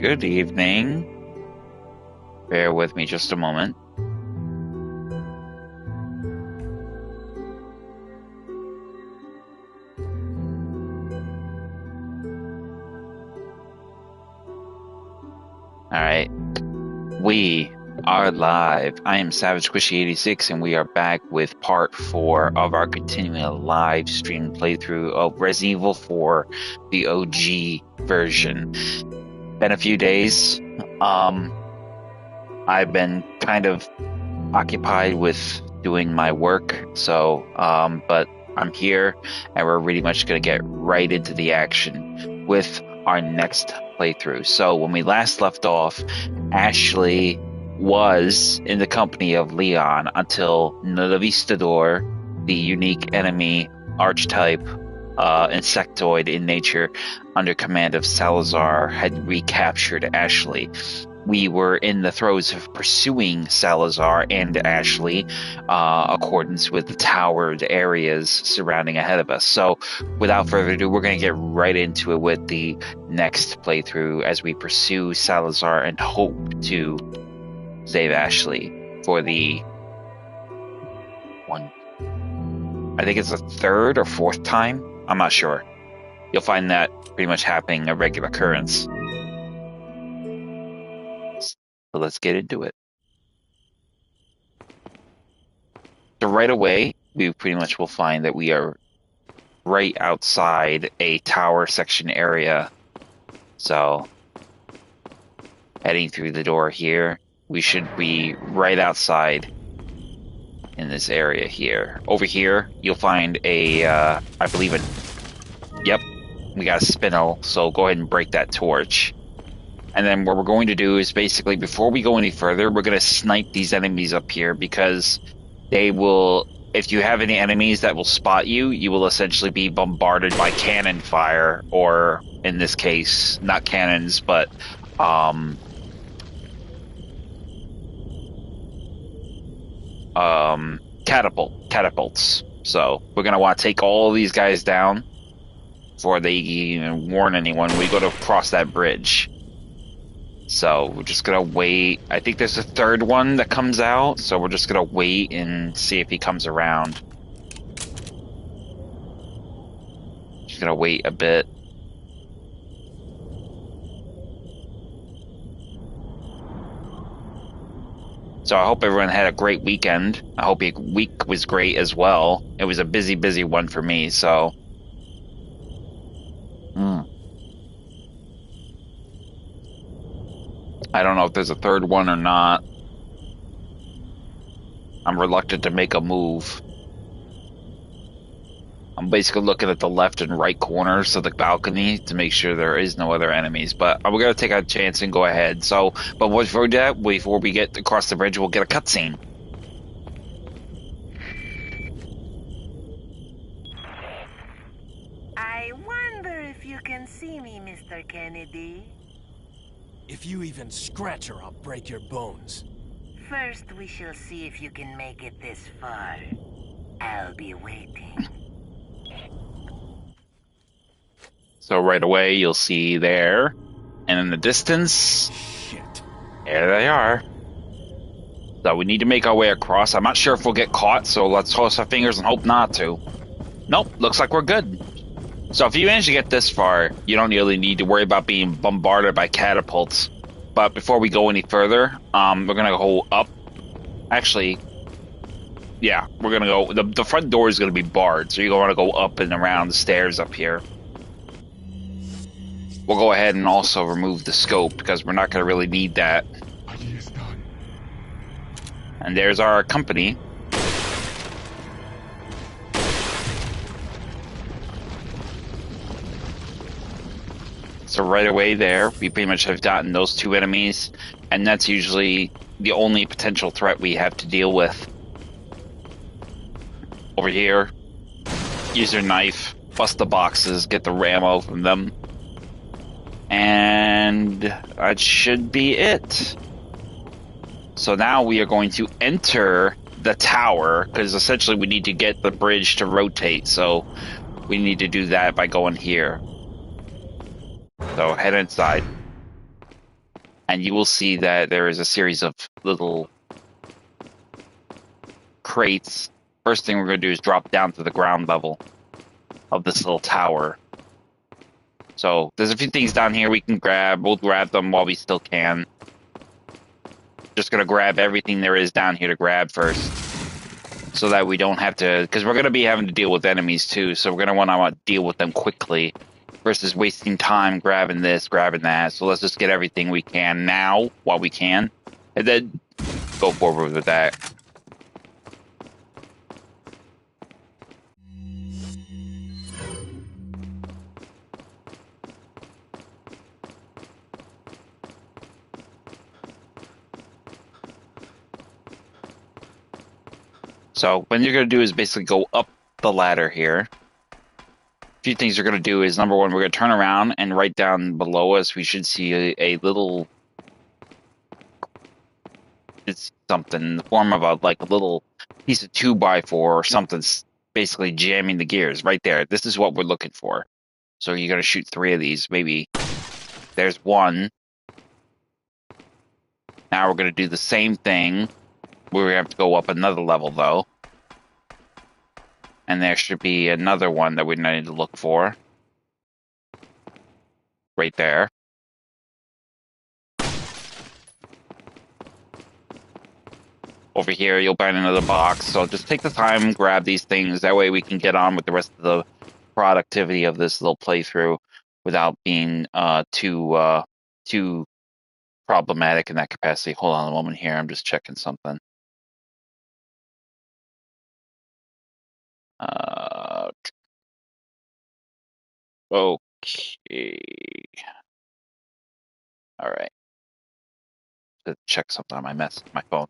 Good evening. Bear with me just a moment. Alright. We are live. I am Savage Squishy86 and we are back with part 4 of our continuing live stream playthrough of Resident Evil 4, the OG version. Been a few days. I've been kind of occupied with doing my work, so but I'm here and we're really much going to get right into the action with our next playthrough. So when we last left off, Ashley was in the company of Leon until Novistador, the unique enemy archetype insectoid in nature under command of Salazar, had recaptured Ashley. We were in the throes of pursuing Salazar and Ashley, accordance with the towered areas surrounding ahead of us. So, without further ado, we're going to get right into it with the next playthrough as we pursue Salazar and hope to save Ashley for the one. I think it's the third or fourth time. I'm not sure. You'll find that pretty much happening a regular occurrence. So let's get into it. So right away, we pretty much will find that we are right outside a tower section area. So heading through the door here, we should be right outside in this area here. Over here, you'll find a, I believe yep, we got a spindle, so go ahead and break that torch. And then what we're going to do is basically, before we go any further, we're going to snipe these enemies up here because they will, if you have any enemies that will spot you, you will essentially be bombarded by cannon fire, or in this case, not cannons, but catapults. So we're going to want to take all these guys down before they even warn anyone we go to cross that bridge. So we're just going to wait. I think there's a third one that comes out, so we're just going to wait and see if he comes around. Just going to wait a bit. So I hope everyone had a great weekend. I hope your week was great as well. It was a busy, busy one for me, so. I don't know if there's a third one or not. I'm reluctant to make a move. I'm basically looking at the left and right corners of the balcony to make sure there is no other enemies. But we're going to take a chance and go ahead. So, but before that, before we get across the bridge, we'll get a cutscene. I wonder if you can see me, Mr. Kennedy. If you even scratch her, I'll break your bones. First, we shall see if you can make it this far. I'll be waiting. So right away, you'll see there, and in the distance, Shit. There they are. So we need to make our way across. I'm not sure if we'll get caught, so let's cross our fingers and hope not to. Nope, looks like we're good. So if you manage to get this far, you don't really need to worry about being bombarded by catapults. But before we go any further, we're gonna go up. Actually, yeah, we're gonna go. The front door is gonna be barred, so you're gonna want to go up and around the stairs up here. We'll go ahead and also remove the scope because we're not gonna really need that. And there's our company. So right away there, we pretty much have gotten those two enemies, and that's usually the only potential threat we have to deal with. Over here, use your knife, bust the boxes, get the ammo from them, and that should be it. So now we are going to enter the tower, because essentially we need to get the bridge to rotate, so we need to do that by going here. So head inside. and you will see that there is a series of little crates. First thing we're going to do is drop down to the ground level of this little tower. So there's a few things down here we can grab. We'll grab them while we still can. Just going to grab everything there is down here to grab first, so that we don't have to, because we're going to be having to deal with enemies too, so we're going to want to deal with them quickly versus wasting time grabbing this, grabbing that. So let's just get everything we can now while we can, and then go forward with that. So what you're going to do is basically go up the ladder here. A few things you're going to do is, number one, we're going to turn around, and right down below us we should see a little, it's something in the form of a little piece of 2x4 or something, basically jamming the gears right there. This is what we're looking for. So you're going to shoot 3 of these, maybe. There's one. Now we're going to do the same thing. We have to go up another level, though. And there should be another one that we need to look for. Right there. Over here, you'll find another box. So just take the time, grab these things. That way we can get on with the rest of the productivity of this little playthrough without being too problematic in that capacity. Hold on a moment here. I'm just checking something. Okay. All right. To check something on my phone.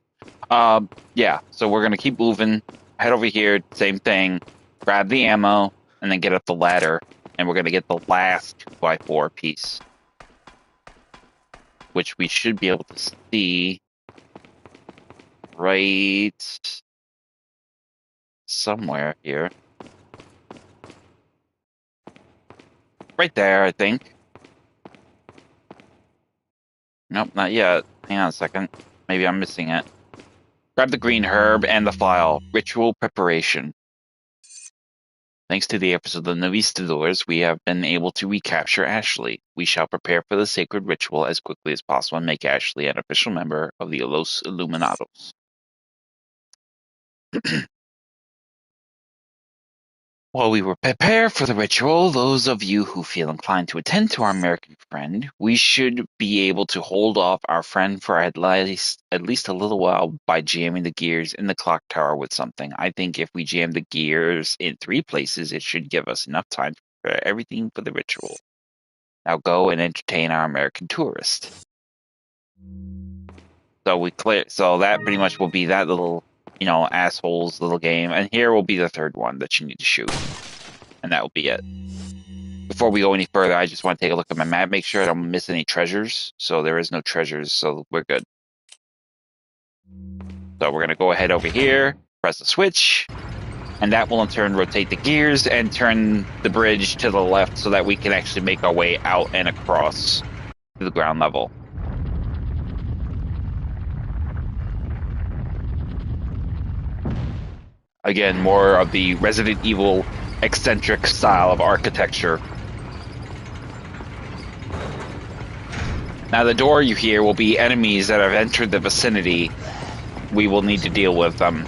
Yeah. So we're gonna keep moving. Head over here. Same thing. Grab the ammo and then get up the ladder, and we're gonna get the last 2x4 piece, which we should be able to see right somewhere here. Right there, I think. Nope, not yet. Hang on a second. Maybe I'm missing it. Grab the green herb and the file. Ritual preparation. Thanks to the efforts of the Novistadors, we have been able to recapture Ashley. We shall prepare for the sacred ritual as quickly as possible and make Ashley an official member of the Los Illuminados. While we will prepare for the ritual, those of you who feel inclined to attend to our American friend, we should be able to hold off our friend for at least a little while by jamming the gears in the clock tower with something. I think if we jam the gears in 3 places, it should give us enough time to prepare everything for the ritual. Now go and entertain our American tourist. So that pretty much will be that little, asshole's little game. And here will be the 3rd one that you need to shoot. And that will be it. Before we go any further, I just want to take a look at my map, make sure I don't miss any treasures. So there is no treasures, so we're good. So we're going to go ahead over here, press the switch, and that will in turn rotate the gears and turn the bridge to the left so that we can actually make our way out and across to the ground level. Again, more of the Resident Evil eccentric style of architecture. Now the door you hear will be enemies that have entered the vicinity. We will need to deal with them.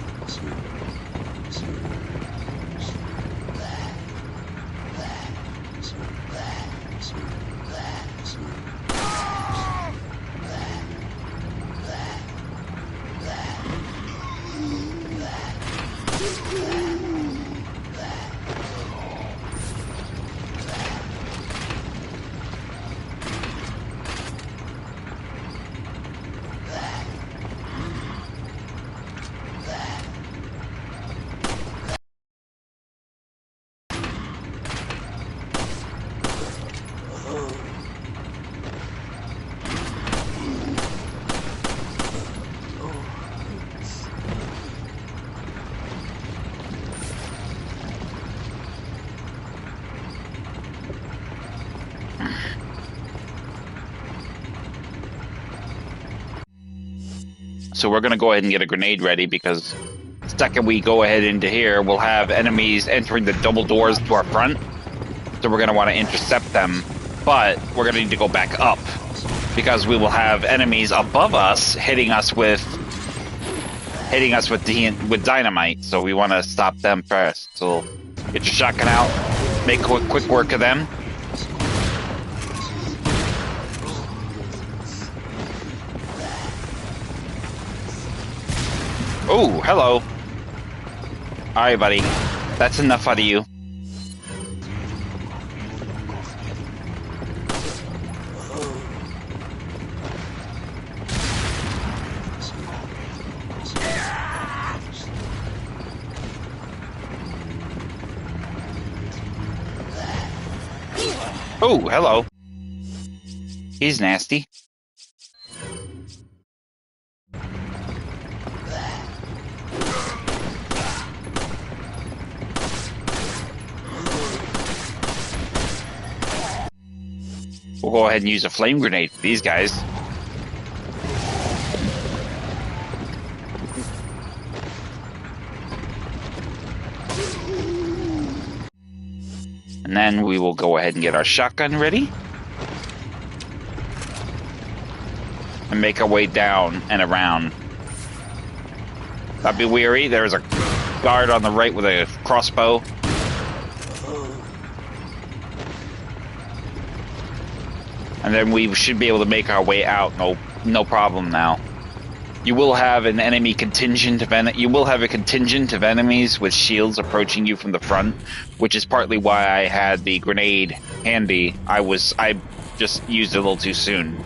so we're gonna go ahead and get a grenade ready because the second we go ahead into here, we'll have enemies entering the double doors to our front. So we're gonna want to intercept them, but we're gonna need to go back up because we will have enemies above us hitting us with dynamite. So we want to stop them first. So get your shotgun out, make quick work of them. Oh, hello. Alright, buddy. That's enough out of you. Oh, hello. He's nasty. We'll go ahead and use a flame grenade for these guys. And then we will go ahead and get our shotgun ready. And make our way down and around. Don't be weary, there's a guard on the right with a crossbow. And then we should be able to make our way out, no problem now. You will have an enemy contingent of a contingent of enemies with shields approaching you from the front, which is partly why I had the grenade handy. I just used it a little too soon.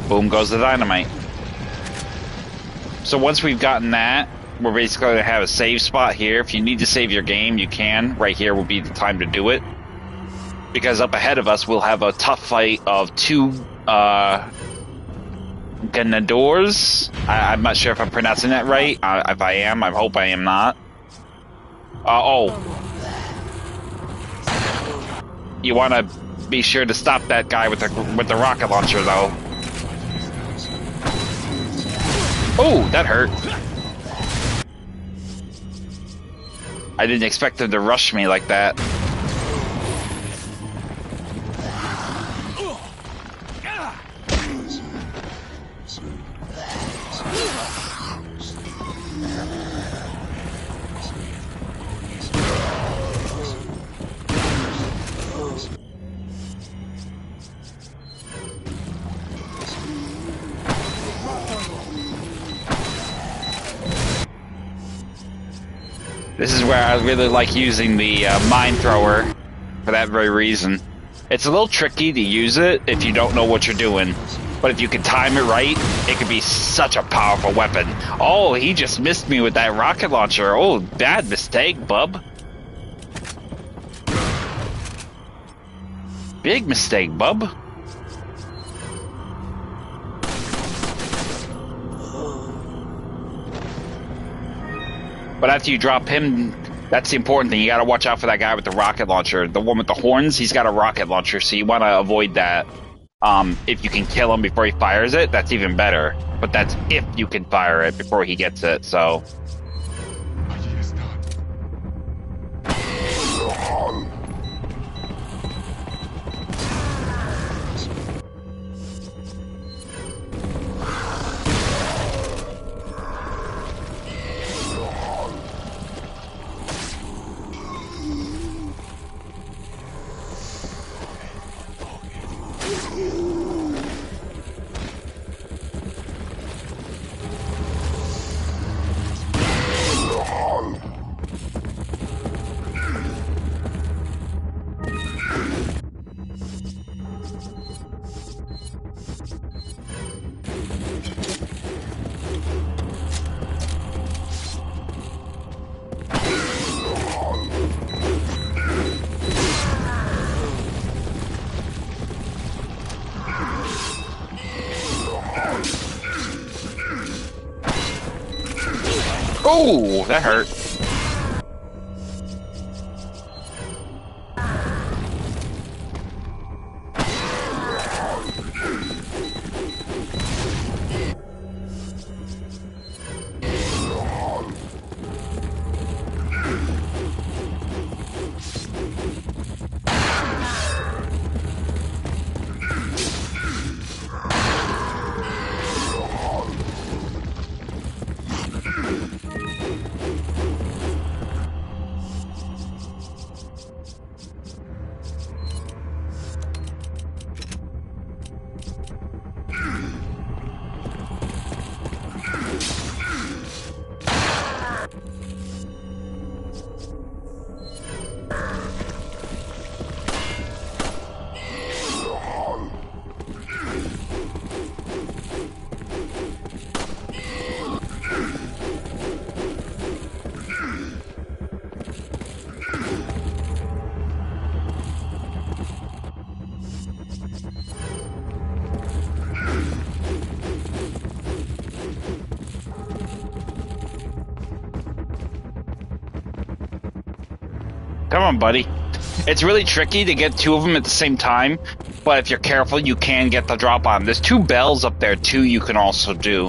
Boom goes the dynamite. So once we've gotten that, we're basically going to have a save spot here. If you need to save your game, you can. Right here will be the time to do it. Because up ahead of us, we'll have a tough fight of two ganadors. I'm not sure if I'm pronouncing that right. If I am, I hope I am not. You want to be sure to stop that guy with the rocket launcher, though. Oh, that hurt. I didn't expect him to rush me like that. This is where I really like using the mine thrower for that very reason. It's a little tricky to use it if you don't know what you're doing, but if you can time it right, it can be such a powerful weapon. Oh, he just missed me with that rocket launcher. Oh, bad mistake, bub. Big mistake, bub. But after you drop him, that's the important thing. You gotta watch out for that guy with the rocket launcher. The one with the horns, he's got a rocket launcher, so you want to avoid that. If you can kill him before he fires it, that's even better. But that's if you can fire it before he gets it, so... Oh, that hurt. Come on, buddy. It's really tricky to get two of them at the same time, but if you're careful, you can get the drop on them. There's two bells up there, too, you can also do.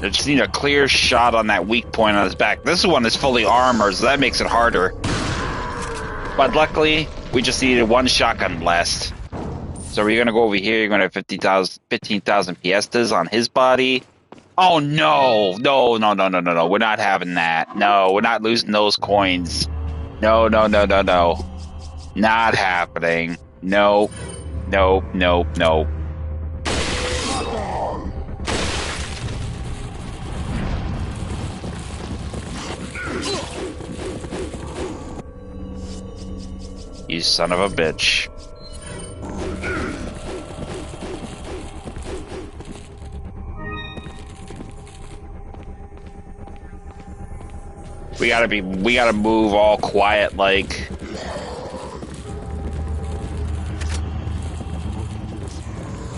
I just need a clear shot on that weak point on his back. This one is fully armored, so that makes it harder. But luckily, we just needed one shotgun blast. So we're going to go over here. You're going to have 15,000 piastas on his body. Oh, no. No. We're not having that. No, we're not losing those coins. No. Not happening. No. You son of a bitch. We gotta move all quiet like.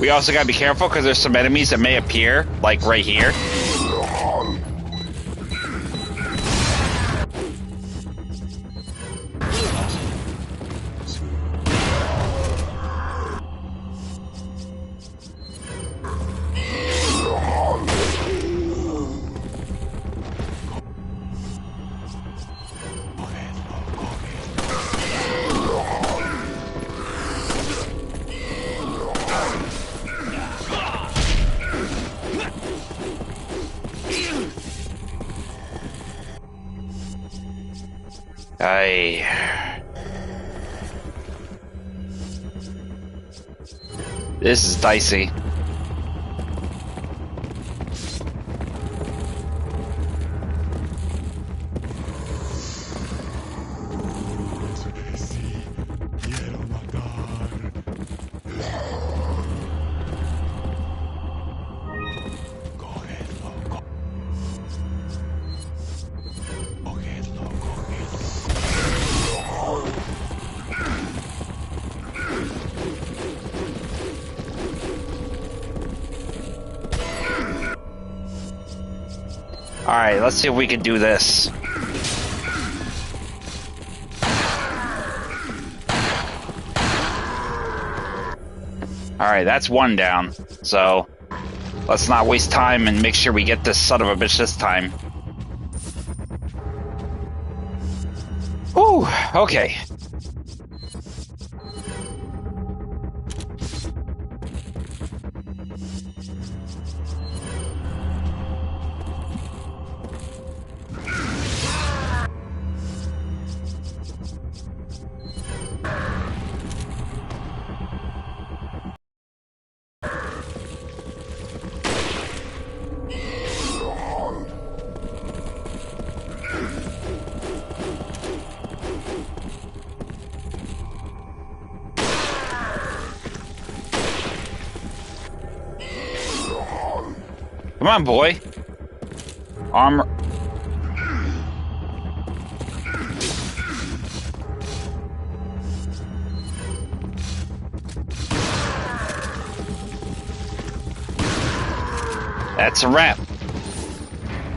We also gotta be careful because there's some enemies that may appear, like right here. This is dicey. Alright, let's see if we can do this. Alright, that's one down. So, let's not waste time and make sure we get this son of a bitch this time. Ooh, okay. Come on, boy. Armor. That's a wrap.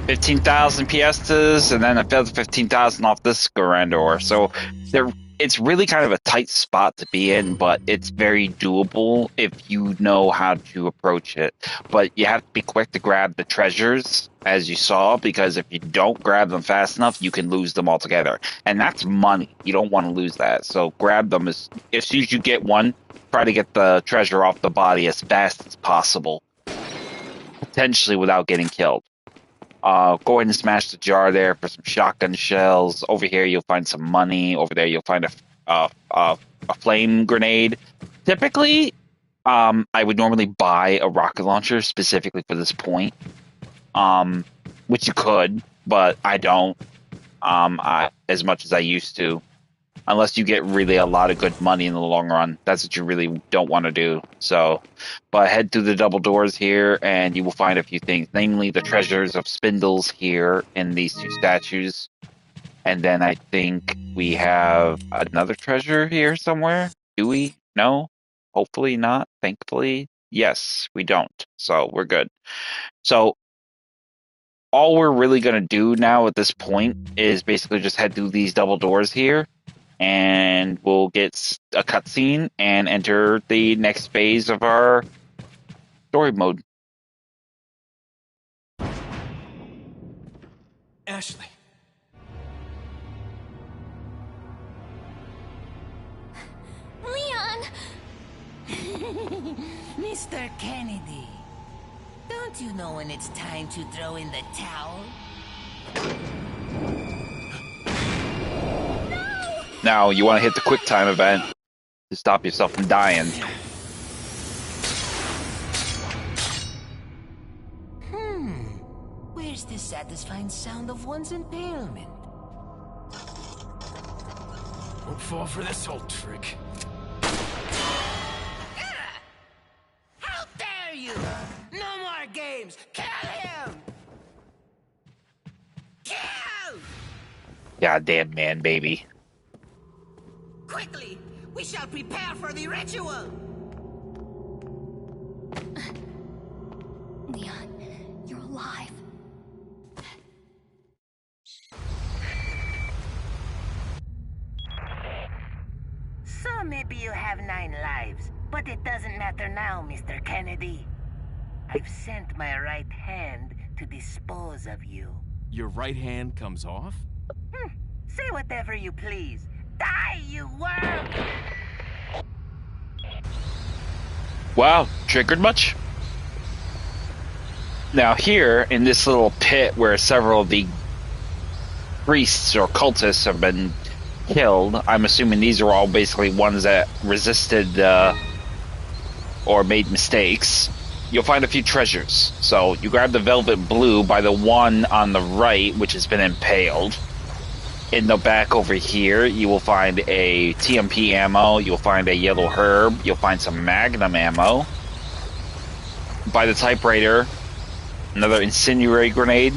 15,000 piastas, and then another 15,000 off this Garandor. So it's really kind of a tight spot to be in, but it's very doable if you know how to approach it. But you have to be quick to grab the treasures, as you saw, because if you don't grab them fast enough, you can lose them altogether. And that's money. You don't want to lose that. So grab them as soon as you get one, try to get the treasure off the body as fast as possible, potentially without getting killed. Go ahead and smash the jar there for some shotgun shells. Over here, you'll find some money. Over there, you'll find a flame grenade. Typically, I would normally buy a rocket launcher specifically for this point, which you could, but I don't as much as I used to. Unless you get really a lot of good money in the long run. That's what you really don't want to do. So, but head through the double doors here and you will find a few things, namely the treasures of spindles here in these two statues. And then I think we have another treasure here somewhere. Do we? No? Hopefully not. Thankfully. Yes, we don't. So we're good. So all we're really going to do now at this point is basically just head through these double doors here, and we'll get a cutscene and enter the next phase of our story mode. Ashley. Leon! Mr. Kennedy, don't you know when it's time to throw in the towel? Now, you want to hit the quick time event to stop yourself from dying. Where's the satisfying sound of one's impalement? Won't fall for this old trick. How dare you! No more games! Kill him! Kill! Goddamn man, baby. Quickly! We shall prepare for the ritual! Leon, you're alive. So maybe you have 9 lives, but it doesn't matter now, Mr. Kennedy. I've sent my right hand to dispose of you. Your right hand comes off? Say whatever you please. Die, you worm! Wow, triggered much? Now here, in this little pit where several of the priests or cultists have been killed, I'm assuming these are all basically ones that resisted or made mistakes, you'll find a few treasures. So you grab the velvet blue by the one on the right, which has been impaled. In the back over here, you will find a TMP ammo, you'll find a yellow herb, you'll find some magnum ammo. By the typewriter, another incendiary grenade.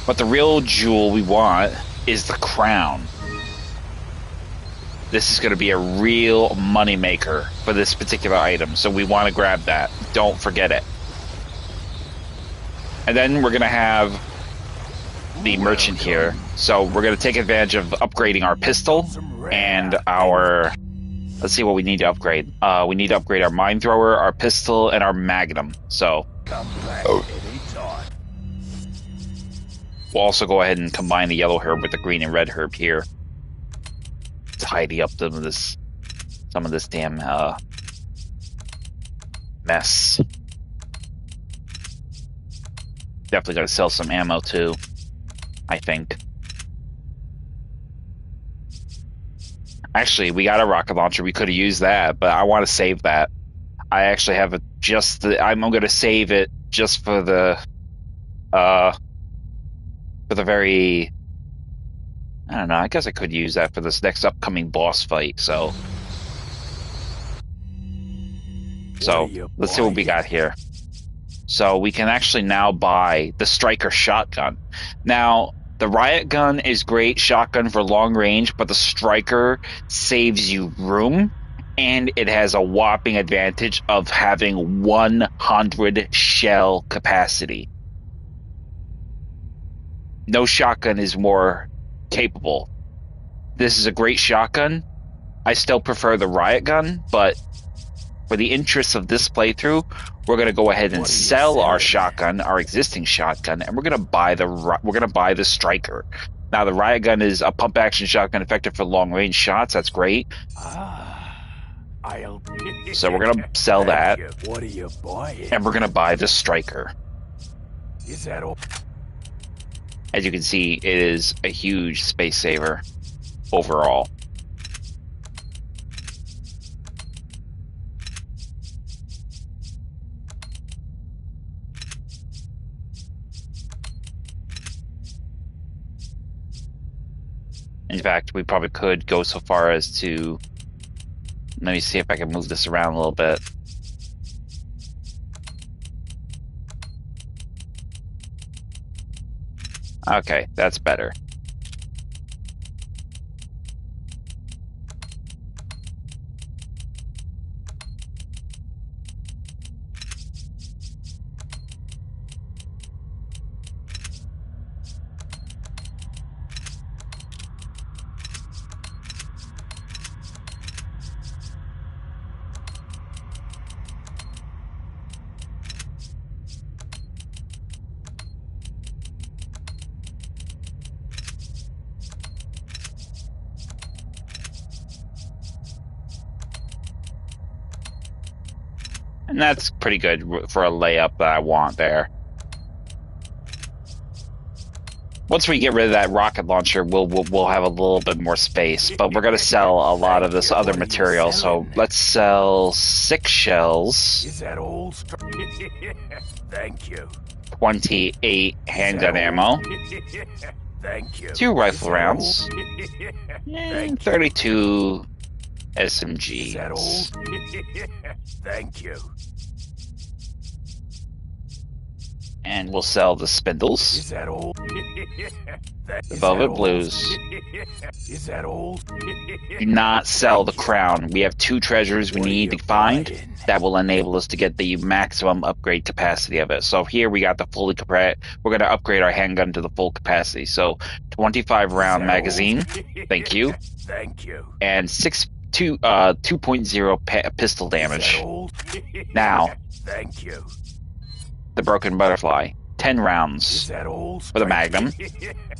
But the real jewel we want is the crown. This is going to be a real moneymaker for this particular item, so we want to grab that. Don't forget it. And then we're going to have the merchant here. So we're going to take advantage of upgrading our pistol and our... Let's see what we need to upgrade. We need to upgrade our mine thrower, our pistol, and our magnum. So we'll also go ahead and combine the yellow herb with the green and red herb here. Tidy up some of this damn mess. Definitely gotta sell some ammo too, I think. Actually, we got a rocket launcher. We could have used that, but I want to save that. I actually have I'm gonna save it just for the very... I don't know, I guess I could use that for this next upcoming boss fight, so let's see what we got here. So we can actually now buy the Striker shotgun. Now, the riot gun is great shotgun for long range, but the Striker saves you room, and it has a whopping advantage of having 100 shell capacity. No shotgun is more capable. This is a great shotgun. I still prefer the riot gun, but for the interests of this playthrough, we're going to go ahead and sell our shotgun, our existing shotgun, and we're going to buy the Striker. Now, the riot gun is a pump action shotgun effective for long range shots. That's great. So we're going to sell that. What are you buying? And we're going to buy the Striker. Is that all? As you can see, it is a huge space saver overall. In fact, we probably could go so far as to... Let me see if I can move this around a little bit. Okay, that's better. And that's pretty good for a layup that I want there. Once we get rid of that rocket launcher, we'll have a little bit more space. But we're gonna sell a lot of this other material, so let's sell 6 shells. Is that old? Thank you. 28 handgun ammo. Thank you. 2 rifle rounds. And 32 SMGs. Is that old? Thank you. And we'll sell the spindles. Is that old? The velvet blues. Is that old? Do not sell the crown. We have 2 treasures we need to find that will enable us to get the maximum upgrade capacity of it. So here we got the fully we're going to upgrade our handgun to the full capacity. So 25 round magazine. Thank you. Thank you. And 2.0 pistol damage. Now, thank you. The broken butterfly. 10 rounds for the magnum,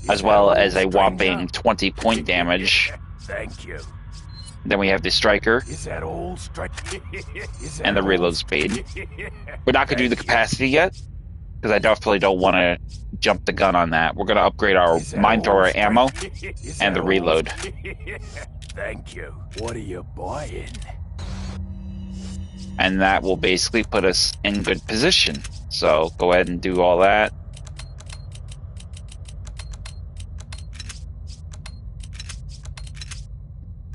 as well as a whopping 20 point damage. Thank you. Then we have the striker and the reload speed. We're not going to do the capacity yet, because I definitely don't want to jump the gun on that. We're going to upgrade our mine thrower ammo and the reload. Thank you. What are you buying? And that will basically put us in good position. So go ahead and do all that.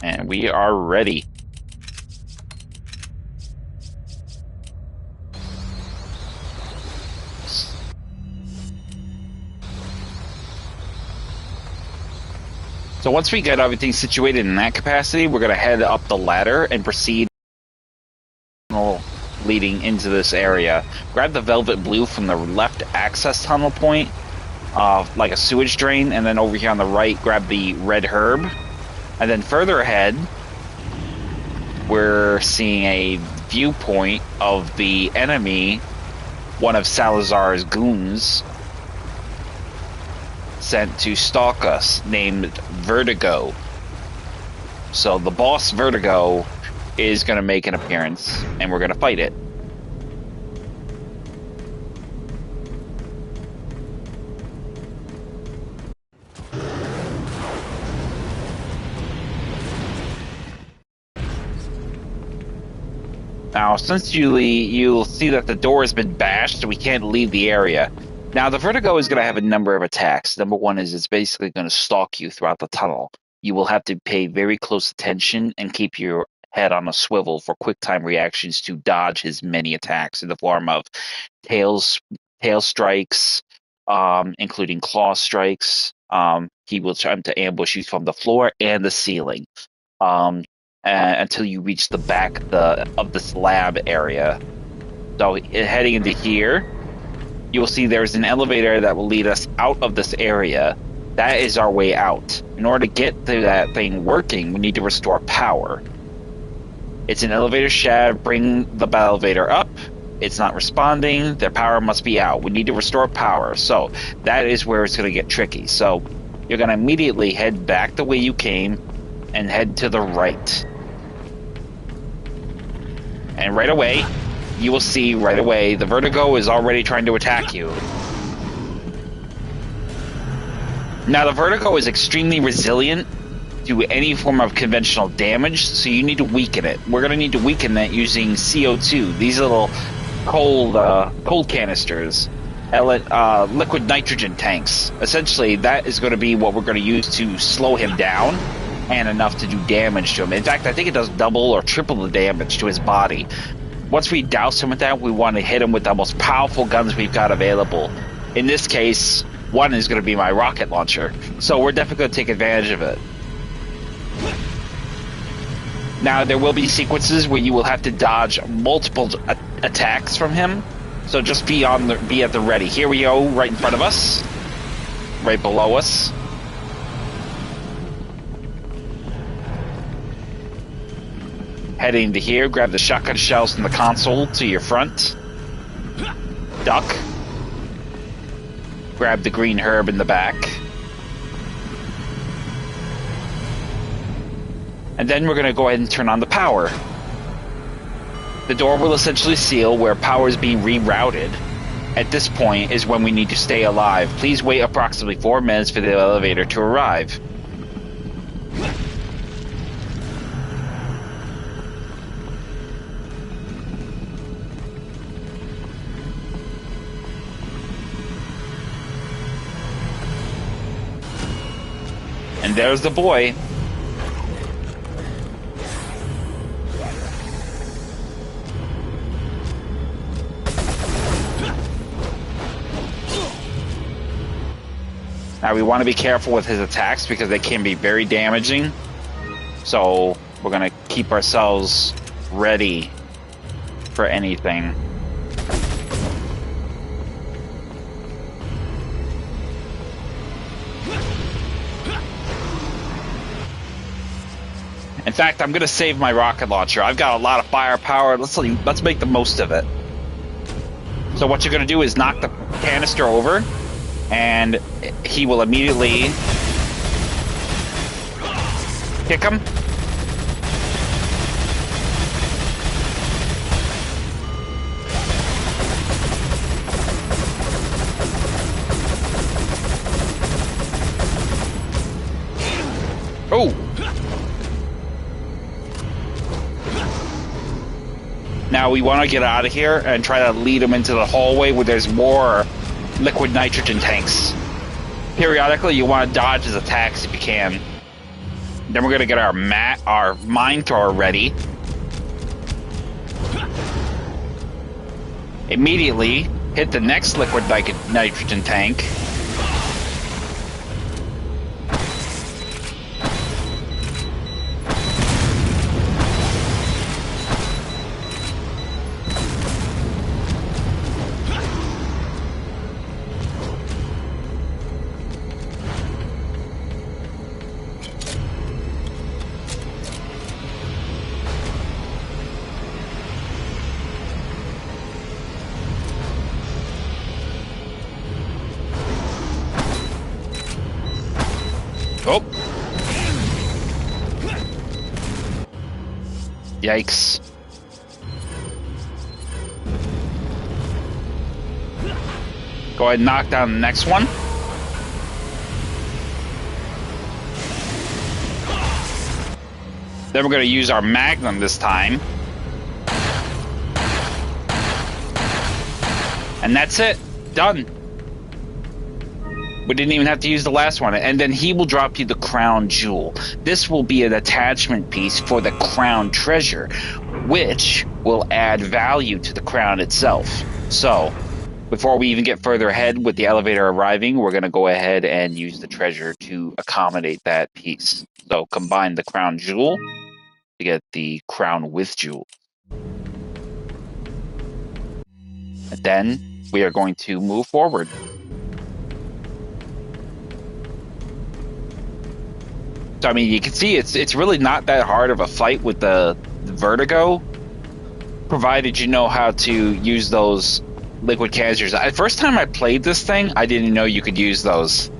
And we are ready. So once we get everything situated in that capacity, we're going to head up the ladder and proceed leading into this area. Grab the velvet blue from the left access tunnel point, like a sewage drain, and then over here on the right, grab the red herb. And then further ahead, we're seeing a viewpoint of the enemy, one of Salazar's goons, sent to stalk us, named Vertigo. So the boss Vertigo is going to make an appearance, and we're going to fight it. Now, since you'll see that the door has been bashed, so we can't leave the area. Now, the Vertigo is going to have a number of attacks. Number one is it's basically going to stalk you throughout the tunnel. You will have to pay very close attention and keep your head on a swivel for quick time reactions to dodge his many attacks in the form of tail strikes, including claw strikes. He will try to ambush you from the floor and the ceiling. Until you reach the back of this lab area. So heading into here, you will see there's an elevator that will lead us out of this area. That is our way out. In order to get to that thing working, we need to restore power. It's an elevator shaft. Bring the elevator up. It's not responding. Their power must be out. We need to restore power. So that is where it's going to get tricky. So you're going to immediately head back the way you came and head to the right. And right away, you will see the Vertigo is already trying to attack you. Now, the Vertigo is extremely resilient to any form of conventional damage, so you need to weaken it. We're going to need to weaken that using CO2. These little cold canisters, liquid nitrogen tanks. Essentially, that is going to be what we're going to use to slow him down and enough to do damage to him. In fact, I think it does double or triple the damage to his body. Once we douse him with that, we want to hit him with the most powerful guns we've got available. In this case, one is going to be my rocket launcher. So we're definitely going to take advantage of it. Now, there will be sequences where you will have to dodge multiple attacks from him. So just be at the ready. Here we go, right in front of us. Right below us. Heading to here, grab the shotgun shells from the console to your front. Duck. Grab the green herb in the back. And then we're going to go ahead and turn on the power. The door will essentially seal where power is being rerouted. At this point is when we need to stay alive. Please wait approximately 4 minutes for the elevator to arrive. And there's the boy. Now we want to be careful with his attacks because they can be very damaging. So we're going to keep ourselves ready for anything. In fact, I'm going to save my rocket launcher. I've got a lot of firepower. Let's make the most of it. So what you're going to do is knock the canister over, and he will immediately kick him. Oh! Now we want to get out of here and try to lead him into the hallway where there's more liquid nitrogen tanks. Periodically, you want to dodge his attacks if you can. Then we're going to get our mine thrower ready. Immediately hit the next liquid nitrogen tank. Oh. Yikes. Go ahead and knock down the next one. Then we're going to use our magnum this time. And that's it. Done. We didn't even have to use the last one. And then he will drop you the crown jewel. This will be an attachment piece for the crown treasure, which will add value to the crown itself. So, before we even get further ahead with the elevator arriving, we're going to go ahead and use the treasure to accommodate that piece. So, combine the crown jewel to get the crown with jewel. And then we are going to move forward. So, I mean, you can see it's really not that hard of a fight with the vertigo, provided you know how to use those liquid canisters. The first time I played this thing, I didn't know you could use those.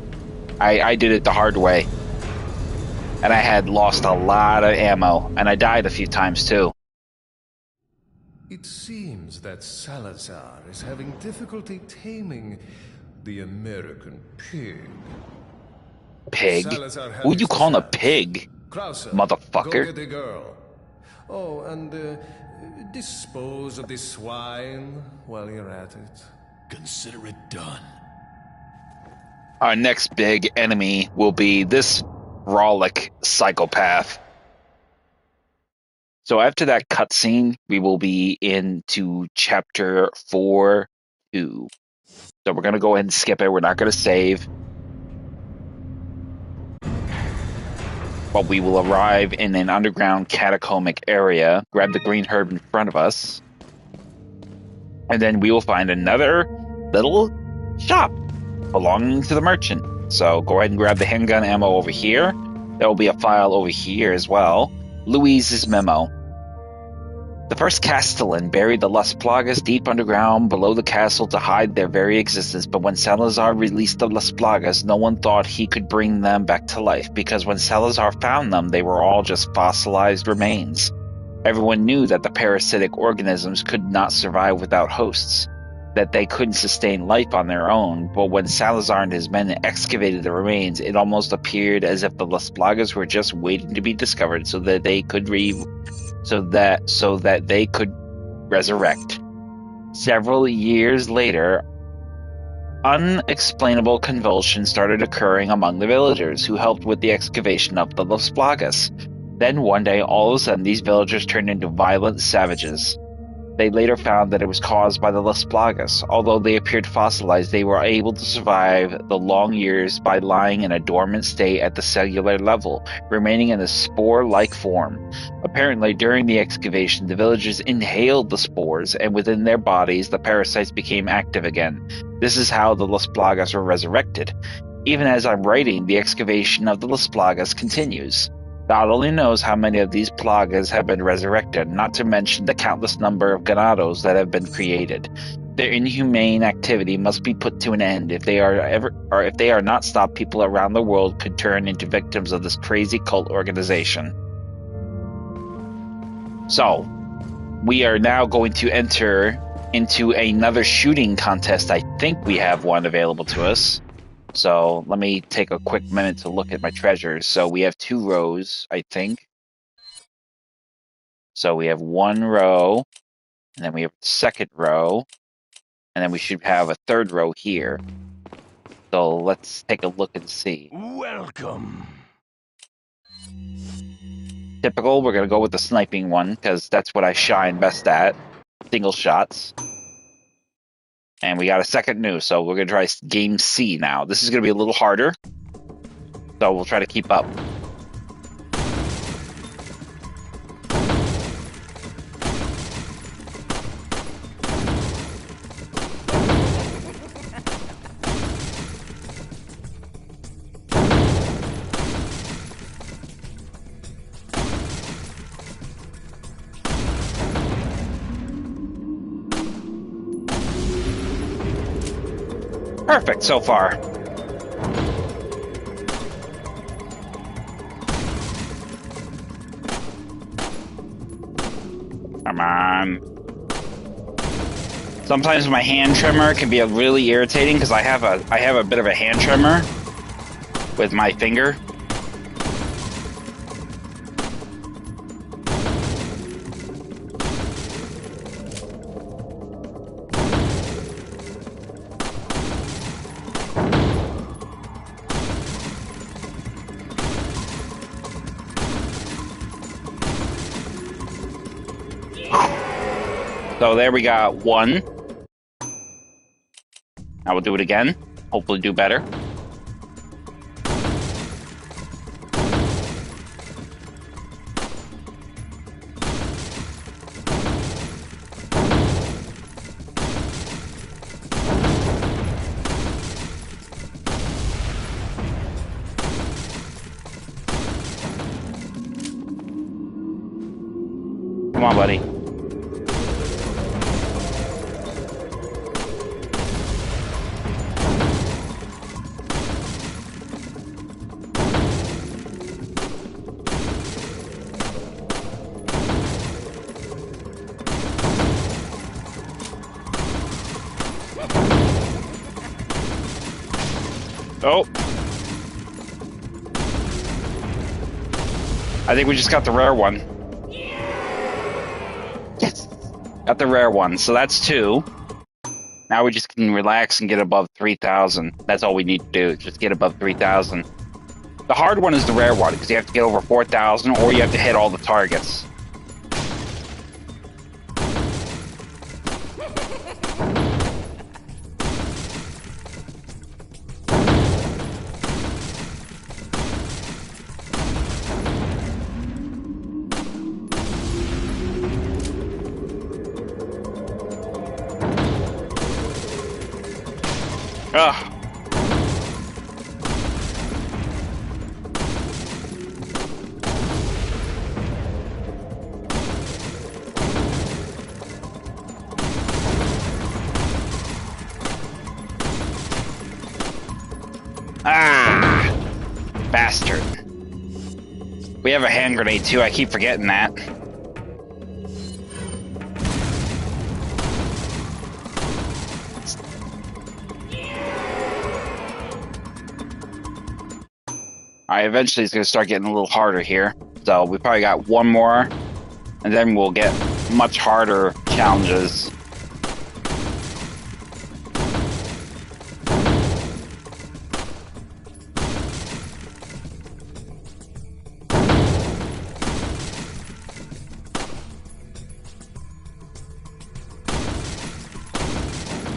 I did it the hard way. And I had lost a lot of ammo, and I died a few times too. It seems that Salazar is having difficulty taming the American pig. Pig? Who you calling a pig? Krauser, motherfucker. Go get the girl. Oh, and dispose of this swine while you're at it. Consider it done. Our next big enemy will be this Rollick psychopath. So after that cutscene, we will be into chapter 4-2. So we're going to go ahead and skip it. We're not going to save. But we will arrive in an underground catacombic area, grab the green herb in front of us, and then we will find another little shop belonging to the merchant. So go ahead and grab the handgun ammo over here. There will be a file over here as well. Louise's memo. The first Castellan buried the Las Plagas deep underground below the castle to hide their very existence, but when Salazar released the Las Plagas, no one thought he could bring them back to life, because when Salazar found them, they were all just fossilized remains. Everyone knew that the parasitic organisms could not survive without hosts, that they couldn't sustain life on their own, but when Salazar and his men excavated the remains, it almost appeared as if the Las Plagas were just waiting to be discovered so that they could resurrect. Several years later, unexplainable convulsions started occurring among the villagers who helped with the excavation of the Las Plagas. Then one day, all of a sudden, these villagers turned into violent savages. They later found that it was caused by the Las Plagas. Although they appeared fossilized, they were able to survive the long years by lying in a dormant state at the cellular level, remaining in a spore-like form. Apparently, during the excavation, the villagers inhaled the spores, and within their bodies, the parasites became active again. This is how the Las Plagas were resurrected. Even as I'm writing, the excavation of the Las Plagas continues. God only knows how many of these plagas have been resurrected, not to mention the countless number of ganados that have been created. Their inhumane activity must be put to an end. If they are not stopped, people around the world could turn into victims of this crazy cult organization. So, we are now going to enter into another shooting contest. I think we have one available to us. So let me take a quick minute to look at my treasures. So we have 2 rows, I think. So we have 1 row, and then we have 2nd row, and then we should have a 3rd row here. So let's take a look and see. Welcome. Typical, we're going to go with the sniping one, because that's what I shine best at. Single shots. And we got a 2nd new, so we're going to try game C now. This is going to be a little harder, so we'll try to keep up. Perfect so far. Come on. Sometimes my hand trimmer can be really irritating because I have a bit of a hand trimmer with my finger. So there we got 1. Now we'll do it again. Hopefully do better. Come on, buddy. Oh. I think we just got the rare one. Yes. Got the rare one. So that's 2. Now we just can relax and get above 3,000. That's all we need to do. Just get above 3,000. The hard one is the rare one because you have to get over 4,000 or you have to hit all the targets. Ugh. Ah! Bastard. We have a hand grenade too, I keep forgetting that. Eventually it's going to start getting a little harder here. So we probably got one more, and then we'll get much harder challenges.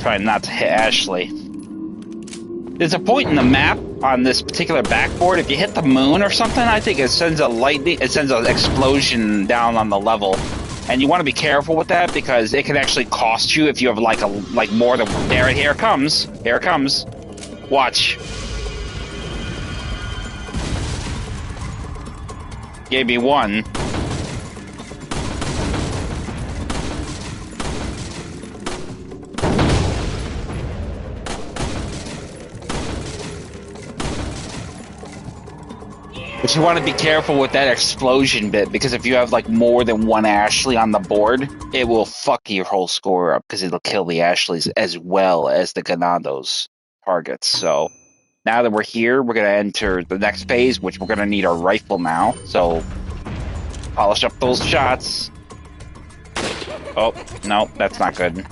Trying not to hit Ashley. There's a point in the map on this particular backboard. If you hit the moon or something, I think it sends an explosion down on the level, and you want to be careful with that because it can actually cost you if you have like more than. Here it comes. Here it comes. Watch. Gave me one. But you want to be careful with that explosion bit, because if you have like more than one Ashley on the board, it will fuck your whole score up, because it'll kill the Ashleys as well as the Ganados targets. So now that we're here, we're going to enter the next phase, which we're going to need our rifle now. So polish up those shots. Oh, no, that's not good.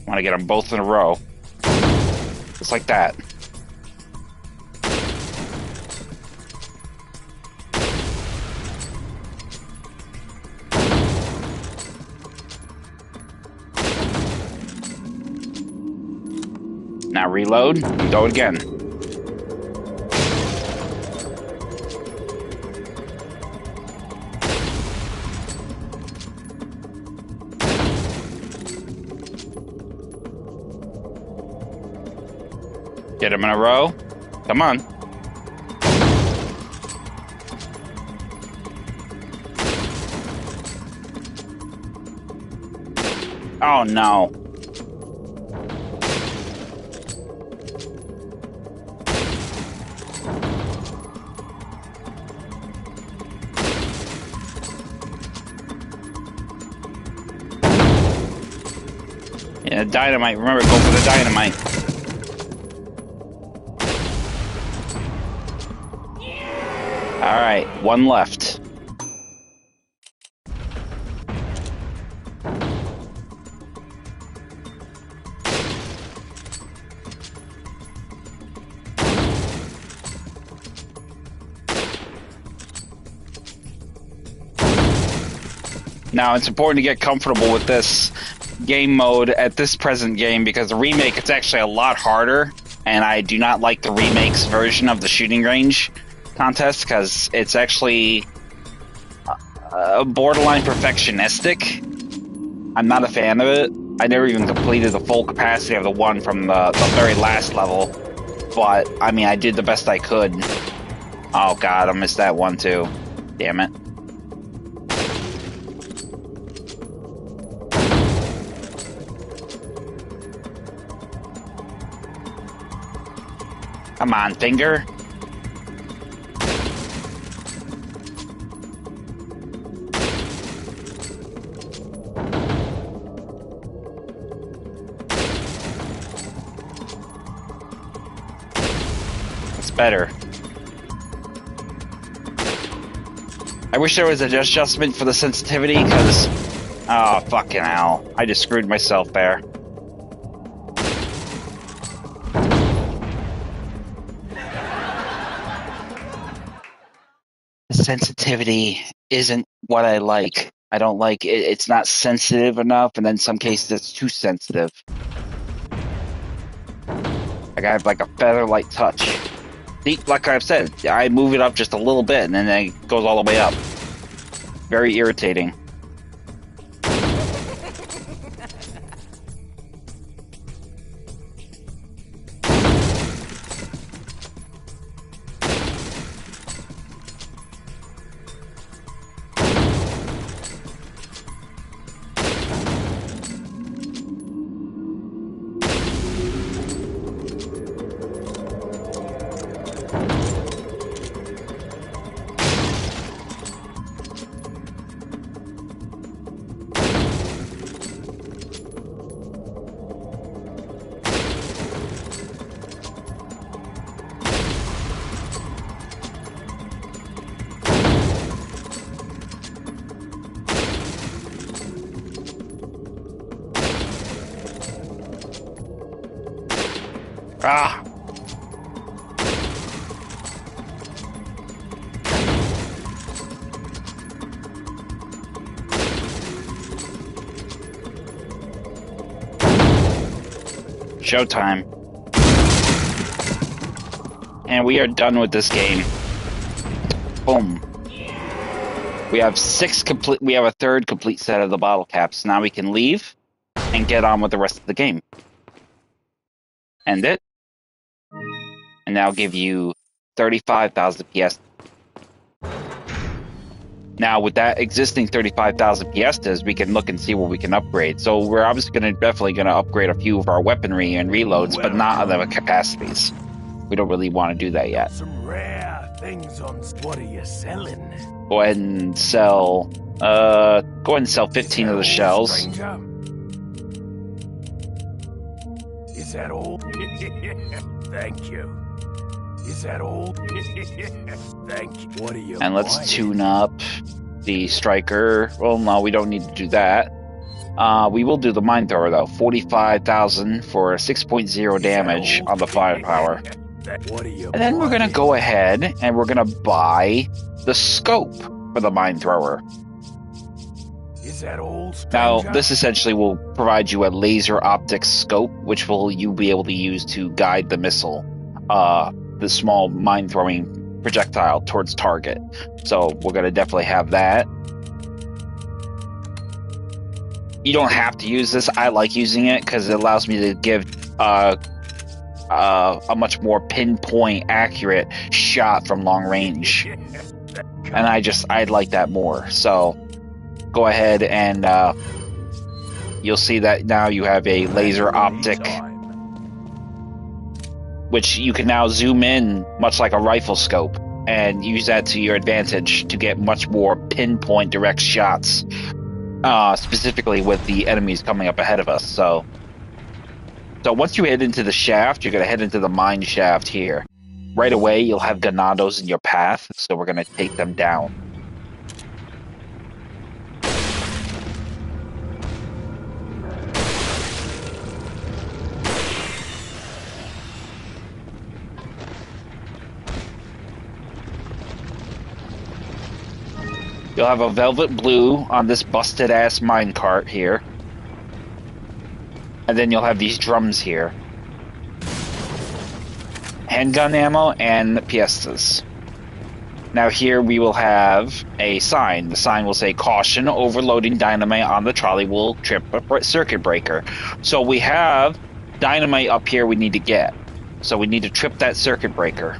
Want to get them both in a row. Just like that. Now reload and go again. Get them in a row. Come on. Oh no. Yeah, dynamite. Remember, go for the dynamite. Alright, one left. Now, it's important to get comfortable with this game mode at this present game, because the remake, it's actually a lot harder, and I do not like the remake's version of the shooting range contest, because it's actually borderline perfectionistic. I'm not a fan of it. I never even completed the full capacity of the one from the very last level, but I mean, I did the best I could. Oh god, I missed that one too. Damn it. Come on, finger. Better. I wish there was an adjustment for the sensitivity, because oh fucking hell, I just screwed myself there. The sensitivity isn't what I like. I don't like it. It's not sensitive enough, and in some cases it's too sensitive. Like I have like a feather-light touch. Like I've said, I move it up just a little bit, and then it goes all the way up. Very irritating. Ah! Showtime. And we are done with this game. Boom. We have we have a third complete set of the bottle caps. Now we can leave and get on with the rest of the game. End it. And now give you 35,000 PS. Now with that existing 35,000 piastas, we can look and see what we can upgrade. So we're obviously definitely going to upgrade a few of our weaponry and reloads, but not other capacities. We don't really want to do that yet. Some rare things on. What are you selling? Go ahead and sell. Go ahead and sell 15 of the shells. Stranger? Is that all? Thank you. Is that all? Thank you. What are you? And let's buying? tune up the striker. Well, no, we don't need to do that. We will do the mine thrower though. 45,000 for 6.0 damage on the firepower. What are you And then we're gonna go ahead and we're gonna buy the scope for the mine thrower. Is that all? Now, stranger? this essentially will provide you a laser optic scope, which you'll be able to use to guide the missile, the small mine throwing projectile towards target. So we're gonna definitely have that. You don't have to use this. I like using it because it allows me to give a much more pinpoint accurate shot from long range, and I like that more. So go ahead and you'll see that now you have a laser optic, which you can now zoom in much like a rifle scope and use that to your advantage to get much more pinpoint direct shots, specifically with the enemies coming up ahead of us. So once you head into the shaft, you're going to head into the mine shaft here. Right away, you'll have ganados in your path, so we're going to take them down. You'll have a velvet blue on this busted ass minecart here. And then you'll have these drums here. Handgun ammo and piestas. Now here we will have a sign. The sign will say, "Caution, overloading dynamite on the trolley will trip a circuit breaker." So we have dynamite up here we need to get. So we need to trip that circuit breaker.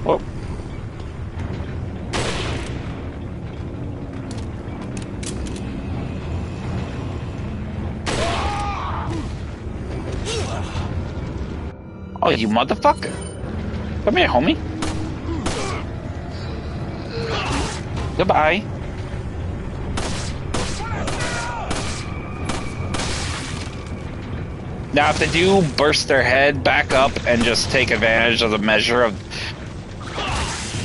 Whoa. Oh, you motherfucker. Come here, homie. Goodbye. Now, if they do burst their head, back up and just take advantage of the measure of...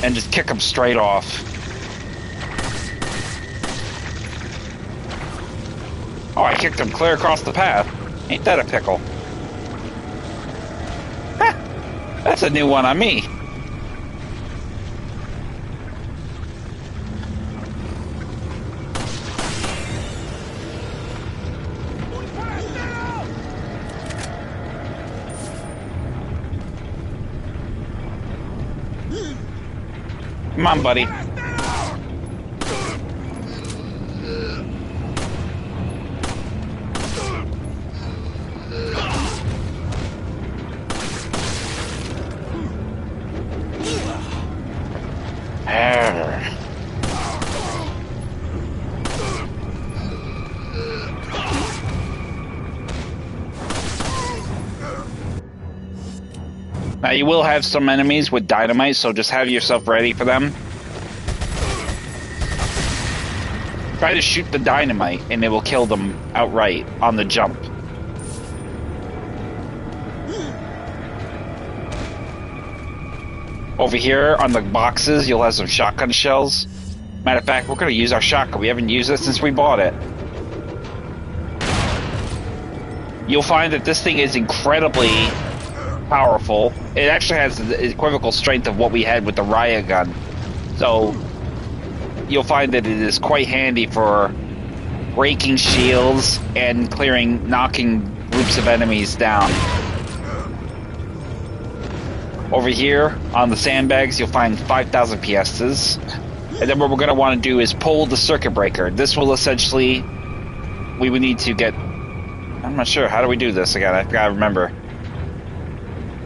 and just kick them straight off. Oh, I kicked him clear across the path. Ain't that a pickle? Ha! That's a new one on me. Come on, buddy. Now you will have some enemies with dynamite, so just have yourself ready for them. Try to shoot the dynamite and it will kill them outright on the jump. Over here on the boxes, you'll have some shotgun shells. Matter of fact, we're going to use our shotgun. We haven't used it since we bought it. You'll find that this thing is incredibly powerful. It actually has the equivocal strength of what we had with the riot gun. So you'll find that it is quite handy for breaking shields and knocking groups of enemies down. Over here on the sandbags, you'll find 5,000 piastres. And then what we're going to want to do is pull the circuit breaker. This will essentially, we would need to get, I'm not sure, how do we do this again? I gotta remember.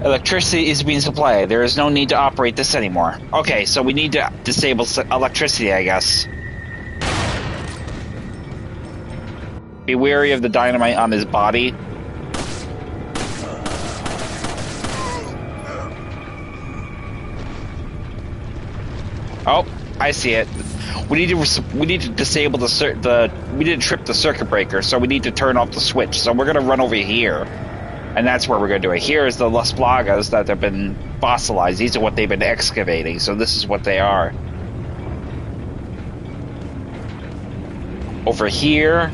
Electricity is being supplied. There is no need to operate this anymore. Okay, so we need to disable electricity, I guess. Be wary of the dynamite on his body. Oh, I see it. We need to disable we need to trip the circuit breaker, so we need to turn off the switch. So we're gonna run over here, and that's where we're gonna do it. Here is the Las Plagas that have been fossilized. These are what they've been excavating, so this is what they are. Over here,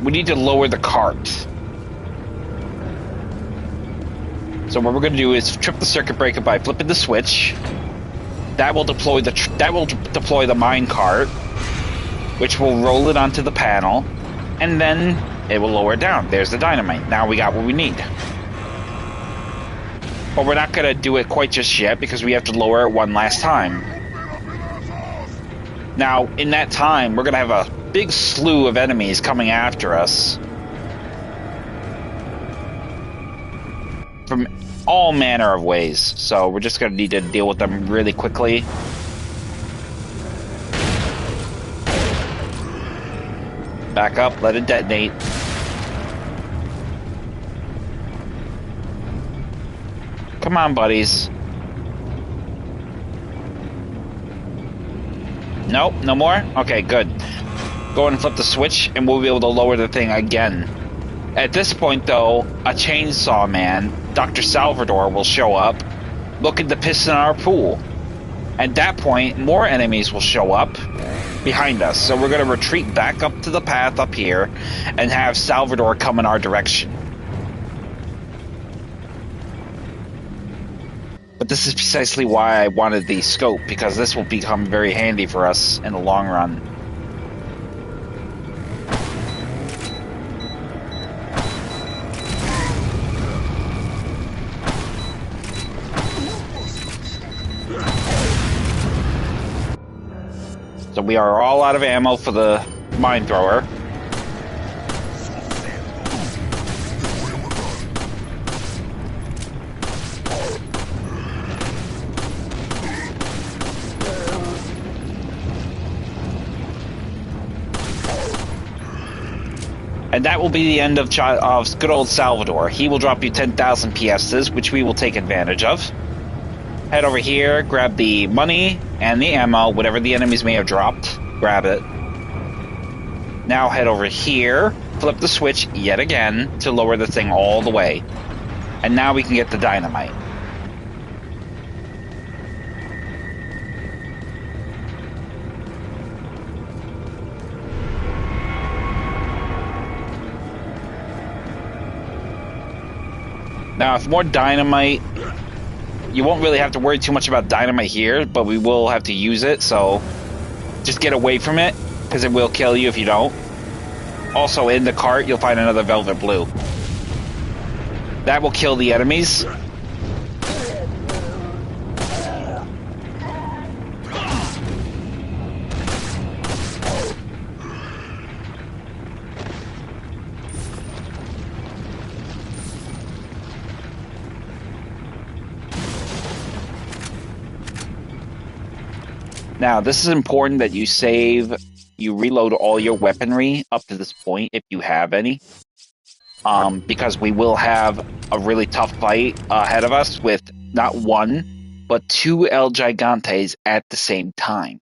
we need to lower the cart. So what we're going to do is trip the circuit breaker by flipping the switch. That will deploy the mine cart, which will roll it onto the panel, and then it will lower it down. There's the dynamite. Now we got what we need. But we're not going to do it quite just yet because we have to lower it one last time. Now, in that time, we're going to have a big slew of enemies coming after us from all manner of ways, so we're just going to need to deal with them really quickly. Back up, let it detonate. Come on, buddies. Nope, no more? Okay, good. Go ahead and flip the switch, and we'll be able to lower the thing again. At this point, though, a chainsaw man, Dr. Salvador, will show up, looking to piss in our pool. At that point, more enemies will show up behind us. So we're going to retreat back up to the path up here and have Salvador come in our direction. But this is precisely why I wanted the scope, because this will become very handy for us in the long run. So we are all out of ammo for the mine thrower. And that will be the end of good old Salvador. He will drop you 10,000 piastres, which we will take advantage of. Head over here, grab the money and the ammo, whatever the enemies may have dropped, grab it. Now head over here, flip the switch yet again to lower the thing all the way. And now we can get the dynamite. Now, if more dynamite, you won't really have to worry too much about dynamite here, but we will have to use it, so just get away from it, because it will kill you if you don't. Also, in the cart, you'll find another Velvet Blue. That will kill the enemies. Now, this is important that you reload all your weaponry up to this point, if you have any. Because we will have a really tough fight ahead of us with not one, but two El Gigantes at the same time.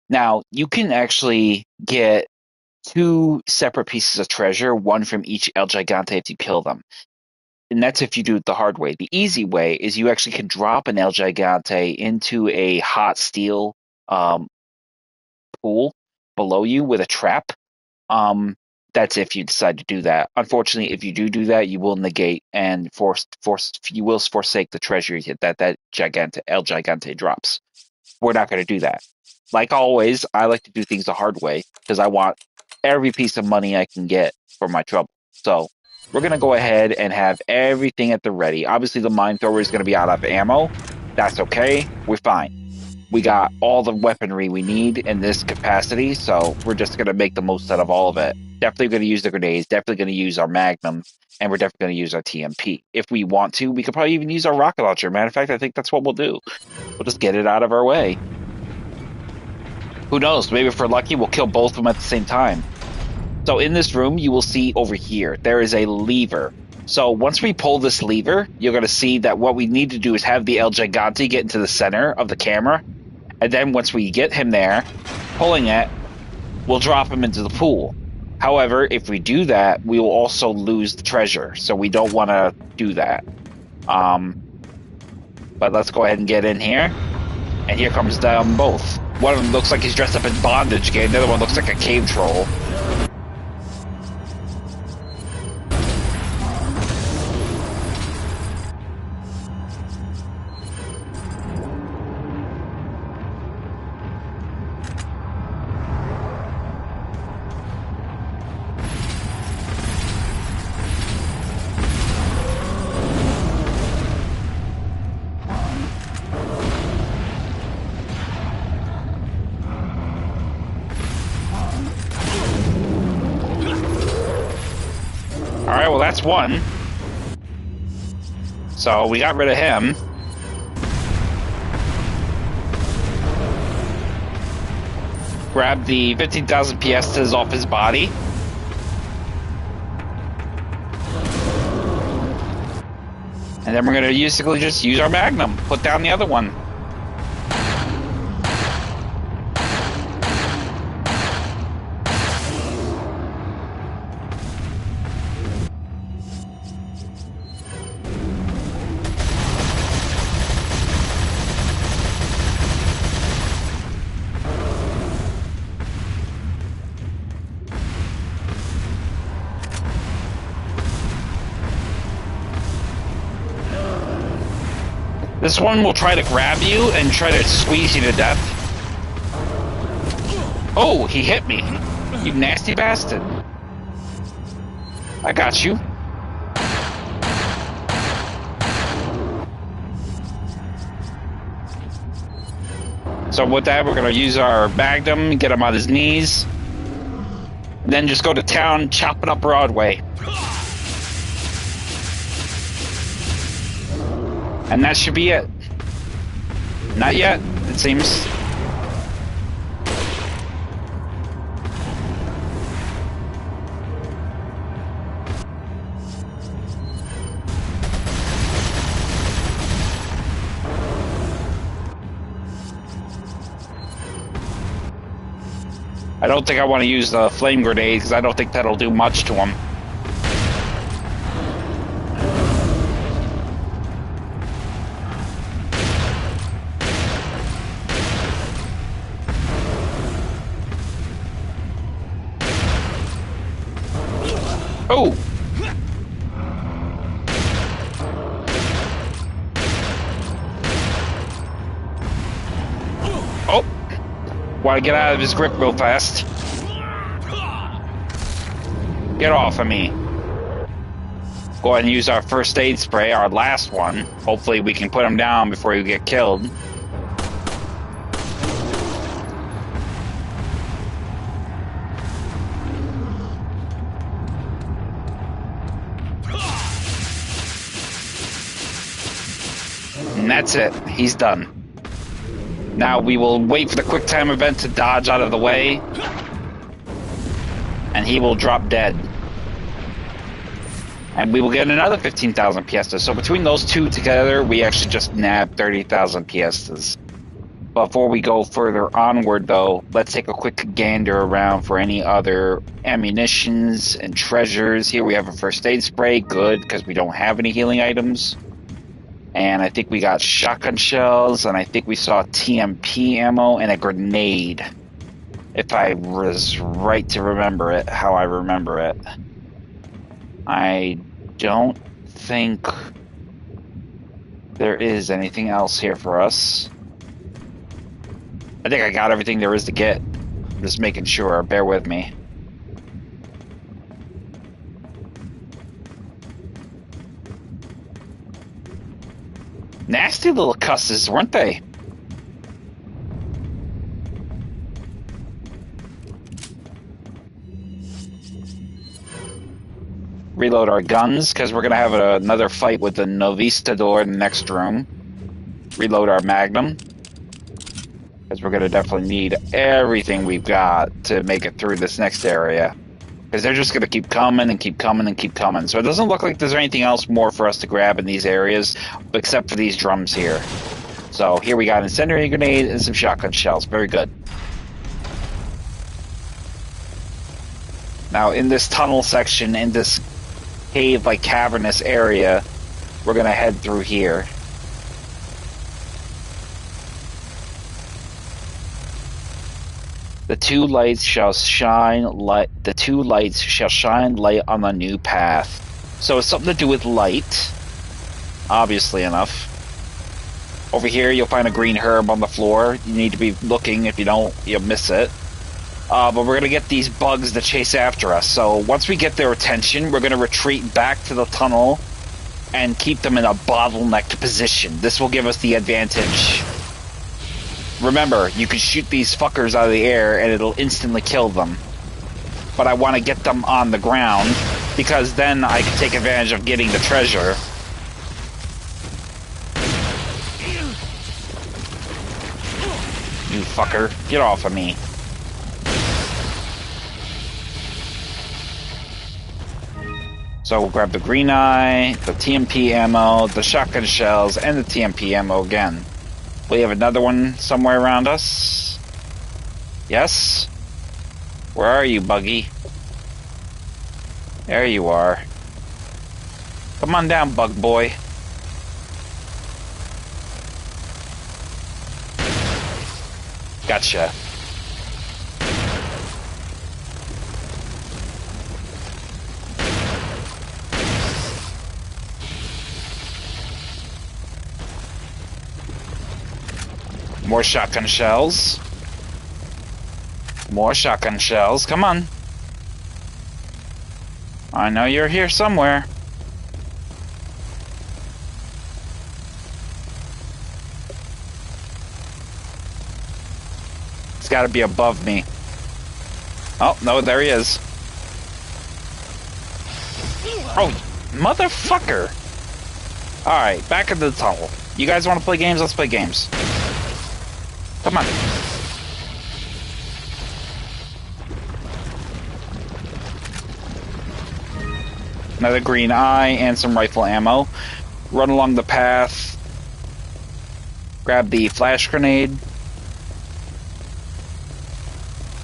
Now, you can actually get two separate pieces of treasure, one from each El Gigante if you kill them. and that's if you do it the hard way. The easy way is you actually can drop an El Gigante into a hot steel pool below you with a trap. That's if you decide to do that. Unfortunately, if you do that, you will negate and you will forsake the treasure that El Gigante drops. We're not going to do that. Like always, I like to do things the hard way because I want every piece of money I can get for my trouble. So we're going to go ahead and have everything at the ready. Obviously, the mine thrower is going to be out of ammo. That's okay. We're fine. We got all the weaponry we need in this capacity, so we're just going to make the most out of all of it. Definitely going to use the grenades, definitely going to use our Magnum, and we're definitely going to use our TMP. If we want to, we could probably even use our rocket launcher. Matter of fact, I think that's what we'll do. We'll just get it out of our way. Who knows? Maybe if we're lucky, we'll kill both of them at the same time. So in this room, you will see over here, there is a lever. So once we pull this lever, you're going to see that what we need to do is have the El Gigante get into the center of the camera. And then once we get him there, pulling it, we'll drop him into the pool. However, if we do that, we will also lose the treasure. So we don't want to do that. But let's go ahead and get in here. And here comes them both. One of them looks like he's dressed up in bondage again. The other one looks like a cave troll. Alright, well that's one. So we got rid of him. Grab the 15,000 piastres off his body. And then we're going to basically just use our Magnum. Put down the other one. This one will try to grab you and try to squeeze you to death. Oh, he hit me. You nasty bastard. I got you. So with that, we're going to use our Magnum, get him on his knees. And then just go to town, chop it up Broadway. And that should be it. Not yet, it seems. I don't think I want to use the flame grenade because I don't think that'll do much to him. Oh! Oh! Want to get out of his grip real fast. Get off of me. Go ahead and use our first aid spray, our last one. Hopefully we can put him down before you get killed. And that's it. He's done. Now we will wait for the quick time event to dodge out of the way. And he will drop dead. And we will get another 15,000 piastres. So between those two together, we actually just nabbed 30,000 piastres. Before we go further onward, though, let's take a quick gander around for any other ammunitions and treasures. Here we have a first aid spray. Good, because we don't have any healing items. And I think we got shotgun shells, and I think we saw TMP ammo and a grenade. If I was right to remember it, how I remember it. I don't think there is anything else here for us. I think I got everything there is to get. Just making sure. Bear with me. Nasty little cusses, weren't they? Reload our guns, because we're going to have another fight with the Novistador in the next room. Reload our Magnum, because we're going to definitely need everything we've got to make it through this next area. Because they're just going to keep coming and keep coming and keep coming. So it doesn't look like there's anything else more for us to grab in these areas, except for these drums here. So here we got an incendiary grenade and some shotgun shells. Very good. Now in this tunnel section, in this cave-like cavernous area, we're going to head through here. The two lights shall shine light on the new path. So it's something to do with light, obviously enough. Over here you'll find a green herb on the floor. You need to be looking. If you don't, you'll miss it. But we're gonna get these bugs to chase after us. So once we get their attention, we're gonna retreat back to the tunnel and keep them in a bottlenecked position. This will give us the advantage. Remember, you can shoot these fuckers out of the air and it'll instantly kill them. But I want to get them on the ground, because then I can take advantage of getting the treasure. You fucker, get off of me. So we'll grab the green eye, the TMP ammo, the shotgun shells, and the TMP ammo again. We have another one somewhere around us. Yes? Where are you, Buggy? There you are. Come on down, Bug Boy. Gotcha. More shotgun shells. More shotgun shells. Come on. I know you're here somewhere. It's got to be above me. Oh, no, there he is. Oh, motherfucker. Alright, back into the tunnel. You guys want to play games? Let's play games. Come on. Another green eye and some rifle ammo. Run along the path. Grab the flash grenade.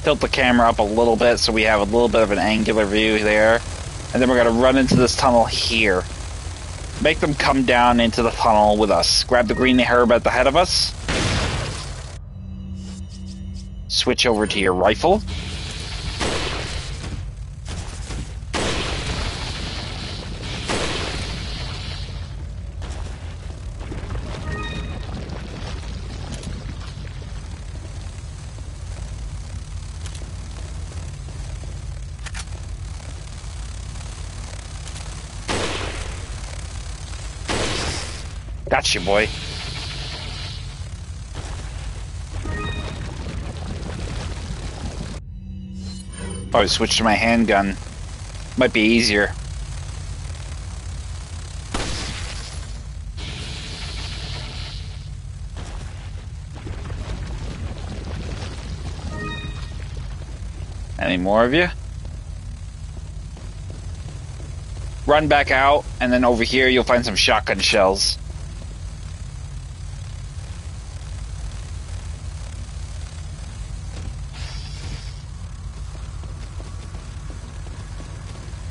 Tilt the camera up a little bit so we have a little bit of an angular view there. And then we're going to run into this tunnel here. Make them come down into the tunnel with us. Grab the green herb at the head of us. Switch over to your rifle. Gotcha, boy. Probably switch to my handgun. Might be easier. Any more of you? Run back out, and then over here you'll find some shotgun shells.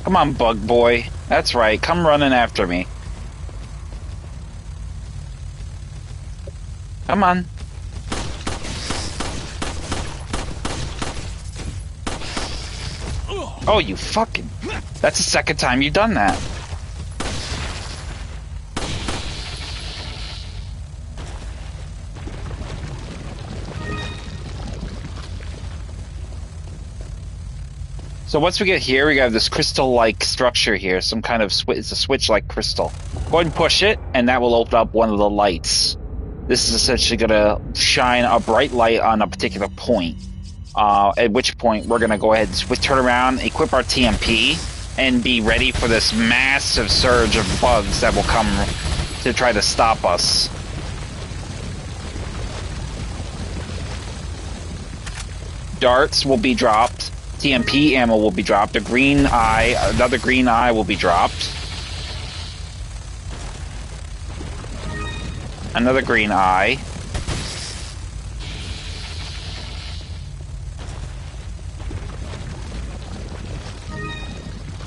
Come on, bug boy. That's right. Come running after me. Come on. Oh, you fucking... That's the second time you've done that. So once we get here, we got this crystal-like structure here. Some kind of switch. It's a switch-like crystal. Go ahead and push it, and that will open up one of the lights. This is essentially going to shine a bright light on a particular point. At which point, we're going to go ahead and turn around, equip our TMP, and be ready for this massive surge of bugs that will come to try to stop us. Darts will be dropped. TMP ammo will be dropped. A green eye, another green eye will be dropped. Another green eye.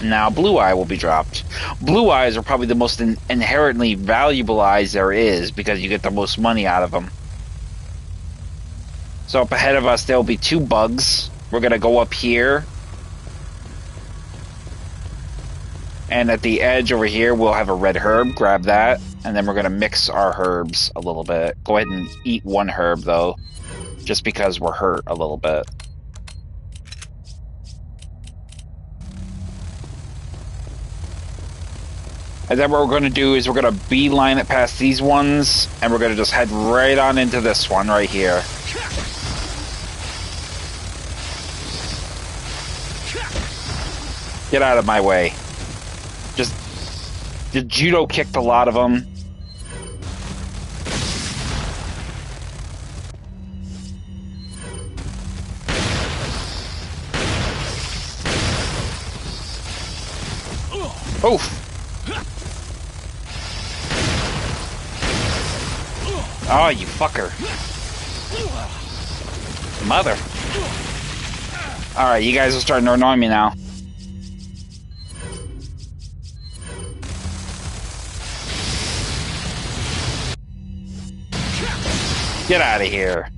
Now blue eye will be dropped. Blue eyes are probably the most inherently valuable eyes there is because you get the most money out of them. So up ahead of us there will be 2 bugs. We're going to go up here. And at the edge over here, we'll have a red herb. Grab that. And then we're going to mix our herbs a little bit. Go ahead and eat 1 herb, though. Just because we're hurt a little bit. And then what we're going to do is we're going to beeline it past these ones. And we're going to just head right on into this one right here. Get out of my way. Just judo kicked a lot of them. Oof. Oh, you fucker. Mother. Alright, you guys are starting to annoy me now. Get out of here.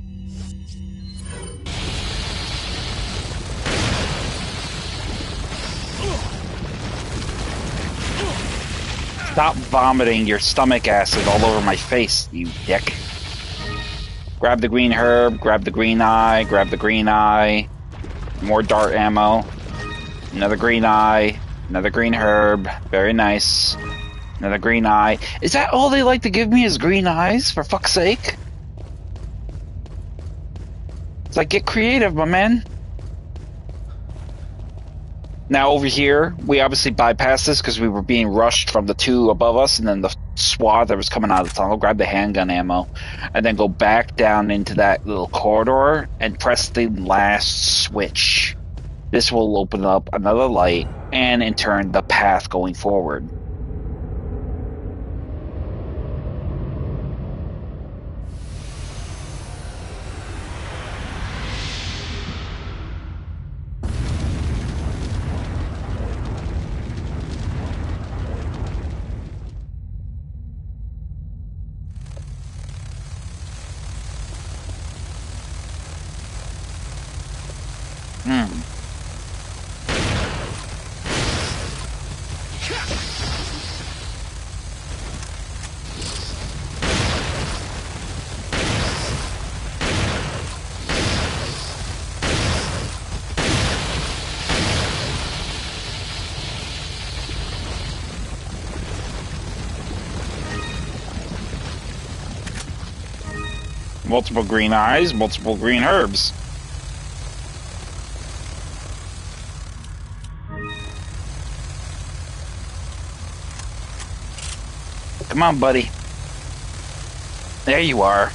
Stop vomiting your stomach acid all over my face, you dick. Grab the green herb, grab the green eye, grab the green eye. More dart ammo. Another green eye, another green herb. Very nice. Another green eye. Is that all they like to give me is green eyes, for fuck's sake? It's like, get creative, my man. Now over here, we obviously bypassed this because we were being rushed from the 2 above us and then the SWAT that was coming out of the tunnel. Grab the handgun ammo and then go back down into that little corridor and press the last switch. This will open up another light and in turn the path going forward. Multiple green eyes, multiple green herbs. Come on, buddy. There you are.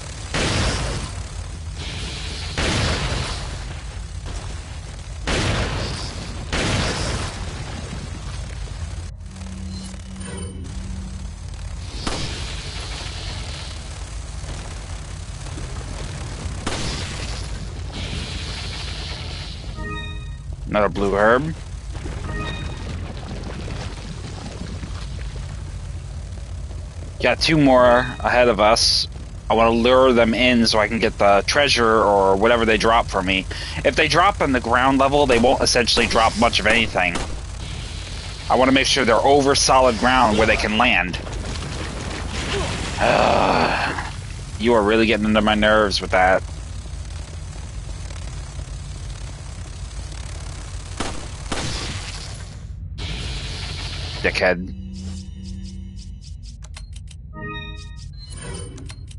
Another blue herb. Got two more ahead of us. I want to lure them in so I can get the treasure or whatever they drop for me. If they drop on the ground level, they won't essentially drop much of anything. I want to make sure they're over solid ground where they can land. You are really getting under my nerves with that. Dickhead.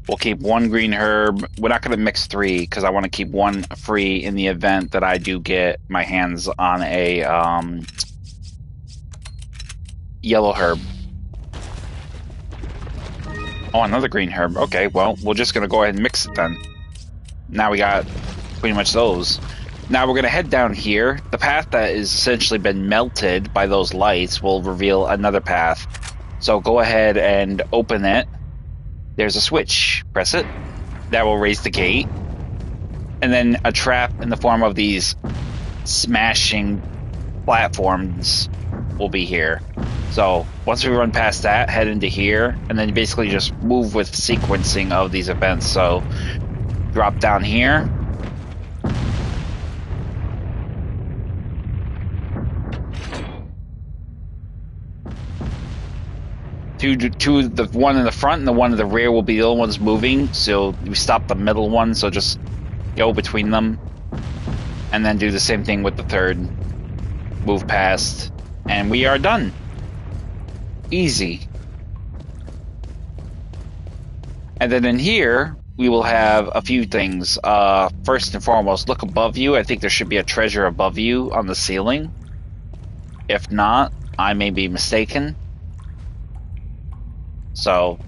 We'll keep one green herb. We're not going to mix three because I want to keep one free in the event that I do get my hands on a yellow herb. Oh, another green herb. Okay, well, we're just going to go ahead and mix it then. Now we got pretty much those. Now we're going to head down here. The path that has essentially been melted by those lights will reveal another path. So go ahead and open it. There's a switch. Press it. That will raise the gate. And then a trap in the form of these smashing platforms will be here. So once we run past that, head into here, and then basically just move with sequencing of these events. So drop down here. The one in the front and the one in the rear will be the only ones moving. So we stop the middle one, so just go between them. And then do the same thing with the third. Move past. And we are done. Easy. And then in here, we will have a few things. First and foremost, look above you. I think there should be a treasure above you on the ceiling. If not, I may be mistaken. So,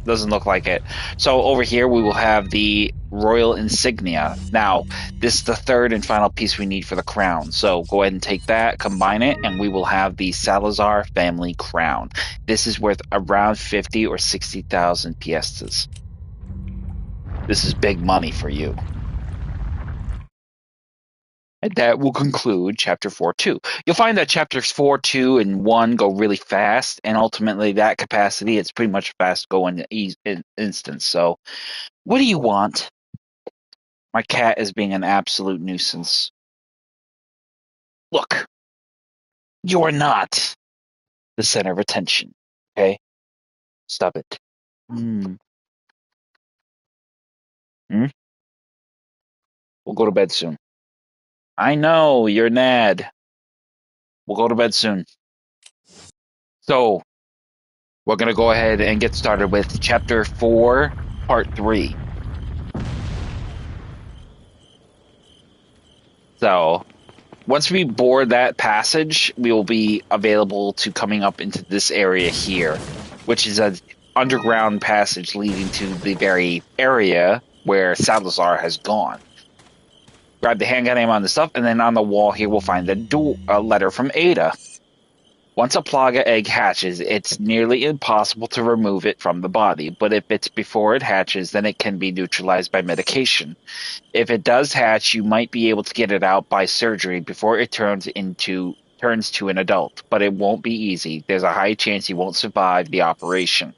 doesn't look like it. So over here we will have the royal insignia. Now, this is the third and final piece we need for the crown. So go ahead and take that, combine it, and we will have the Salazar family crown. This is worth around 50 or 60,000 piastres. This is big money for you. And that will conclude Chapter 4-2. You'll find that Chapters 4, 2, and 1 go really fast, and ultimately that capacity, it's pretty much fast going instance. So, what do you want? My cat is being an absolute nuisance. Look, you are not the center of attention, okay? Stop it. Hmm? We'll go to bed soon. I know, you're Nad. We'll go to bed soon. So, we're going to go ahead and get started with Chapter 4, Part 3. So, once we board that passage, we will be available to coming up into this area here, which is an underground passage leading to the very area where Salazar has gone. Grab the handgun ammo on the stuff, and then on the wall here we'll find a letter from Ada. Once a plaga egg hatches, it's nearly impossible to remove it from the body, but if it's before it hatches, then it can be neutralized by medication. If it does hatch, you might be able to get it out by surgery before it turns to an adult, but it won't be easy. There's a high chance you won't survive the operation.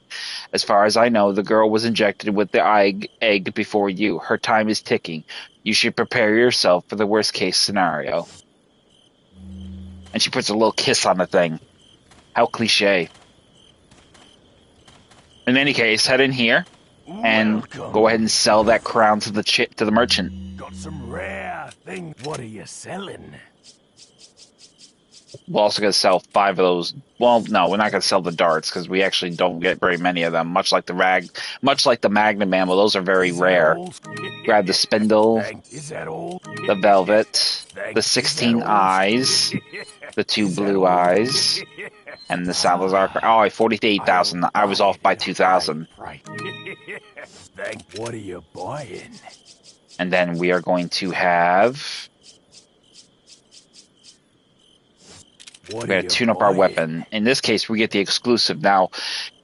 As far as I know, the girl was injected with the egg before you. Her time is ticking. You should prepare yourself for the worst case scenario. And she puts a little kiss on the thing. How cliche. In any case, head in here and go ahead and sell that crown to the merchant. Got some rare things. What are you selling? We're also going to sell 5 of those. Well, no, we're not going to sell the darts because we actually don't get very many of them. Much like the Magnum ammo, those are very rare. Grab the spindle, the velvet, the 16 eyes, the 2 blue eyes, and the Salazar. Oh, 48,000. I was off by 2,000. What are you buying? And then we are going to have. We're going to tune up our weapon. In this case, we get the exclusive. Now,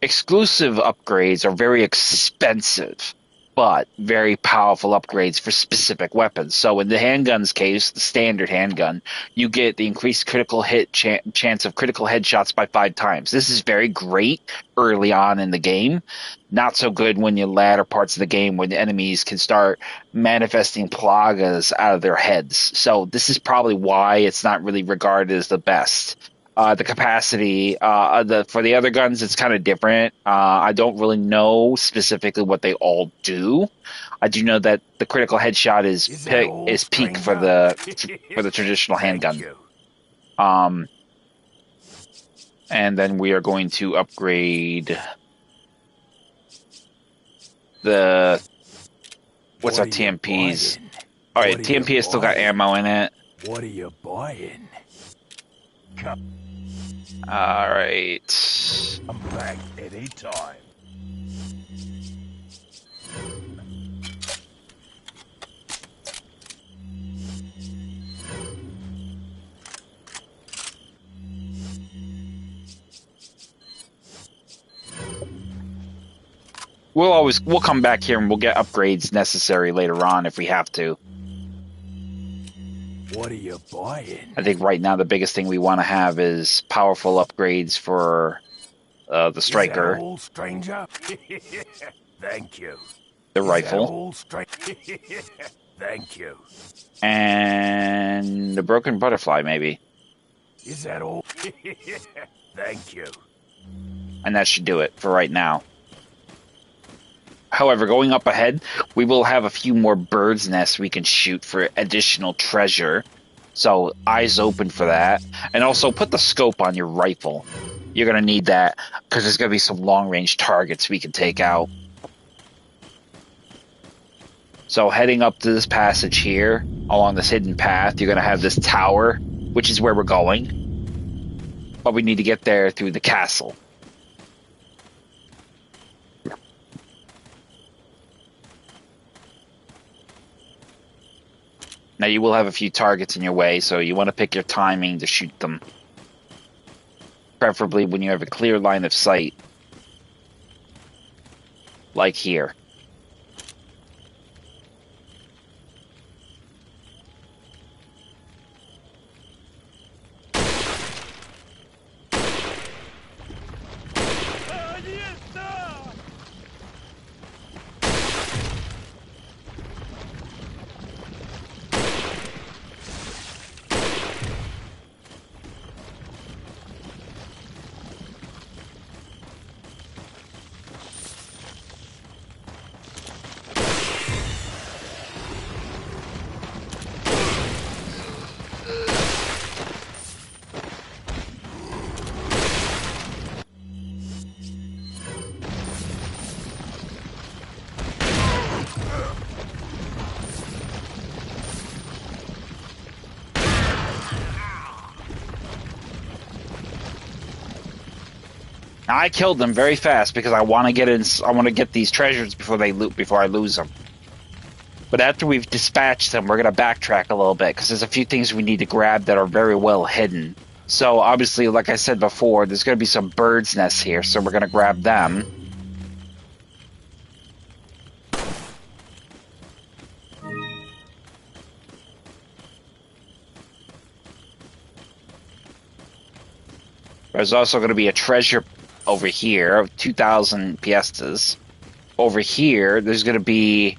exclusive upgrades are very expensive. but very powerful upgrades for specific weapons. So in the handgun's case, the standard handgun, you get the increased critical hit chance of critical headshots by 5 times. This is very great early on in the game. Not so good when you latter parts of the game when the enemies can start manifesting plagas out of their heads. So this is probably why it's not really regarded as the best. The capacity, for the other guns, it's kind of different. I don't really know specifically what they all do. I do know that the critical headshot is peak for the traditional handgun. You. And then we are going to upgrade the what's our TMPs? All right, TMP has still got ammo in it. What are you buying? All right. I'm back anytime. We'll come back here and we'll get upgrades necessary later on if we have to. What are you buying? I think right now the biggest thing we want to have is powerful upgrades for the striker. Is that all, stranger? Thank you. The Is rifle. that all, Thank you. And the broken butterfly, maybe. Is that all? Thank you. And that should do it for right now. However, going up ahead, we will have a few more birds' nests we can shoot for additional treasure. So, eyes open for that. And also, put the scope on your rifle. You're going to need that, because there's going to be some long-range targets we can take out. So, heading up to this passage here, along this hidden path, you're going to have this tower, which is where we're going. But we need to get there through the castle. Now you will have a few targets in your way, so you want to pick your timing to shoot them. Preferably when you have a clear line of sight. Like here. I killed them very fast because I want to get in. I want to get these treasures before I lose them. But after we've dispatched them, we're gonna backtrack a little bit because there's a few things we need to grab that are very well hidden. So obviously, like I said before, there's gonna be some birds' nests here, so we're gonna grab them. There's also going to be a treasure over here of 2,000 piastres. Over here, there's going to be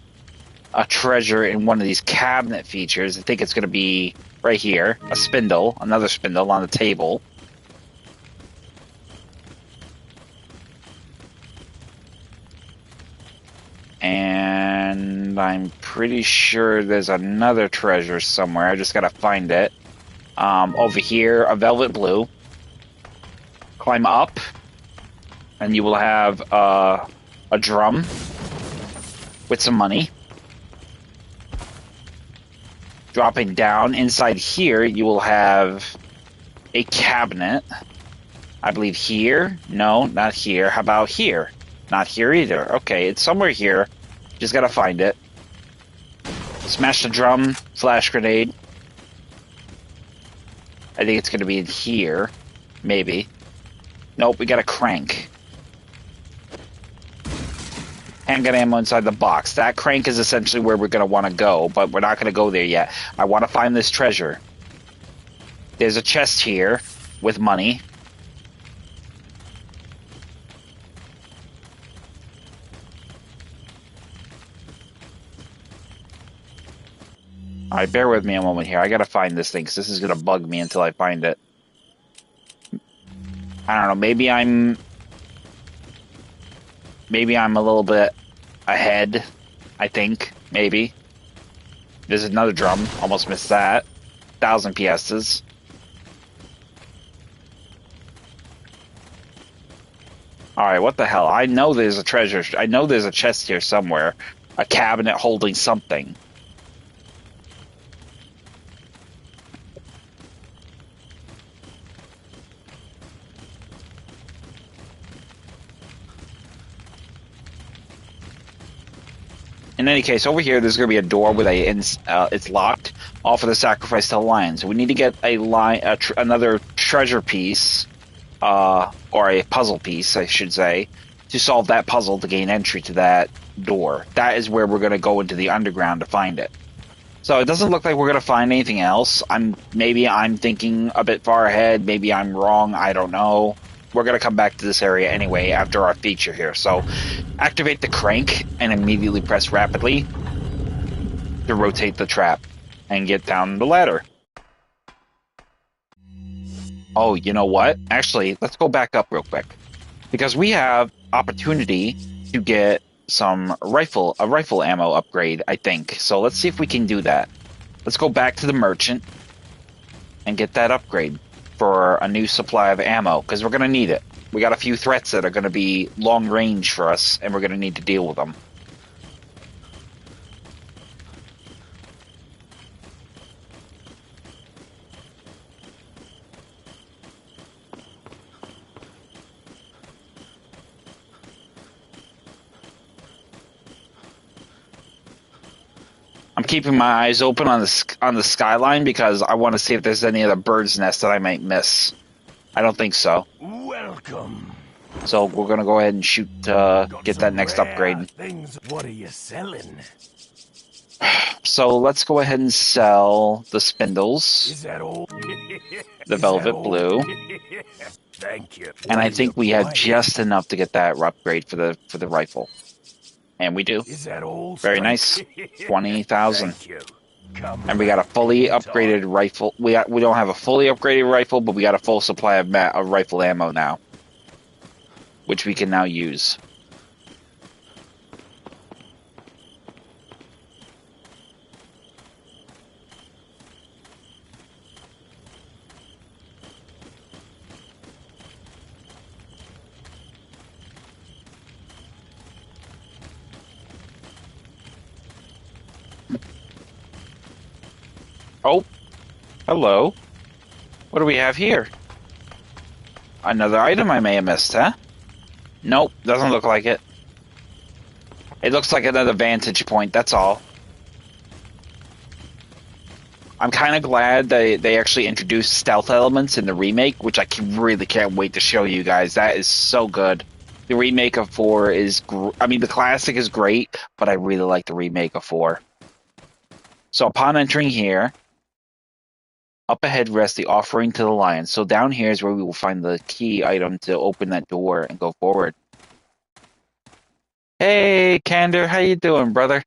a treasure in one of these cabinet features. I think it's going to be right here. A spindle, another spindle on the table. And I'm pretty sure there's another treasure somewhere. I just got to find it. Over here, a velvet blue. Climb up, and you will have a drum with some money. Dropping down inside here, you will have a cabinet. I believe here. No, not here. How about here? Not here either. Okay, it's somewhere here. Just gotta find it. Smash the drum. Flash grenade. I think it's gonna be in here. Maybe. Nope, we got a crank. handgun ammo inside the box. That crank is essentially where we're going to want to go, but we're not going to go there yet. I want to find this treasure. There's a chest here with money. All right, bear with me a moment here. I got to find this thing because this is going to bug me until I find it. I don't know. Maybe I'm a little bit ahead. I think maybe. There's another drum. Almost missed that. 1,000 piastres. All right, what the hell? I know there's a treasure. I know there's a chest here somewhere. A cabinet holding something. In any case, over here, there's going to be a door with it's locked. Offer the sacrifice to the lion. So we need to get another treasure piece, or a puzzle piece, I should say, to solve that puzzle to gain entry to that door. That is where we're going to go into the underground to find it. So it doesn't look like we're going to find anything else. Maybe I'm thinking a bit far ahead. Maybe I'm wrong. I don't know. We're going to come back to this area anyway after our feature here. So activate the crank and immediately press rapidly to rotate the trap and get down the ladder. Oh, you know what? Actually, let's go back up real quick. Because we have opportunity to get a rifle ammo upgrade, I think. So let's see if we can do that. Let's go back to the merchant and get that upgrade for a new supply of ammo, because we're going to need it. We got a few threats that are going to be long range for us, and we're going to need to deal with them. I'm keeping my eyes open on the skyline because I want to see if there's any other bird's nest that I might miss. I don't think so. Welcome. So we're gonna go ahead and shoot get that next upgrade. Things. What are you selling? So let's go ahead and sell the spindles, Is that all? the velvet blue, Thank you. and I think we have just enough to get that upgrade for the rifle. And we do. Is that all? Very nice. 20,000. Thank you. And we got a fully upgraded rifle. We don't have a fully upgraded rifle, but we got a full supply of rifle ammo now, which we can now use. Oh, hello. What do we have here? Another item I may have missed, huh? Nope, doesn't look like it. It looks like another vantage point, that's all. I'm kind of glad they actually introduced stealth elements in the remake, which I really can't wait to show you guys. That is so good. The remake of 4 is... I mean, the classic is great, but I really like the remake of 4. So upon entering here... Up ahead rests the offering to the lion. So down here is where we will find the key item to open that door and go forward. Hey, Kander, how you doing, brother?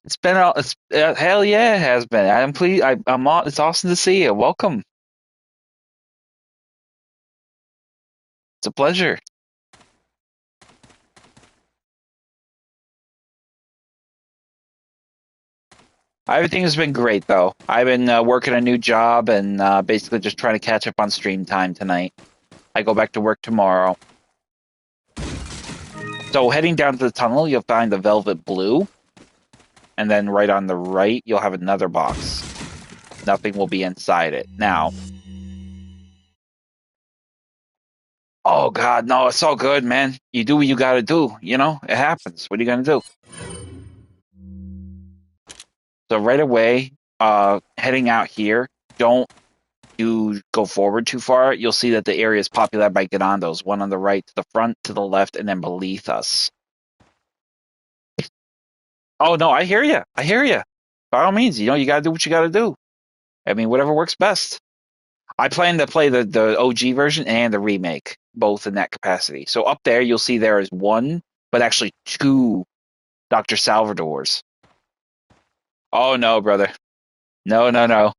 It's been hell yeah, it has been. I'm pleased. It's awesome to see you. Welcome. It's a pleasure. Everything has been great, though. I've been working a new job and basically just trying to catch up on stream time tonight. I go back to work tomorrow. So heading down to the tunnel, you'll find the velvet blue. And then right on the right, you'll have another box. Nothing will be inside it. Now... Oh, God, no, it's all good, man. You do what you gotta do, you know? It happens. What are you gonna do? So right away, heading out here, don't do go forward too far, you'll see that the area is populated by Ganondos, one on the right, to the front, to the left, and then beneath us. Oh, no, I hear you. I hear you. By all means, you got to do what you got to do. I mean, whatever works best. I plan to play the OG version and the remake, both in that capacity. So up there, you'll see there is one, but actually two Dr. Salvadors. Oh, no, brother. No, no, no.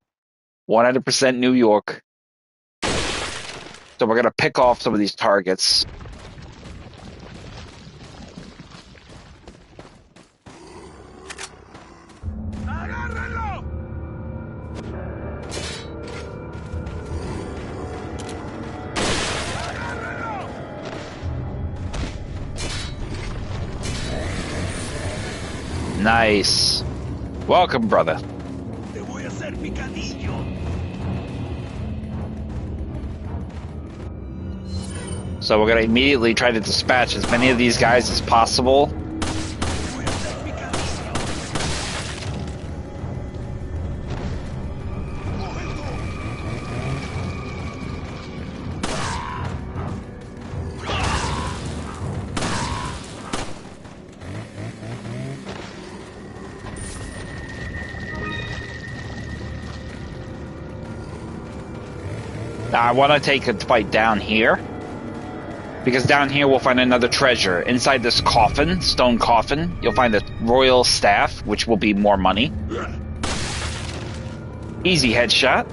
100% New York. So we're going to pick off some of these targets. Nice. Welcome, brother. Te voy a hacer picadillo. So we're going to immediately try to dispatch as many of these guys as possible. Now I want to take a fight down here, because down here we'll find another treasure. Inside this coffin, stone coffin, you'll find the royal staff, which will be more money. Easy headshot.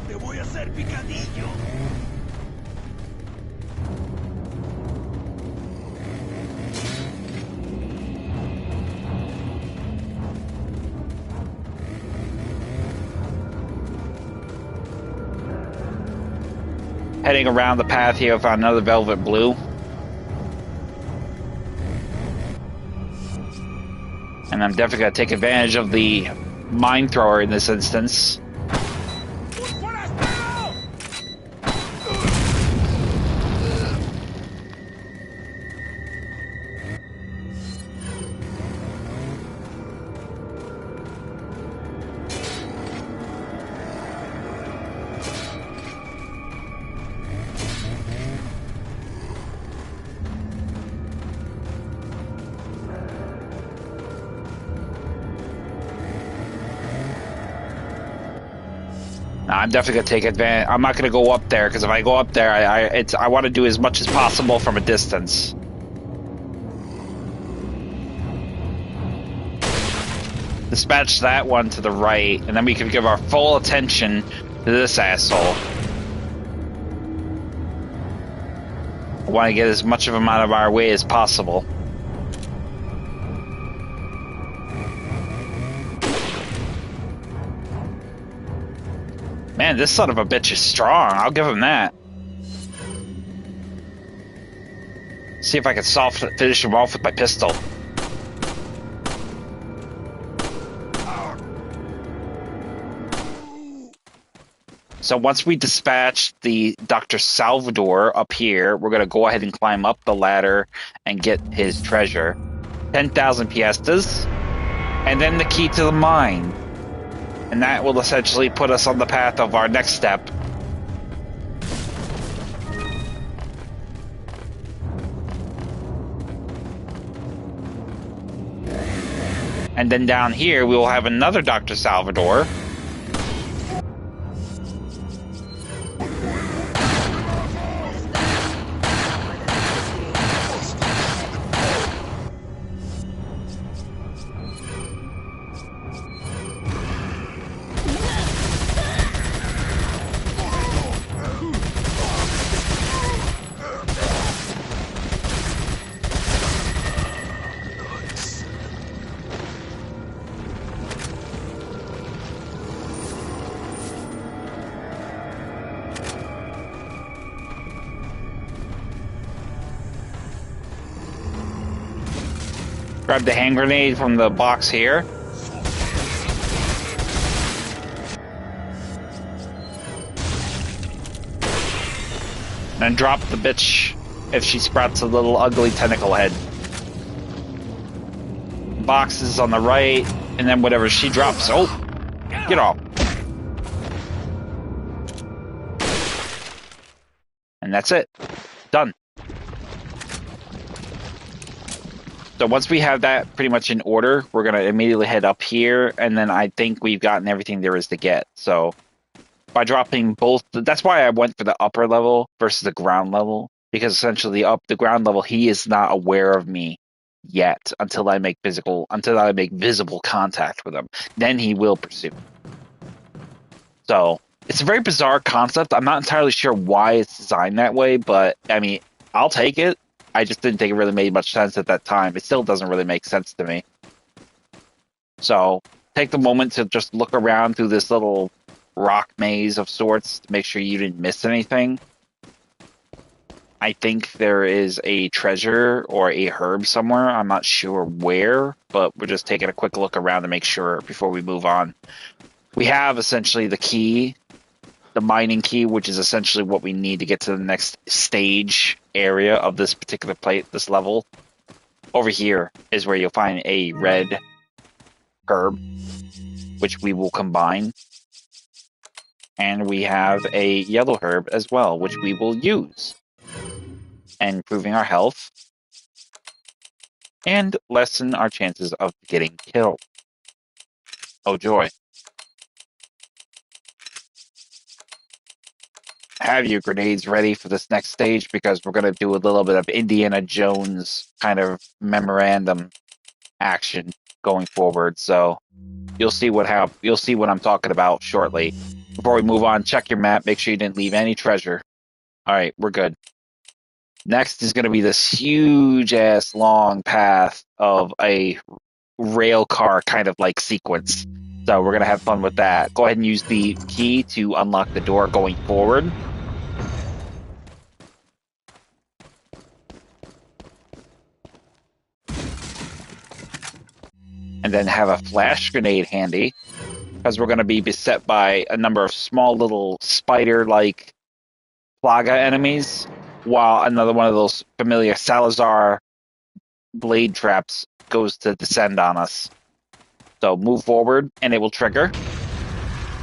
Te voy a hacer picadillo. Heading around the path here, I found another velvet blue. And I'm definitely going to take advantage of the mine thrower in this instance. I'm definitely gonna take advantage. I'm not gonna go up there because if I go up there, I want to do as much as possible from a distance. Dispatch that one to the right, and then we can give our full attention to this asshole. I want to get as much of him out of our way as possible. Man, this son of a bitch is strong. I'll give him that. See if I can finish him off with my pistol. So once we dispatch the Dr. Salvador up here, we're going to go ahead and climb up the ladder and get his treasure. 10,000 piastas. And then the key to the mine. And that will essentially put us on the path of our next step. And then down here, we will have another Dr. Salvador. Grab the hand grenade from the box here. And drop the bitch if she sprouts a little ugly tentacle head. boxes on the right, and then whatever she drops. Oh, get off. And that's it. Done. So once we have that pretty much in order, we're going to immediately head up here, and then I think we've gotten everything there is to get. So by dropping both, that's why I went for the upper level versus the ground level, because essentially the ground level, he is not aware of me yet until I make visible contact with him. Then he will pursue. So it's a very bizarre concept. I'm not entirely sure why it's designed that way, but I mean, I'll take it. I just didn't think it really made much sense at that time. It still doesn't really make sense to me. So take the moment to just look around through this little rock maze of sorts to make sure you didn't miss anything. I think there is a treasure or a herb somewhere. I'm not sure where, but we're just taking a quick look around to make sure before we move on. We have essentially the key, the mining key, which is essentially what we need to get to the next stage area of this particular this level. Over here is where you'll find a red herb, which we will combine. And we have a yellow herb as well, which we will use. And improving our health. And lessen our chances of getting killed. Oh joy. Have your grenades ready for this next stage, because we're going to do a little bit of Indiana Jones kind of memorandum action going forward. So you'll see what I'm talking about shortly. Before we move on, check your map. Make sure you didn't leave any treasure. All right, we're good. Next is going to be this huge ass long path of a rail car kind of like sequence. So we're going to have fun with that. Go ahead and use the key to unlock the door going forward. And then have a flash grenade handy, because we're going to be beset by a number of small little spider-like plaga enemies, while another one of those familiar Salazar blade traps goes to descend on us. So move forward, and it will trigger.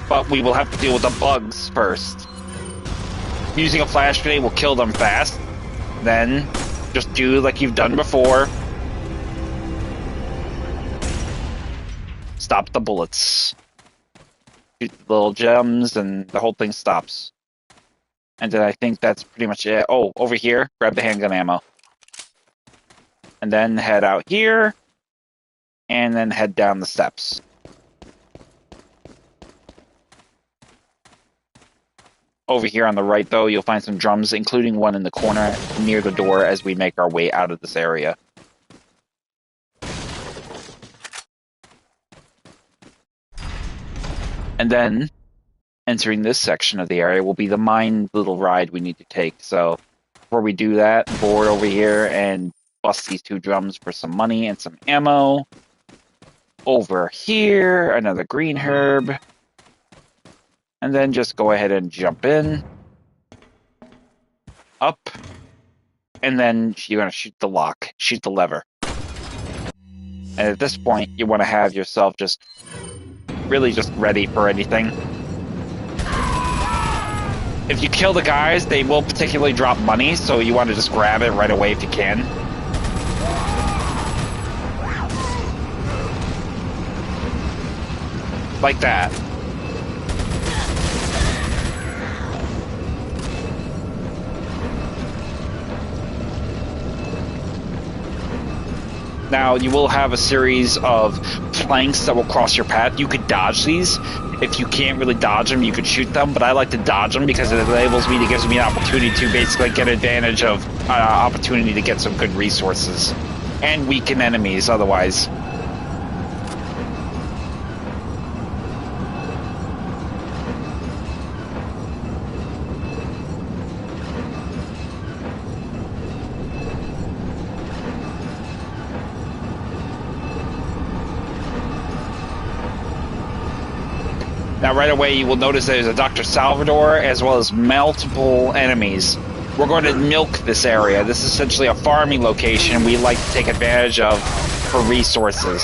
But we will have to deal with the bugs first. Using a flash grenade will kill them fast. Then, just do like you've done before. Stop the bullets. Shoot the little gems, and the whole thing stops. And then I think that's pretty much it. Oh, over here, grab the handgun ammo. And then head out here. And then head down the steps. Over here on the right, though, you'll find some drums, including one in the corner near the door as we make our way out of this area. And then, entering this section of the area will be the mine little ride we need to take. So, before we do that, board over here and bust these two drums for some money and some ammo. Over here, another green herb. And then just go ahead and jump in. Up. And then you're going to shoot the lock. Shoot the lever. And at this point, you want to have yourself really just ready for anything. If you kill the guys, they will particularly drop money, so you want to just grab it right away if you can. Like that. Now, you will have a series of planks that will cross your path. You could dodge these. If you can't really dodge them, you could shoot them, but I like to dodge them because it enables me, it gives me an opportunity to basically get advantage of opportunity to get some good resources and weaken enemies otherwise. Now, right away, you will notice there's a Dr. Salvador, as well as multiple enemies. We're going to milk this area. This is essentially a farming location we like to take advantage of for resources.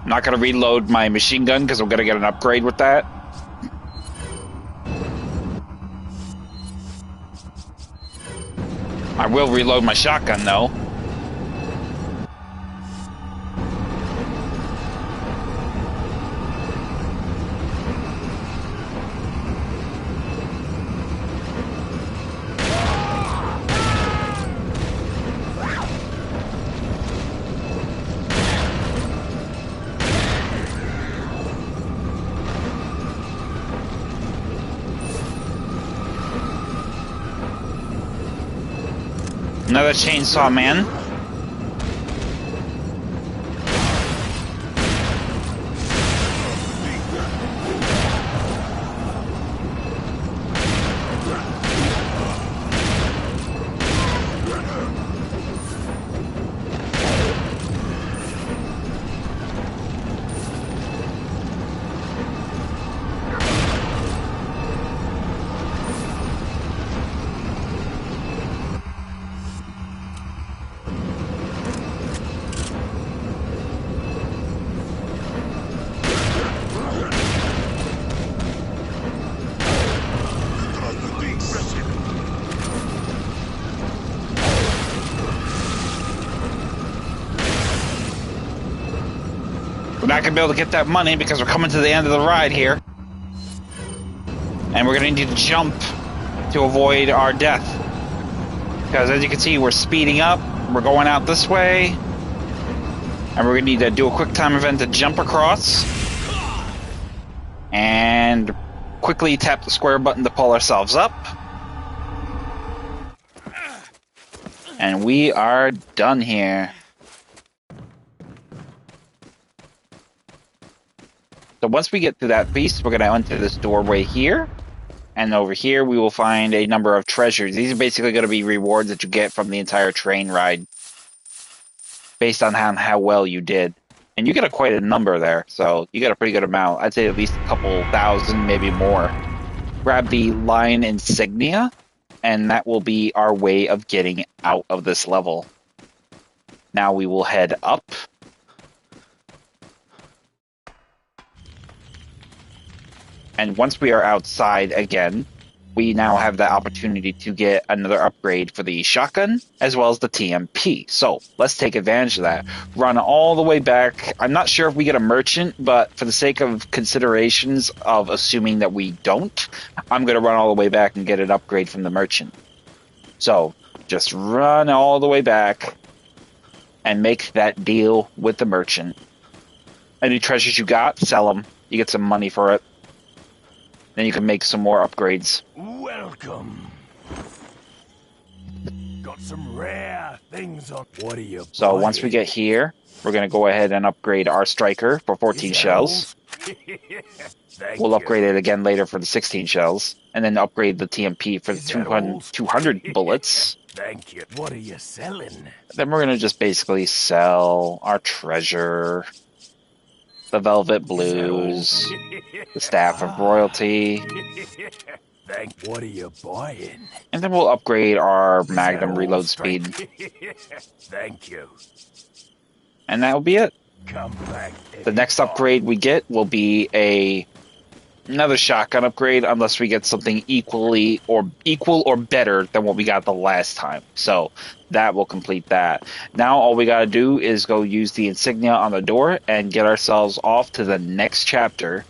I'm not going to reload my machine gun because I'm going to get an upgrade with that. I will reload my shotgun though. Another chainsaw man. We're not going to be able to get that money because we're coming to the end of the ride here. And we're going to need to jump to avoid our death. Because as you can see, we're speeding up. We're going out this way. And we're going to need to do a quick time event to jump across. And quickly tap the square button to pull ourselves up. And we are done here. So once we get to that piece, we're going to enter this doorway here. And over here, we will find a number of treasures. These are basically going to be rewards that you get from the entire train ride. Based on how well you did. And you get quite a number there. So you get a pretty good amount. I'd say at least a couple thousand, maybe more. Grab the line insignia. And that will be our way of getting out of this level. Now we will head up. And once we are outside again, we now have the opportunity to get another upgrade for the shotgun, as well as the TMP. So, let's take advantage of that. Run all the way back. I'm not sure if we get a merchant, but for the sake of considerations of assuming that we don't, I'm going to run all the way back and get an upgrade from the merchant. So, just run all the way back and make that deal with the merchant. Any treasures you got, sell them. You get some money for it. Then you can make some more upgrades. Welcome. Got some rare things on. What are you? So buying? once we get here, we're going to go ahead and upgrade our striker for 14 shells. We'll upgrade it again later for the 16 shells. And then upgrade the TMP for the 200 bullets. Thank you. What are you selling? Then we're going to just basically sell our treasure. The Velvet Blues, the Staff of Royalty. What are you buying? And then we'll upgrade our Magnum reload speed. Thank you. And that'll be it. Come back. The next upgrade we get will be a another shotgun upgrade unless we get something equal or better than what we got the last time. So that will complete that. Now all we got to do is go use the insignia on the door and get ourselves off to the next chapter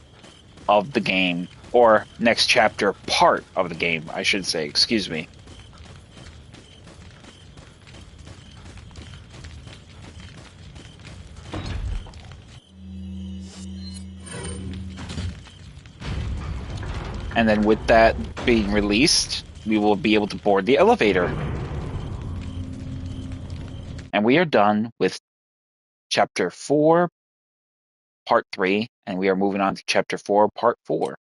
of the game, or next chapter part of the game, I should say. Excuse me. And then with that being released, we will be able to board the elevator. And we are done with Chapter 4, Part 3, and we are moving on to Chapter 4, Part 4.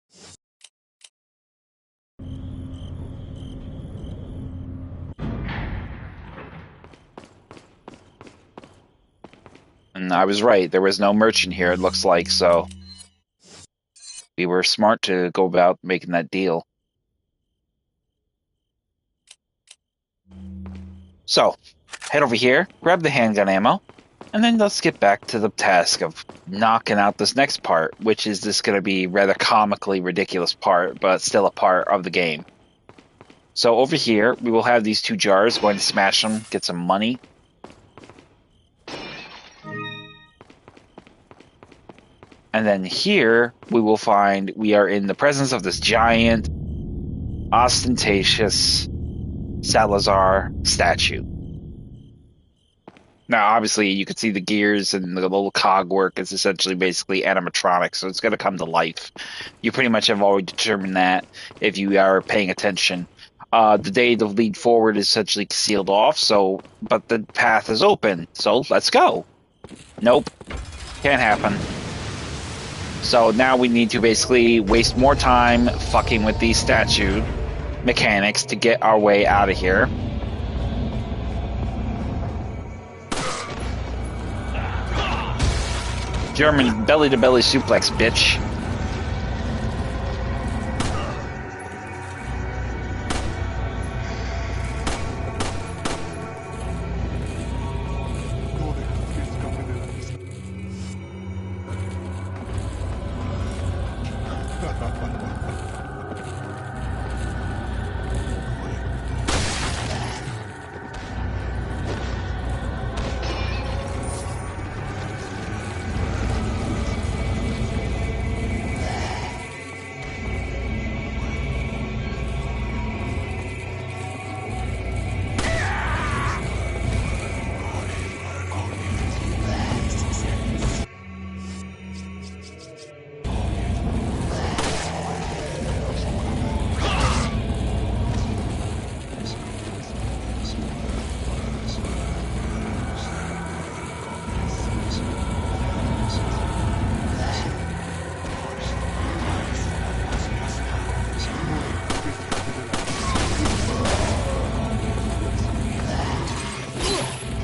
And I was right, there was no merchant here, it looks like, so we were smart to go about making that deal. So, head over here, grab the handgun ammo, and then let's get back to the task of knocking out this next part, which is this going to be rather comically ridiculous part, but still a part of the game. So over here, we will have these two jars, going to smash them, get some money. And then here, we will find we are in the presence of this giant, ostentatious Salazar statue. Now, obviously, you can see the gears and the little cog work is essentially basically animatronic, so it's going to come to life. You pretty much have already determined that if you are paying attention. The day to lead forward is essentially sealed off, but the path is open, so let's go. Nope, can't happen. So now we need to basically waste more time fucking with these statue mechanics to get our way out of here. German belly-to-belly suplex, bitch.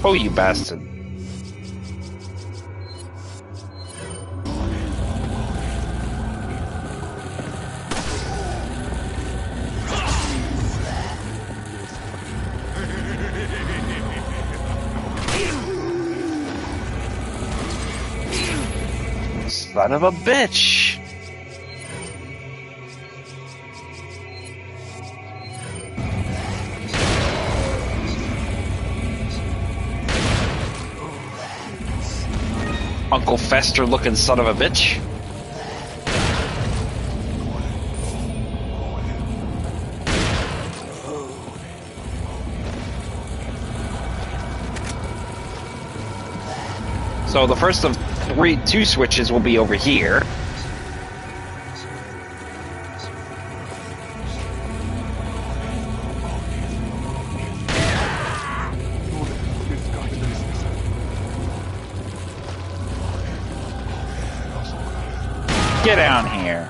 Oh, you bastard. Son of a bitch. Uncle Fester looking son of a bitch. So the first of two switches will be over here. Get down here.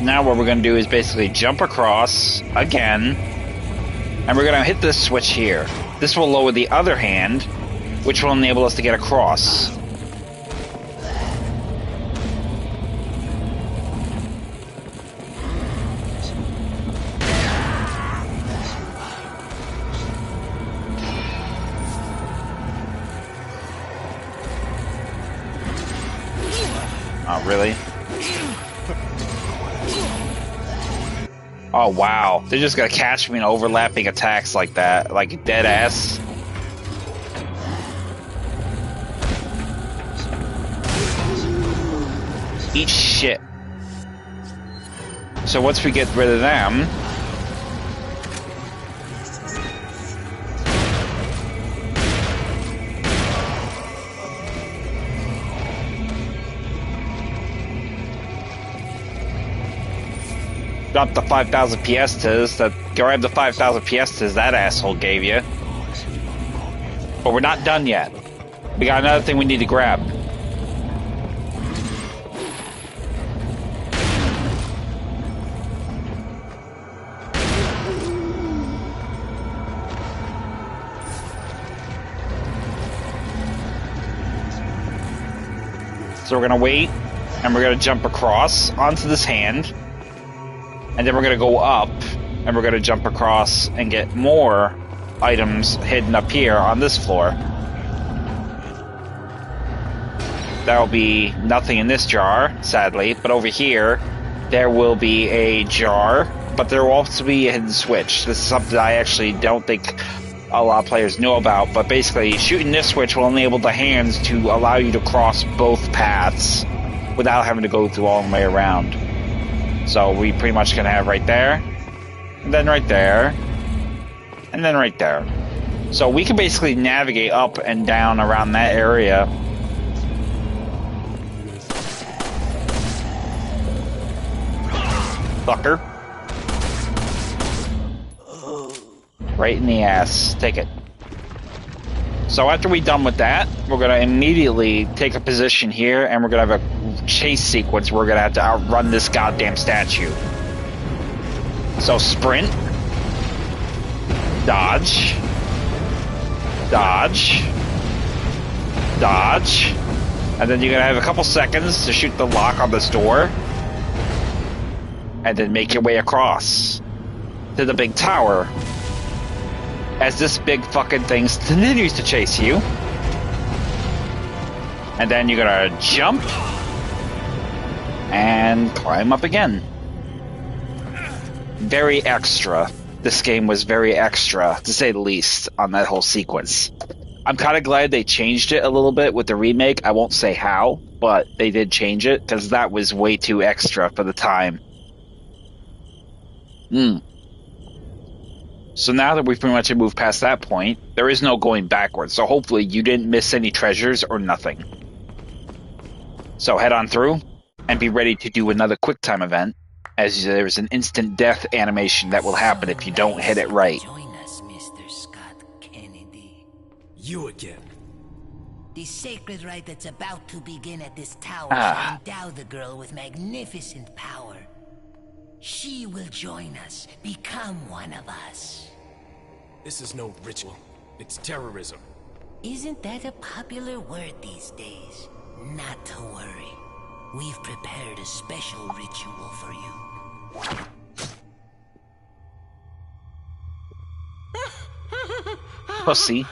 Now what we're going to do is basically jump across again, and we're going to hit this switch here. This will lower the other hand, which will enable us to get across. Oh, really? Oh, wow. They're just gonna catch me in overlapping attacks like that. Like, dead ass. Eat shit. So once we get rid of them... Drop the 5,000 piastres, grab the 5,000 piastres that asshole gave you. But we're not done yet. We got another thing we need to grab. So we're gonna wait, and we're gonna jump across onto this hand. And then we're going to go up, and we're going to jump across and get more items hidden up here on this floor. There'll be nothing in this jar, sadly, but over here, there will be a jar, but there will also be a hidden switch. This is something I actually don't think a lot of players know about, but basically, shooting this switch will enable the hands to allow you to cross both paths without having to go through all the way around. So we pretty much gonna have right there, and then right there, and then right there. So we can basically navigate up and down around that area. Fucker. Right in the ass. Take it. So after we're done with that, we're gonna immediately take a position here, and we're gonna have a chase sequence. We're gonna have to outrun this goddamn statue. So sprint, dodge, dodge, dodge, and then you're gonna have a couple seconds to shoot the lock on this door, and then make your way across to the big tower as this big fucking thing continues to chase you. And then you're gonna jump and climb up again. Very extra. This game was very extra, to say the least, on that whole sequence. I'm kind of glad they changed it a little bit with the remake. I won't say how, but they did change it, because that was way too extra for the time. So now that we've pretty much moved past that point, there is no going backwards, so hopefully you didn't miss any treasures or nothing. So head on through, and be ready to do another QuickTime event, as there's an instant death animation that will happen if you don't hit it right. Join us, Mr. Scott Kennedy. You again. The sacred rite that's about to begin at this tower shall endow the girl with magnificent power. She will join us, become one of us. This is no ritual. It's terrorism. Isn't that a popular word these days? Not to worry. We've prepared a special ritual for you. Pussy.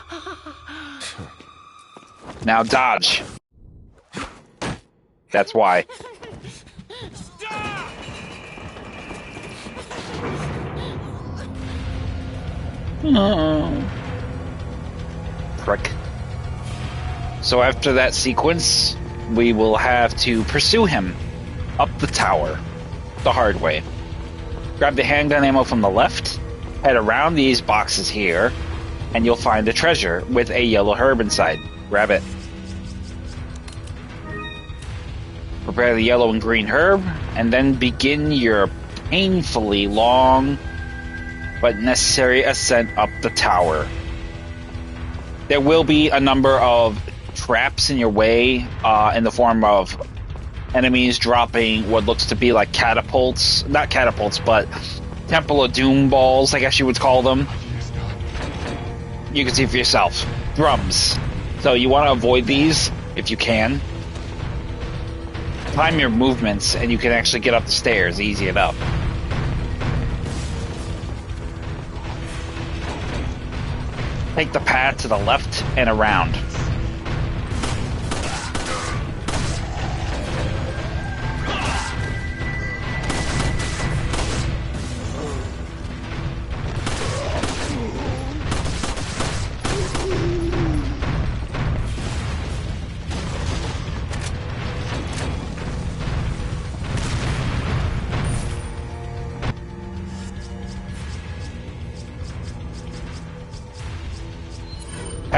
Now dodge. That's why. Prick. So after that sequence, we will have to pursue him up the tower the hard way. Grab the handgun ammo from the left, head around these boxes here, and you'll find a treasure with a yellow herb inside. Grab it. Prepare the yellow and green herb, and then begin your painfully long but necessary ascent up the tower. There will be a number of traps in your way in the form of enemies dropping what looks to be like catapults. Not catapults, but Temple of Doom balls, I guess you would call them. You can see for yourself. Drums. So you want to avoid these if you can. Time your movements and you can actually get up the stairs easy enough. Take the path to the left and around.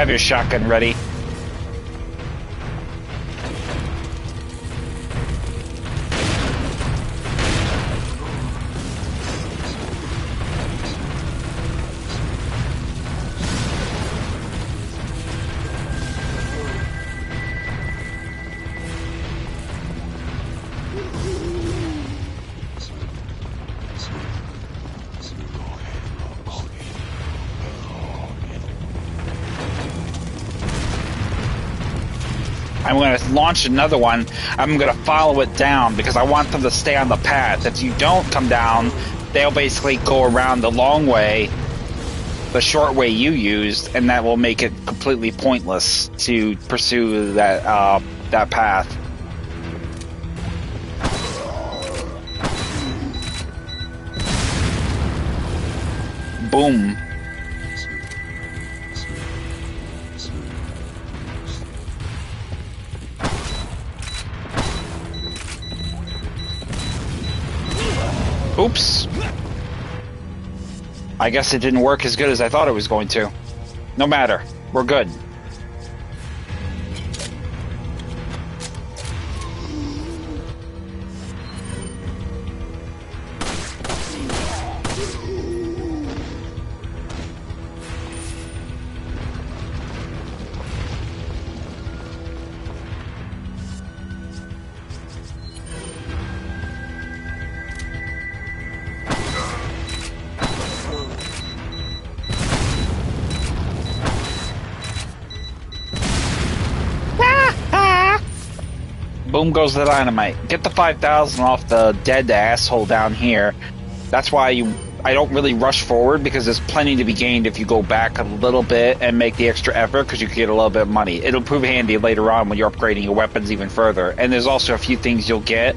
have your shotgun ready. I'm going to launch another one. I'm going to follow it down because I want them to stay on the path. If you don't come down, they'll basically go around the long way, the short way you used, and that will make it completely pointless to pursue that that path. Boom. Oops. I guess it didn't work as good as I thought it was going to. No matter. We're good. Boom goes the dynamite. Get the 5,000 off the dead asshole down here. That's why I don't really rush forward, because there's plenty to be gained if you go back a little bit and make the extra effort, because you can get a little bit of money. It'll prove handy later on when you're upgrading your weapons even further. And there's also a few things you'll get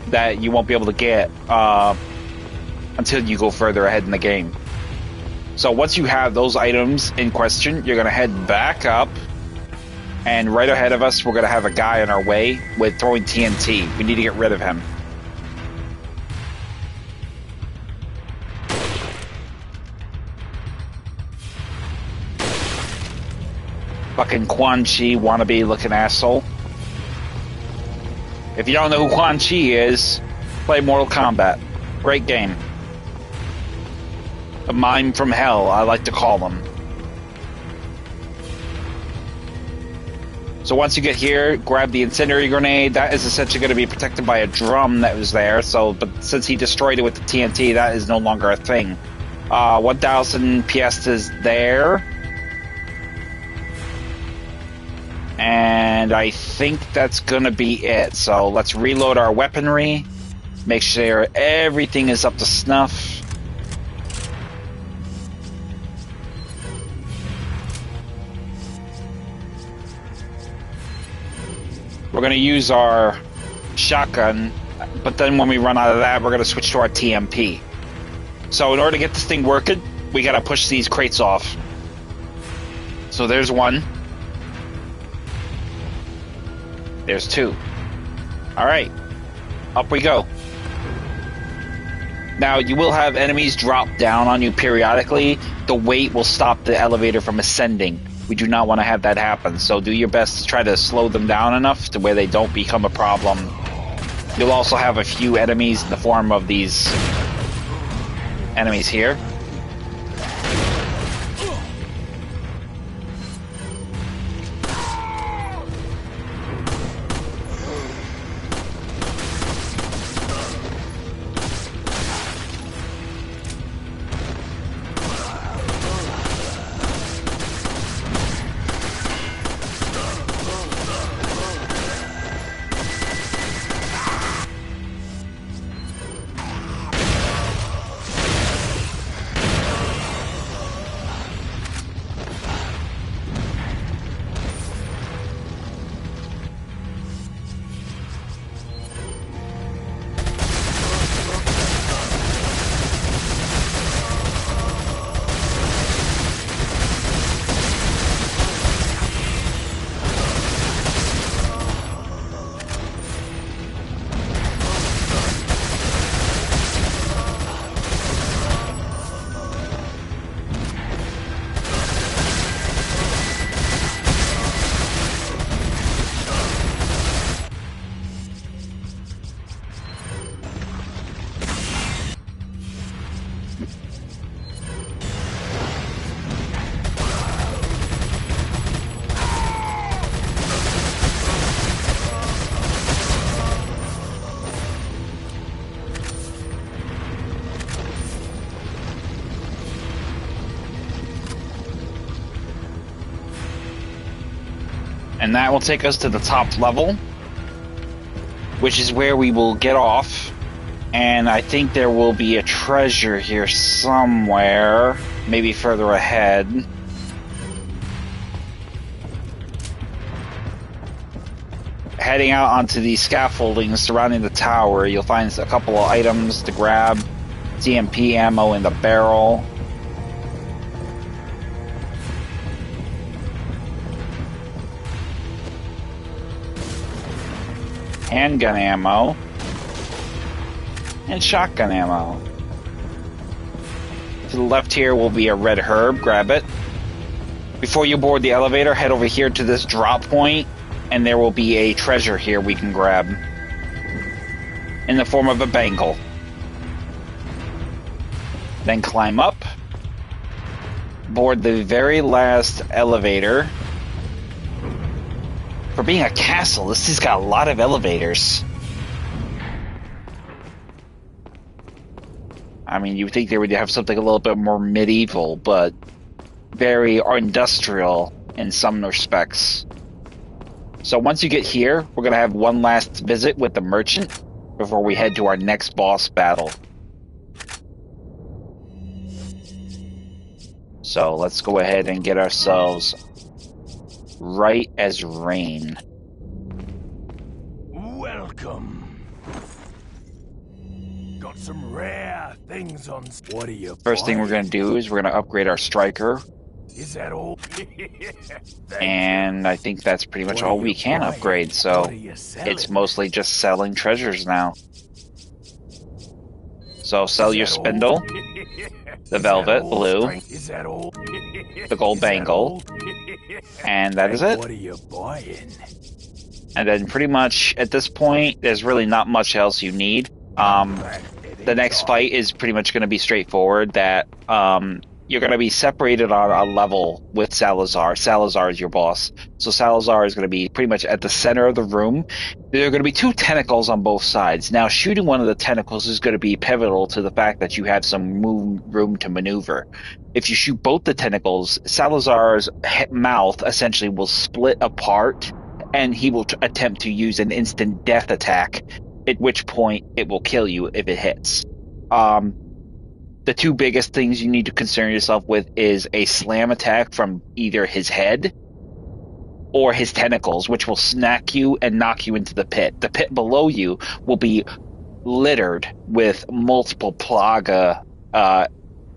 that you won't be able to get until you go further ahead in the game. So once you have those items in question, you're going to head back up. And right ahead of us, we're going to have a guy on our way with throwing TNT. We need to get rid of him. Fucking Quan Chi wannabe looking asshole. If you don't know who Quan Chi is, play Mortal Kombat. Great game. A mime from hell, I like to call them. So once you get here, grab the incendiary grenade. That is essentially going to be protected by a drum that was there. But since he destroyed it with the TNT, that is no longer a thing. 1,000 piastres there. And I think that's going to be it. So let's reload our weaponry. Make sure everything is up to snuff. We're going to use our shotgun, but then when we run out of that, we're going to switch to our TMP. So in order to get this thing working, we got to push these crates off. So there's one. There's two. All right, up we go. Now, you will have enemies drop down on you periodically. The weight will stop the elevator from ascending. We do not want to have that happen, so do your best to try to slow them down enough to where they don't become a problem. You'll also have a few enemies in the form of these enemies here. And that will take us to the top level, which is where we will get off. And I think there will be a treasure here somewhere, maybe further ahead. Heading out onto the scaffolding surrounding the tower, you'll find a couple of items to grab. CMP ammo in the barrel. Handgun ammo. And shotgun ammo. To the left here will be a red herb, grab it. Before you board the elevator, head over here to this drop point, and there will be a treasure here we can grab. In the form of a bangle. Then climb up. Board the very last elevator. For being a castle, this has got a lot of elevators. I mean, you would think they would have something a little bit more medieval, but very industrial in some respects. So once you get here, we're going to have one last visit with the merchant before we head to our next boss battle. So let's go ahead and get ourselves right as rain. Welcome. Got some rare things on. What are you? First thing we're going to do is we're going to upgrade our striker. Is that all? And I think that's pretty much all we can upgrade, so it's mostly just selling treasures now. So sell your spindle, the velvet blue, the gold bangle, and that is it. What are you buying? And then pretty much at this point, there's really not much else you need. The next fight is pretty much going to be straightforward, that you're going to be separated on a level with Salazar. Salazar is your boss. So Salazar is going to be pretty much at the center of the room. There are going to be two tentacles on both sides. Now, shooting one of the tentacles is going to be pivotal to the fact that you have some room to maneuver. If you shoot both the tentacles, Salazar's mouth essentially will split apart, and he will attempt to use an instant death attack, at which point it will kill you if it hits. The two biggest things you need to concern yourself with is a slam attack from either his head or his tentacles, which will snack you and knock you into the pit. The pit below you will be littered with multiple plaga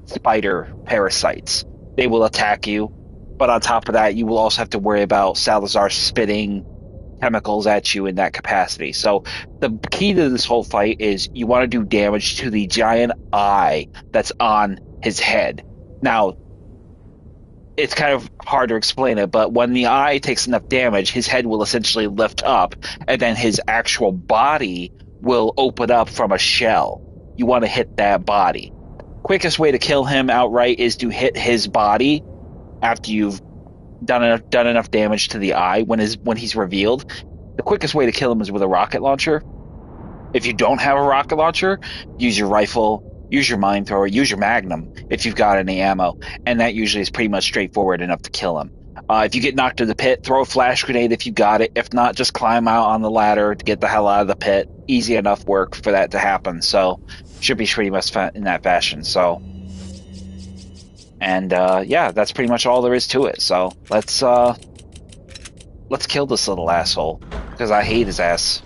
spider parasites. They will attack you, but on top of that, you will also have to worry about Salazar spitting chemicals at you in that capacity. So the key to this whole fight is you want to do damage to the giant eye that's on his head. Now, it's kind of hard to explain it, but when the eye takes enough damage, his head will essentially lift up, and then his actual body will open up from a shell. You want to hit that body. Quickest way to kill him outright is to hit his body after you've done enough damage to the eye when he's revealed. The quickest way to kill him is with a rocket launcher. If you don't have a rocket launcher, use your rifle, use your mine thrower, use your magnum if you've got any ammo, and that usually is pretty much straightforward enough to kill him. If you get knocked to the pit, throw a flash grenade if you got it. If not, just climb out on the ladder to get the hell out of the pit. Easy enough work for that to happen, so should be pretty much in that fashion. So, and yeah, that's pretty much all there is to it. So let's kill this little asshole, because I hate his ass.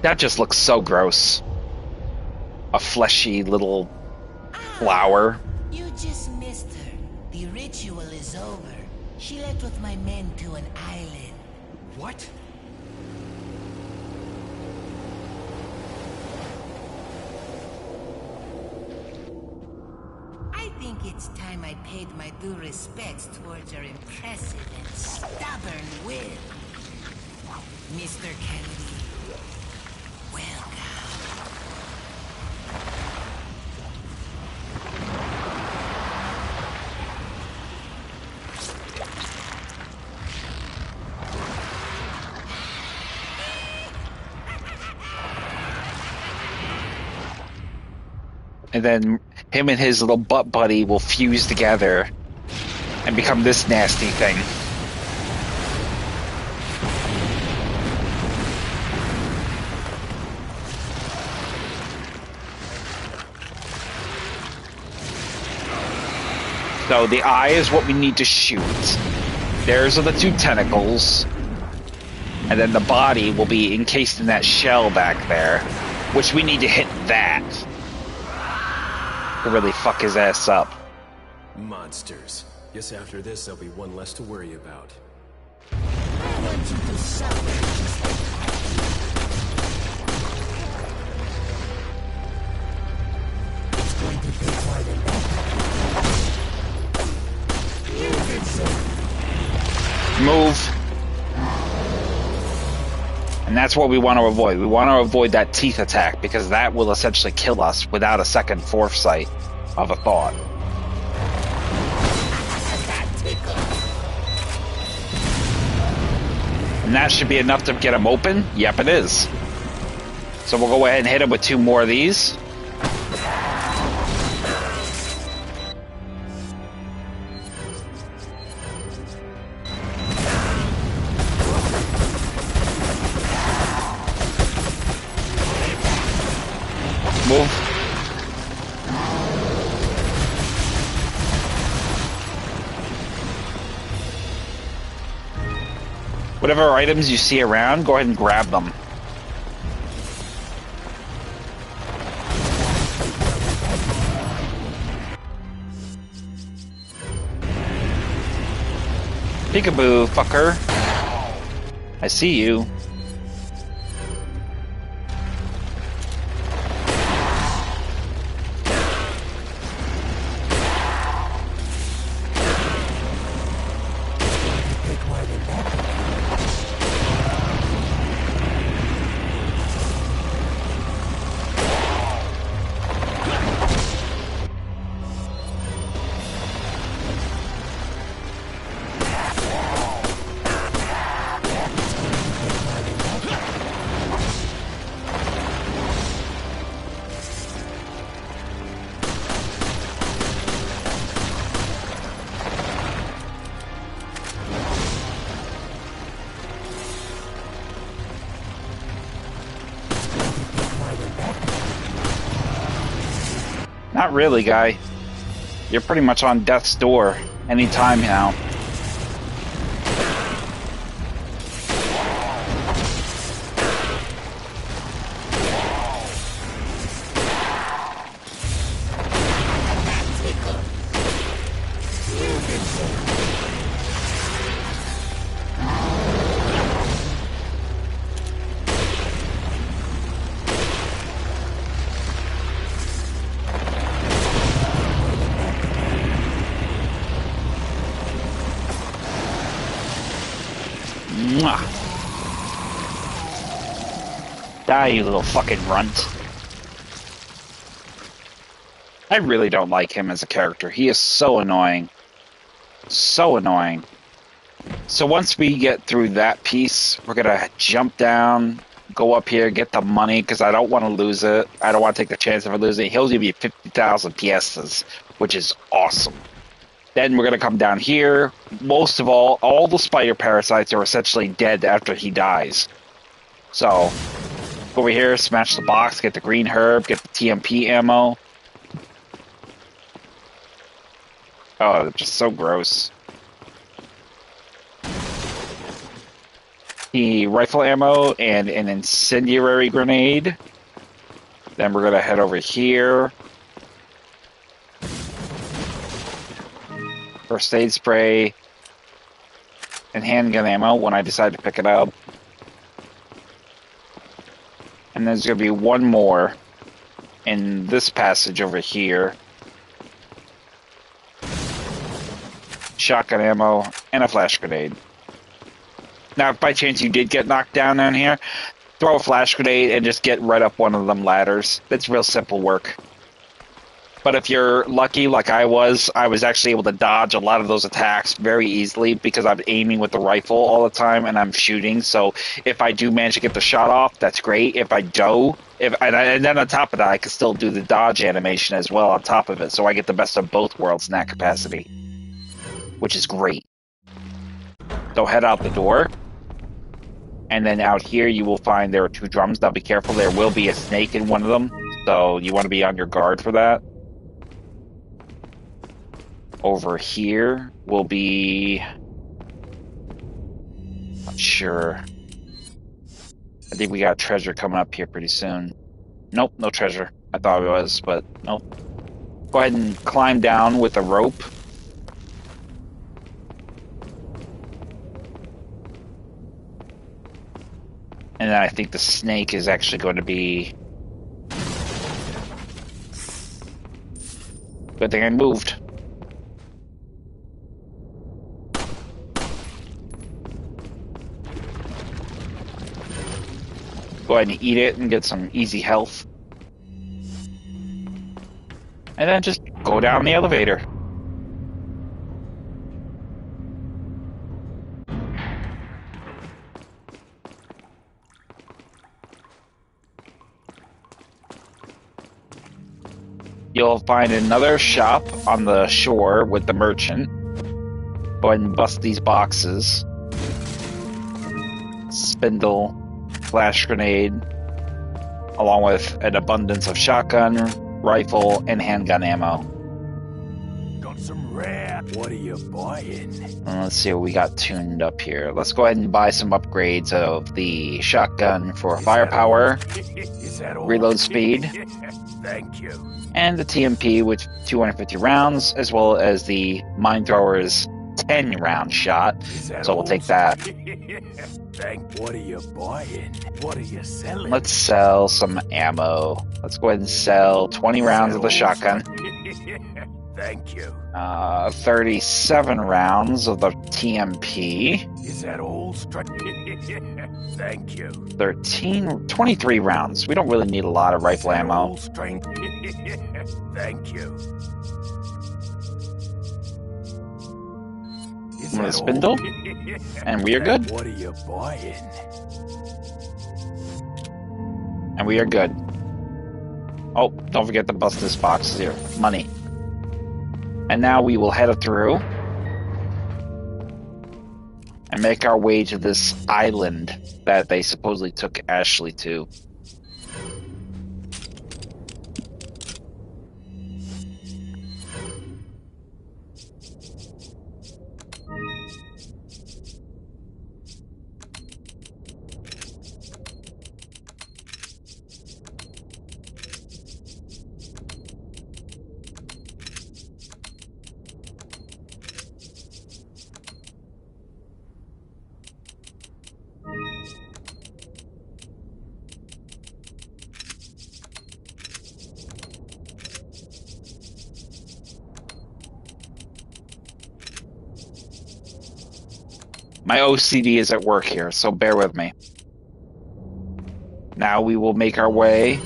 That just looks so gross. A fleshy little flower. You just missed her. The ritual is over. She left with my men to an island. What? I think it's time I paid my due respects towards your impressive and stubborn will. Mr. Kennedy, welcome. And then him and his little butt buddy will fuse together and become this nasty thing. So the eye is what we need to shoot. Theirs are the two tentacles. And then the body will be encased in that shell back there, which we need to hit that to really fuck his ass up. Monsters. Guess after this, there'll be one less to worry about. I want you to suffer. It's going to take more than that. Move. And that's what we want to avoid. We want to avoid that teeth attack because that will essentially kill us without a second foresight of a thought. And that should be enough to get him open? Yep, it is. So we'll go ahead and hit him with 2 more of these. Move. Whatever items you see around, go ahead and grab them. Peekaboo, fucker. I see you. Not really, guy. You're pretty much on death's door anytime now. Die, you little fucking runt. I really don't like him as a character. He is so annoying. So annoying. So once we get through that piece, we're gonna jump down, go up here, get the money, because I don't want to lose it. I don't want to take the chance of losing it. He'll give you 50,000 piezas, which is awesome. Then we're gonna come down here. Most of all the spider parasites are essentially dead after he dies. So, over here, smash the box, get the green herb, get the TMP ammo. Oh, they're just so gross. The rifle ammo and an incendiary grenade. Then we're gonna head over here. First aid spray and handgun ammo when I decide to pick it up. And there's going to be one more in this passage over here. Shotgun ammo and a flash grenade. Now, if by chance you did get knocked down here, throw a flash grenade and just get right up one of them ladders. It's real simple work. But if you're lucky, like I was actually able to dodge a lot of those attacks very easily because I'm aiming with the rifle all the time and I'm shooting. So if I do manage to get the shot off, that's great. If I don't, and then on top of that, I can still do the dodge animation as well on top of it. So I get the best of both worlds in that capacity, which is great. So head out the door. And then out here, you will find there are 2 drums. Now be careful, there will be a snake in one of them. So you want to be on your guard for that. Over here will be... Not sure. I think we got treasure coming up here pretty soon. Nope, no treasure. I thought it was, but nope. Go ahead and climb down with a rope. And then I think the snake is actually going to be... Good thing I moved. Go ahead and eat it and get some easy health. And then just go down the elevator. You'll find another shop on the shore with the merchant. Go ahead and bust these boxes. Spindle, flash grenade, along with an abundance of shotgun, rifle, and handgun ammo. Got some rare. What are you buying? And let's see what we got tuned up here. Let's go ahead and buy some upgrades of the shotgun for firepower, reload speed, Thank you. and the TMP with 250 rounds, as well as the mine thrower's 10-round shot. So we'll take that. What are you buying? What are you selling? Let's sell some ammo. Let's go ahead and sell 20 rounds of the shotgun. Thank you. 37 rounds of the TMP. Is that all? Thank you. 23 rounds. We don't really need a lot of rifle ammo. Thank you. I'm gonna spindle, and we are good. What are you buying? And we are good. Oh, don't forget to bust this box here. Money. And now we will head through and make our way to this island that they supposedly took Ashley to. My OCD is at work here, so bear with me. Now we will make our way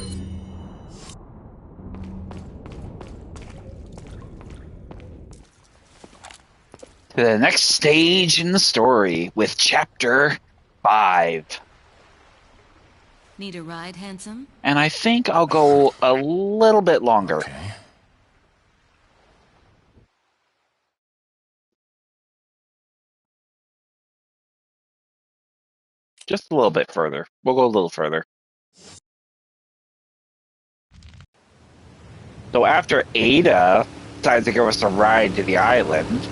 to the next stage in the story with Chapter 5. Need a ride, handsome? And I think I'll go a little bit longer. Okay. Just a little bit further. We'll go a little further. So after Ada decides to give us a ride to the island,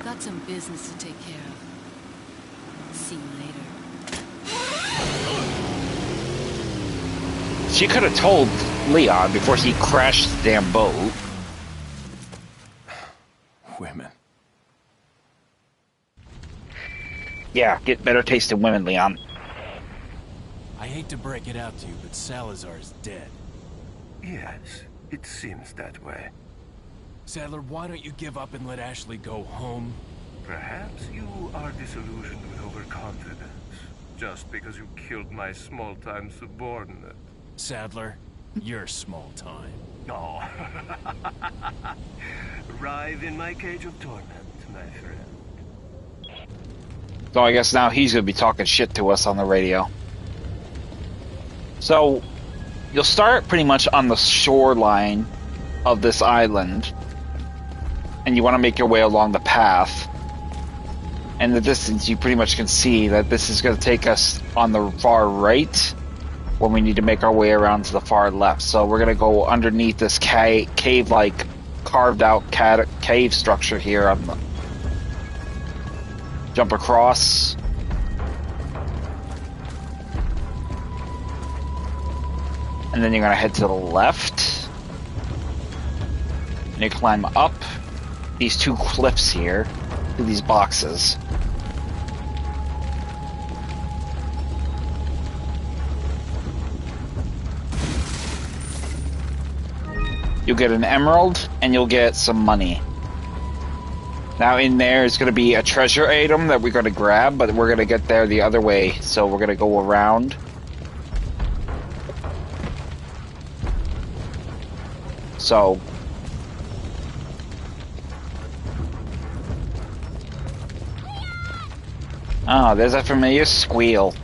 Got some business to take care of. See you later. she could have told Leon before he crashed the damn boat. Women. Yeah, get better taste in women, Leon. I hate to break it out to you, but Salazar's dead. Yes, it seems that way. Sadler, why don't you give up and let Ashley go home? Perhaps you are disillusioned with overconfidence, just because you killed my small-time subordinate. Sadler, you're small time. Oh. Writhe in my cage of torment, my friend. So I guess now he's gonna be talking shit to us on the radio. So, you'll start pretty much on the shoreline of this island, and you want to make your way along the path. In the distance, you pretty much can see that this is going to take us on the far right, when we need to make our way around to the far left. So we're going to go underneath this cave-like, carved-out cave structure here. Jump across. And then you're going to head to the left. And you climb up these two cliffs here to these boxes. You'll get an emerald and you'll get some money. Now in there is going to be a treasure item that we're going to grab, but we're going to get there the other way. So we're going to go around. So oh, there's a familiar squeal.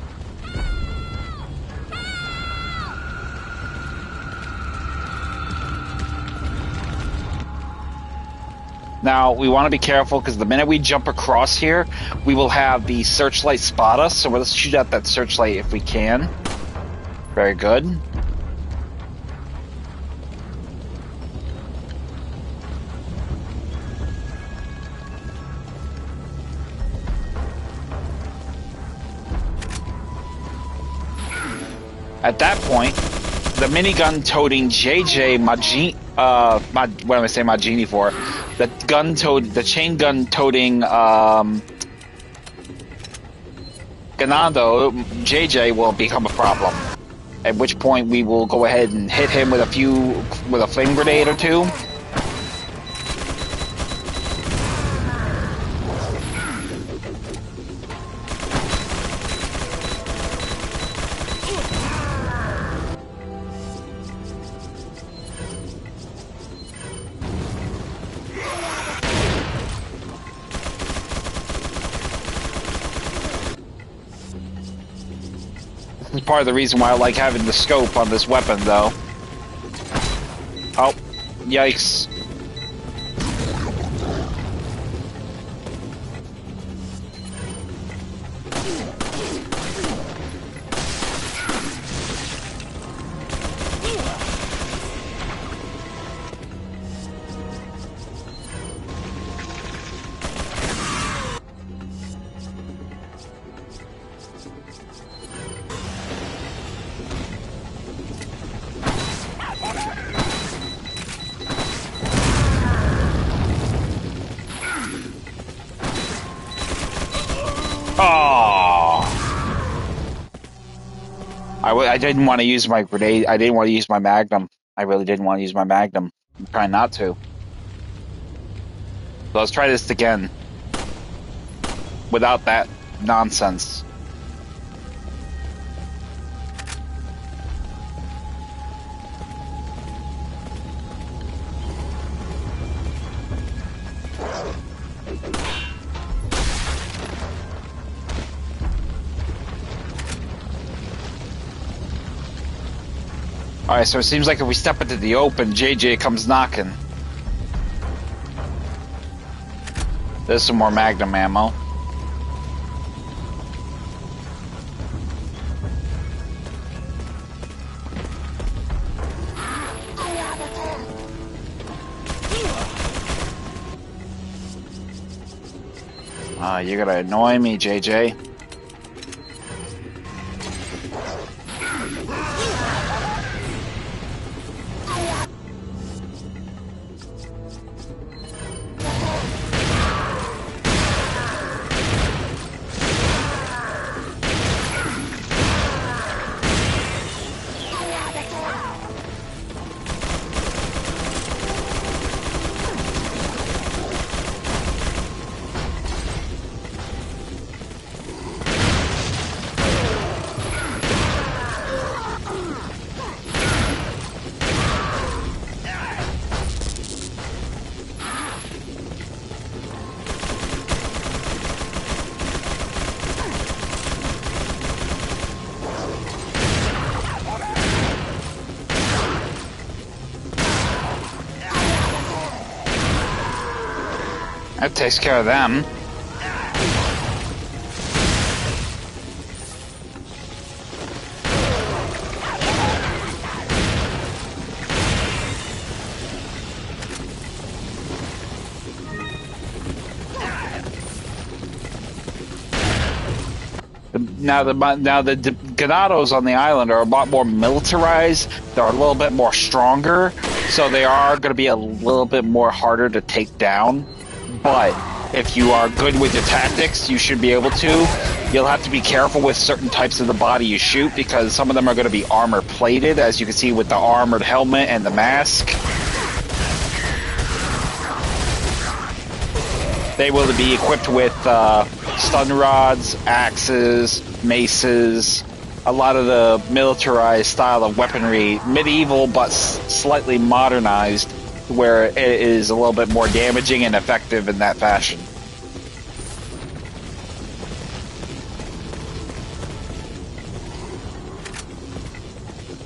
Now, we want to be careful because the minute we jump across here, we will have the searchlight spot us. So let's shoot at that searchlight if we can. Very good. At that point, the minigun toting JJ Majini, what am I saying Majini for? The chain gun toting Ganado JJ will become a problem. At which point we will go ahead and hit him with a flame grenade or two. This is part of the reason why I like having the scope on this weapon, though. Oh, yikes. I didn't want to use my grenade. I didn't want to use my magnum. I really didn't want to use my magnum. I'm trying not to. So let's try this again. Without that nonsense. Alright, so it seems like if we step into the open, JJ comes knocking. There's some more Magnum ammo. You're gonna annoy me, JJ. That takes care of them. Now the Ganados on the island are a lot more militarized. They're a little bit more stronger, so they are going to be a little bit more harder to take down. But if you are good with your tactics, you should be able to. You'll have to be careful with certain types of the body you shoot, because some of them are going to be armor plated, as you can see with the armored helmet and the mask. They will be equipped with stun rods, axes, maces, a lot of the militarized style of weaponry, medieval but slightly modernized, where it is a little bit more damaging and effective in that fashion.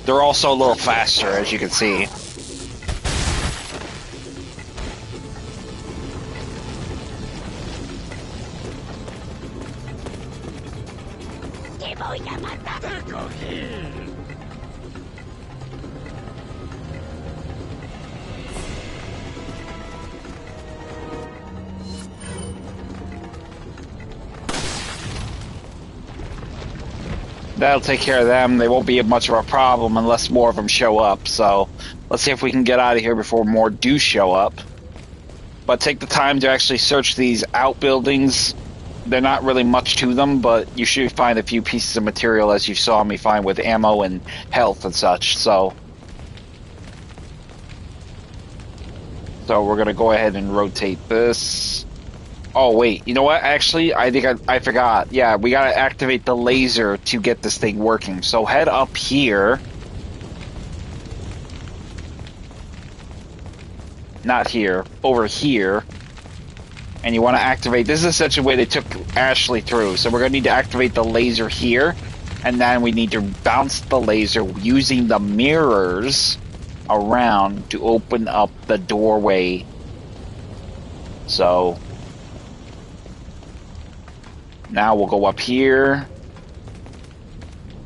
They're also a little faster, as you can see. That'll take care of them. They won't be much of a problem unless more of them show up. So let's see if we can get out of here before more do show up. But take the time to actually search these outbuildings. They're not really much to them, but you should find a few pieces of material, as you saw me find with ammo and health and such. So we're going to go ahead and rotate this. Oh, wait. You know what? Actually, I think I forgot. Yeah, we got to activate the laser to get this thing working. So head up here. Not here. Over here. And you want to activate... This is essentially the way they took Ashley through. So we're going to need to activate the laser here. And then we need to bounce the laser using the mirrors around to open up the doorway. So... now we'll go up here,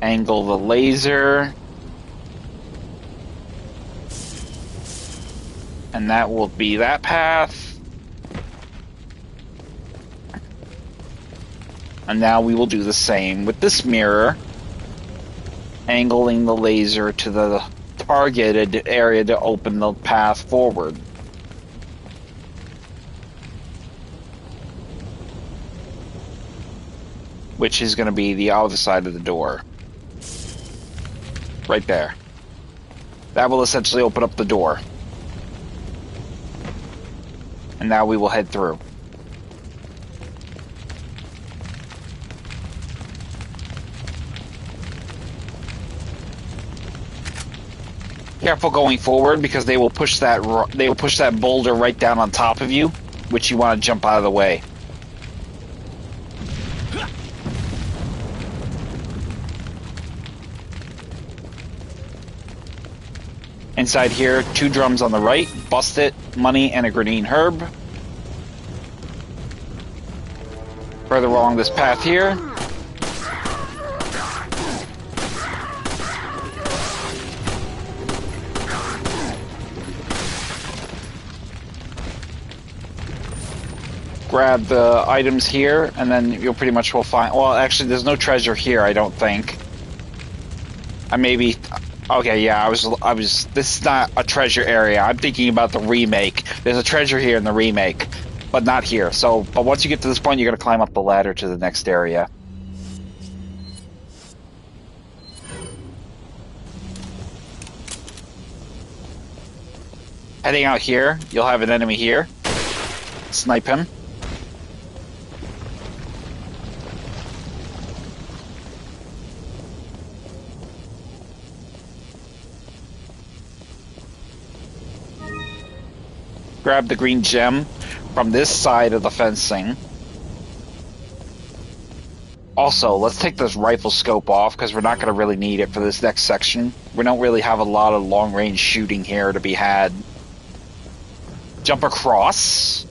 angle the laser, and that will be that path. And now we will do the same with this mirror, angling the laser to the targeted area to open the path forward. Which is going to be the other side of the door. Right there. That will essentially open up the door. And now we will head through. Careful going forward, because they will push that boulder right down on top of you, which you want to jump out of the way. Inside here, 2 drums on the right, bust it, money, and a green herb. Further along this path here. Grab the items here, and then you'll pretty much will find... Well, actually, there's no treasure here, I don't think. I maybe... Okay, yeah, I was. This is not a treasure area. I'm thinking about the remake. There's a treasure here in the remake, but not here. So, but once you get to this point, you're gonna climb up the ladder to the next area. Heading out here, you'll have an enemy here. Snipe him. Grab the green gem from this side of the fencing. Also, let's take this rifle scope off, because we're not going to really need it for this next section. We don't really have a lot of long-range shooting here to be had. Jump across.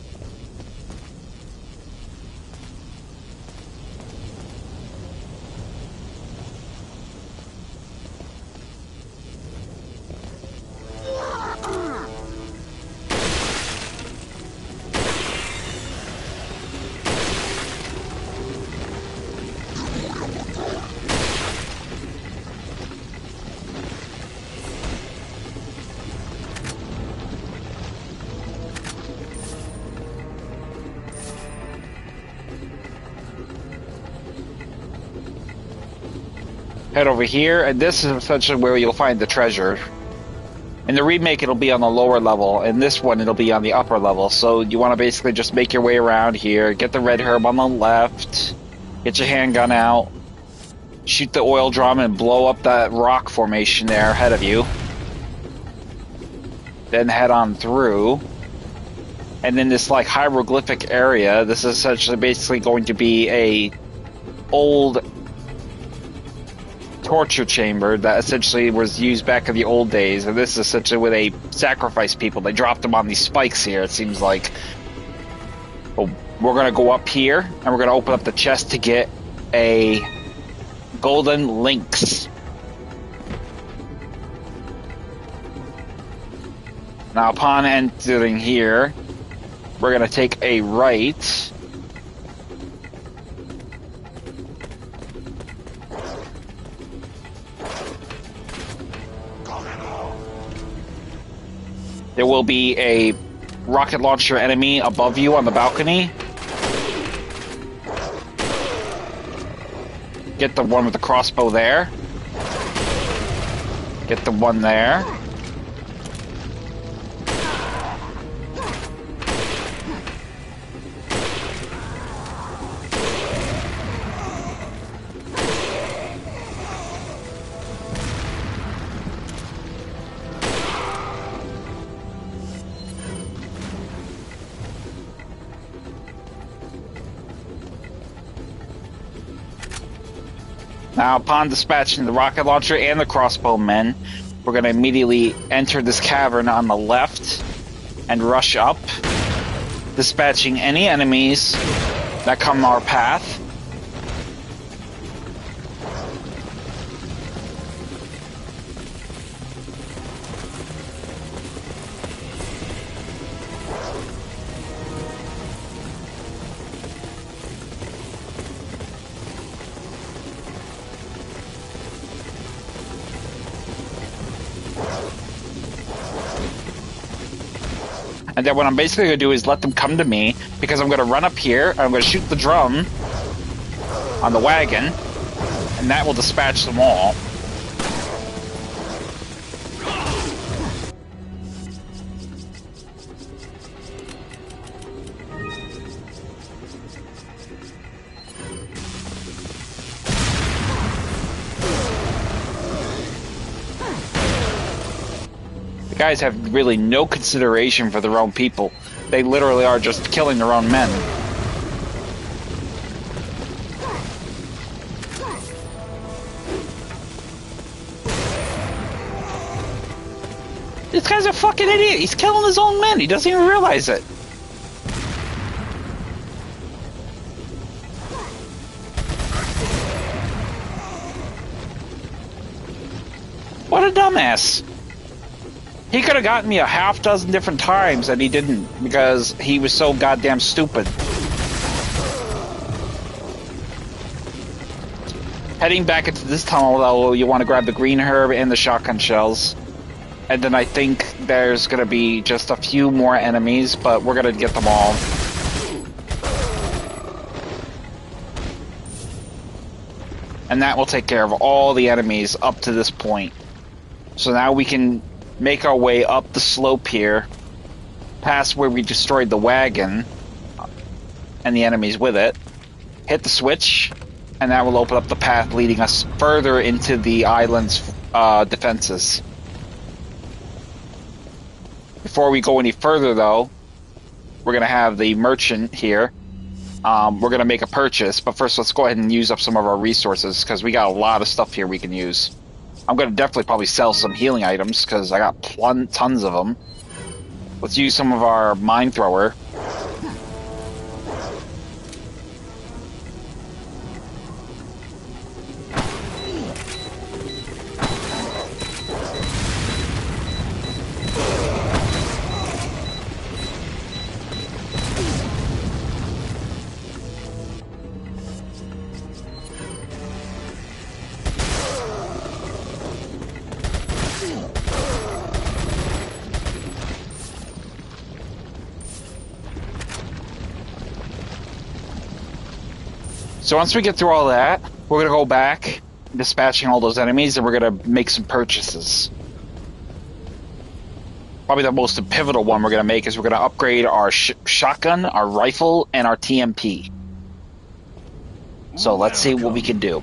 head over here, and this is essentially where you'll find the treasure. In the remake, it'll be on the lower level, and this one, it'll be on the upper level. So you want to basically just make your way around here, get the red herb on the left, get your handgun out, shoot the oil drum, and blow up that rock formation there ahead of you. Then head on through. And in this like hieroglyphic area, this is essentially basically going to be a old torture chamber that essentially was used back in the old days, and this is essentially where they sacrifice people. They dropped them on these spikes here, it seems like. But we're gonna go up here, and we're gonna open up the chest to get a golden lynx. Now, upon entering here, we're gonna take a right. There will be a rocket launcher enemy above you on the balcony. Get the one with the crossbow there. Get the one there. Now, upon dispatching the rocket launcher and the crossbow men, we're going to immediately enter this cavern on the left and rush up, dispatching any enemies that come our path. And then what I'm basically going to do is let them come to me, because I'm going to run up here, and I'm going to shoot the drum on the wagon, and that will dispatch them all. Guys have really no consideration for their own people. They literally are just killing their own men. This guy's a fucking idiot. He's killing his own men. He doesn't even realize it. What a dumbass. He could have gotten me a half dozen different times, and he didn't, because he was so goddamn stupid. Heading back into this tunnel, though, you want to grab the green herb and the shotgun shells. And then I think there's going to be just a few more enemies, but we're going to get them all. And that will take care of all the enemies up to this point. So now we can make our way up the slope here, past where we destroyed the wagon and the enemies with it, hit the switch, and that will open up the path leading us further into the island's defenses. Before we go any further, though, we're going to have the merchant here. We're going to make a purchase, but first let's go ahead and use up some of our resources, because we got a lot of stuff here we can use. I'm going to definitely probably sell some healing items, because I got tons of them. Let's use some of our mine thrower. So once we get through all that, we're going to go back dispatching all those enemies, and we're gonna make some purchases. Probably the most pivotal one we're gonna make is we're gonna upgrade our shotgun, our rifle, and our TMP. So let's see what we can do.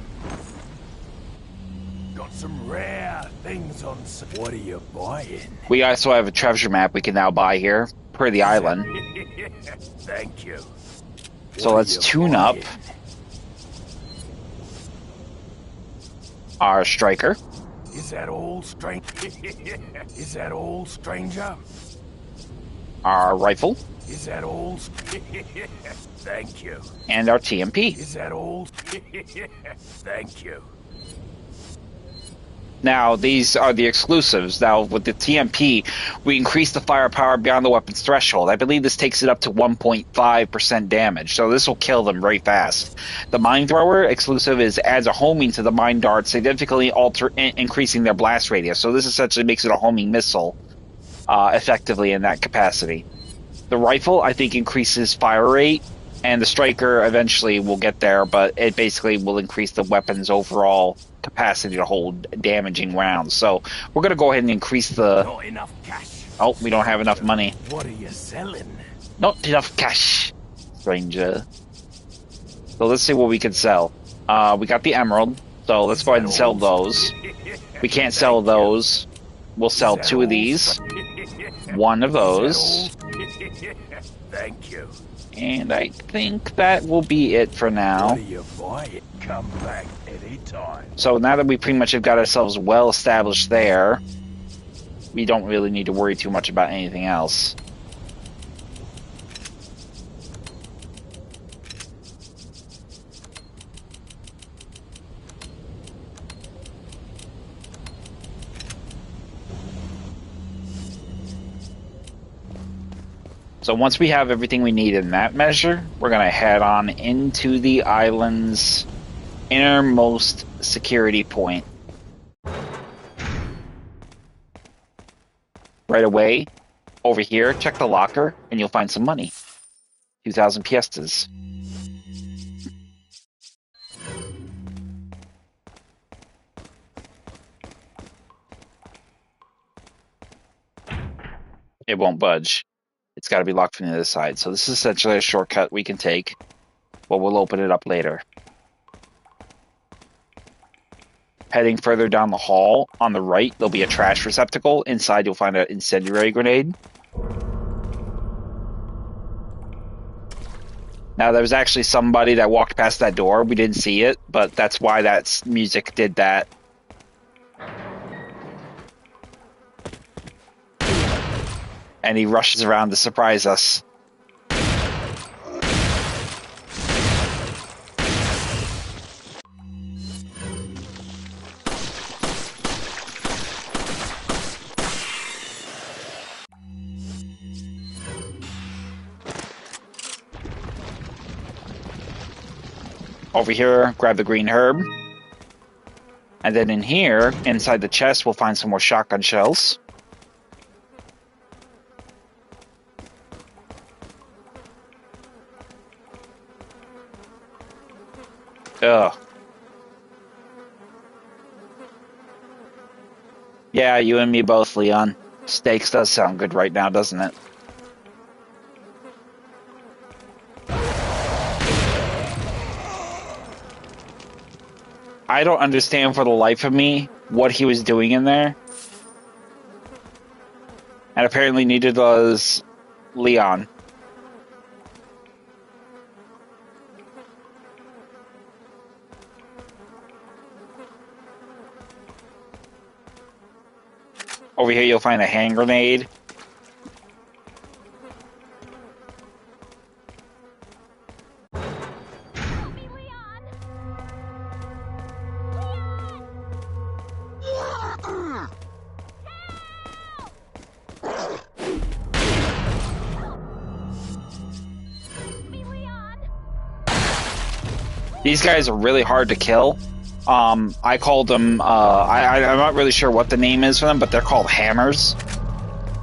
Got some rare things on. What are you buying? We also have a treasure map we can now buy here per the island. Thank you. So let's tune up our striker. Is that all, stranger? Is that all, stranger? Our rifle. Is that all? Thank you. And our TMP. Is that all? Thank you. Now, these are the exclusives. Now, with the TMP, we increase the firepower beyond the weapon's threshold. I believe this takes it up to 1.5% damage, so this will kill them very fast. The Mine Thrower exclusive adds a homing to the mine dart, significantly increasing their blast radius. So this essentially makes it a homing missile, effectively in that capacity. The rifle, I think, increases fire rate, and the striker eventually will get there, but it basically will increase the weapon's overall capacity to hold damaging rounds. So we're going to go ahead and increase the... Not enough cash. Oh, we don't have enough money. What are you selling? Not enough cash, stranger. So let's see what we can sell. We got the emerald, so let's go ahead and sell those. We can't sell those. We'll sell 2 of these. 1 of those. Thank you. And I think that will be it for now. What do you buy? Come back anytime. So now that we pretty much have got ourselves well established there, we don't really need to worry too much about anything else. So once we have everything we need in that measure, we're going to head on into the island's innermost security point. Right away, over here, check the locker, and you'll find some money. 2,000 piastres. It won't budge. It's got to be locked from the other side. So this is essentially a shortcut we can take, but we'll open it up later. Heading further down the hall, on the right, there'll be a trash receptacle. Inside, you'll find an incendiary grenade. Now, there was actually somebody that walked past that door. We didn't see it, but that's why that music did that. And he rushes around to surprise us. Over here, grab the green herb. And then in here, inside the chest, we'll find some more shotgun shells. Ugh. Yeah, you and me both, Leon. Steaks does sound good right now, doesn't it? I don't understand for the life of me what he was doing in there. And apparently neither does Leon. Over here you'll find a hand grenade. These guys are really hard to kill. I called them, I'm not really sure what the name is for them, but they're called hammers.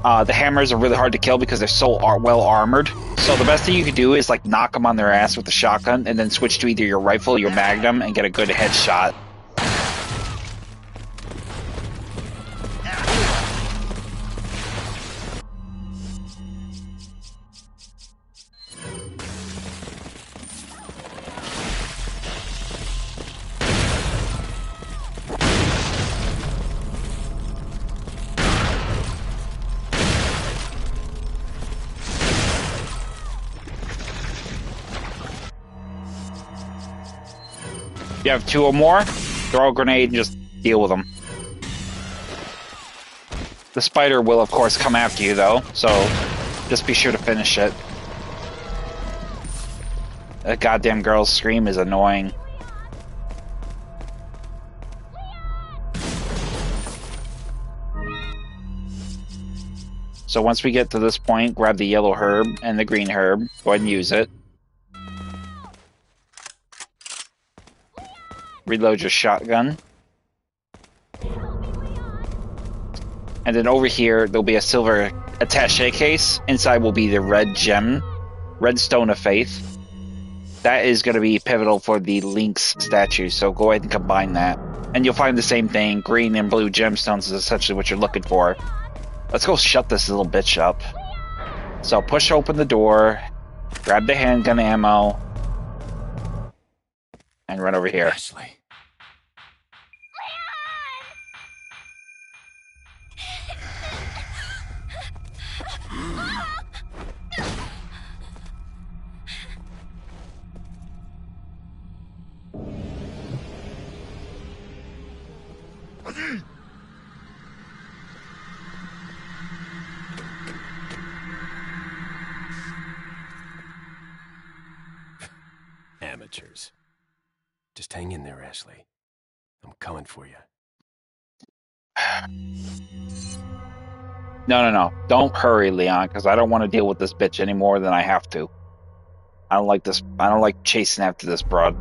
The hammers are really hard to kill because they're so well armored. So the best thing you can do is like knock them on their ass with the shotgun and then switch to either your rifle or your magnum and get a good headshot. You have 2 or more, throw a grenade and just deal with them. The spider will, of course, come after you, though, so just be sure to finish it. That goddamn girl's scream is annoying. So once we get to this point, grab the yellow herb and the green herb. Go ahead and use it. Reload your shotgun. And then over here, there'll be a silver attaché case. Inside will be the red gem, red stone of faith. That is going to be pivotal for the Link's statue, so go ahead and combine that. And you'll find the same thing. Green and blue gemstones is essentially what you're looking for. Let's go shut this little bitch up. So push open the door, grab the handgun ammo, and run over here. Ashley. Amateurs. Just hang in there, Ashley. I'm coming for you. No. Don't hurry, Leon, because I don't want to deal with this bitch any more than I have to. I don't like this. I don't like chasing after this broad.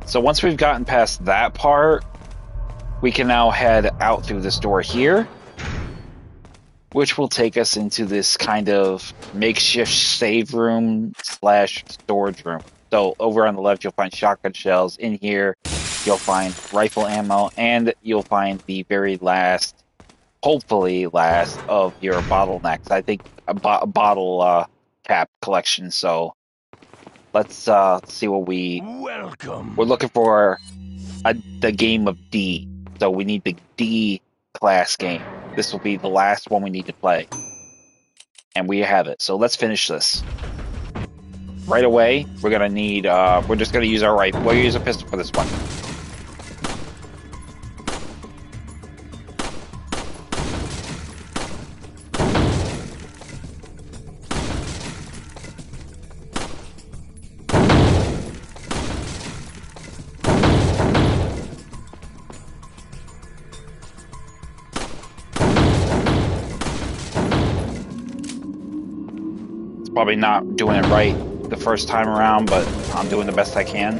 So once we've gotten past that part, we can now head out through this door here, which will take us into this kind of makeshift save room / storage room. So over on the left, you'll find shotgun shells. In here, you'll find rifle ammo, and you'll find the very last, hopefully last, of your bottlenecks. I think a bottle cap collection. So let's see what Welcome. we're looking for. The game of D. So we need the D class game. This will be the last one we need to play. And we have it. So let's finish this. Right away, we're going to need... we're just going to use our rifle. We'll use a pistol for this one. Probably not doing it right the first time around, but I'm doing the best I can.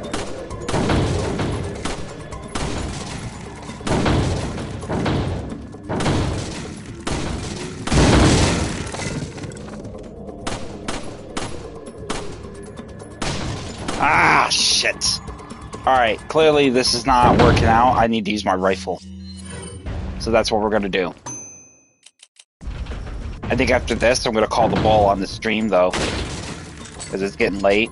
Ah, shit. Alright, clearly this is not working out. I need to use my rifle. So that's what we're going to do. I think after this, I'm going to call the ball on the stream, though, because it's getting late.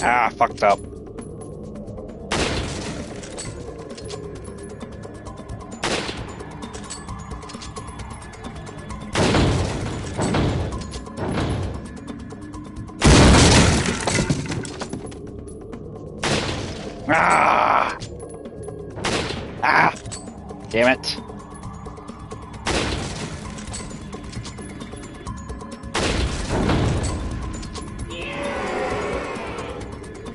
Ah, fucked up. Ah! Ah! Damn it.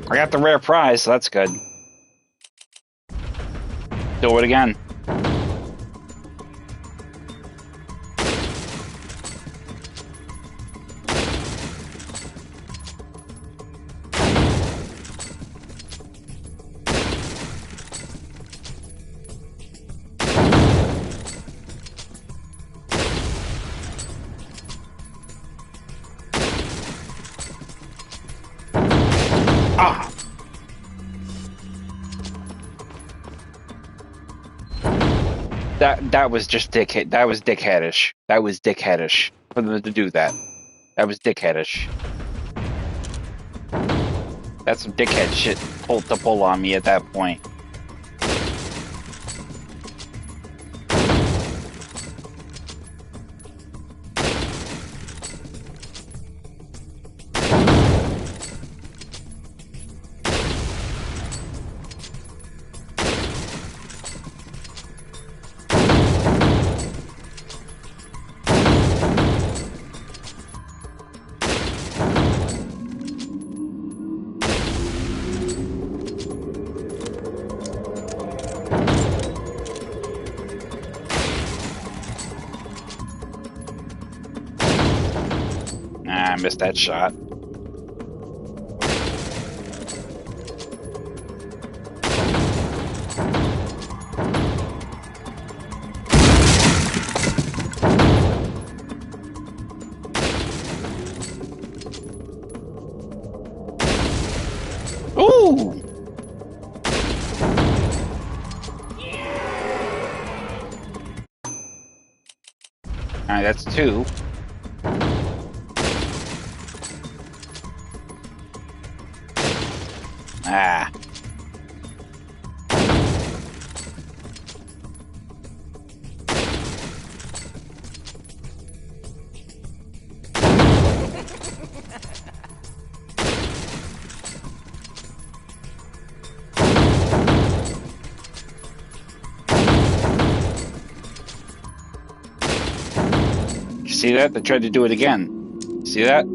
I got the rare prize, so that's good. Do it again. Ah! That was just dickhead. That was dickheadish. That was dickheadish for them to do that. That was dickheadish. That's some dickhead shit to pull on me at that point. I missed that shot. Ooh! Alright, that's 2. Ah. You see that? They tried to do it again. See that?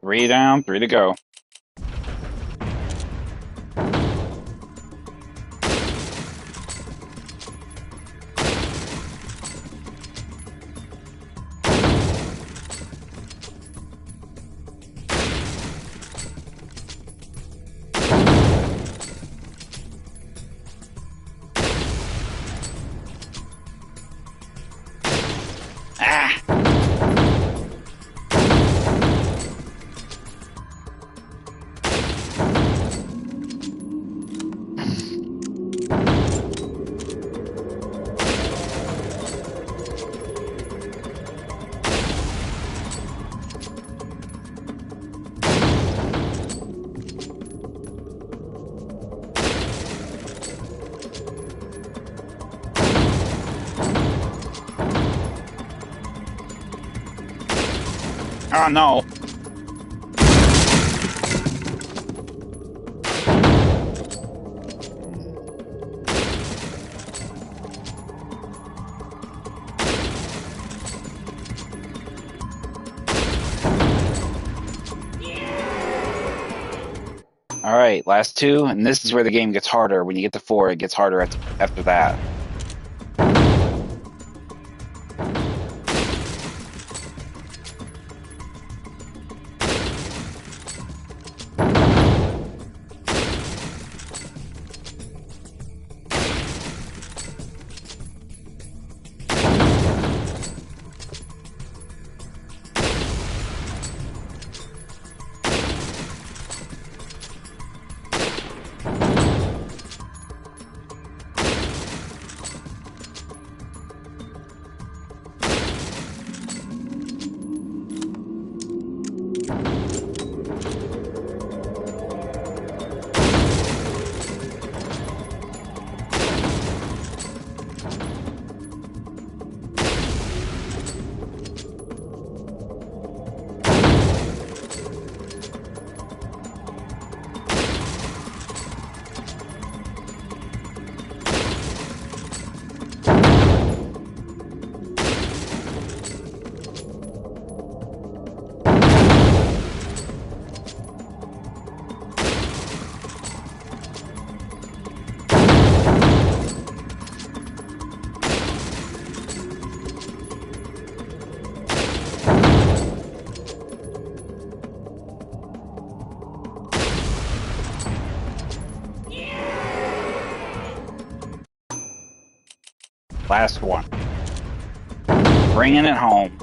Three down, 3 to go. Ah! Oh no! Alright, last 2, and this is where the game gets harder. When you get to 4, it gets harder after that. Last one. Bringing it home.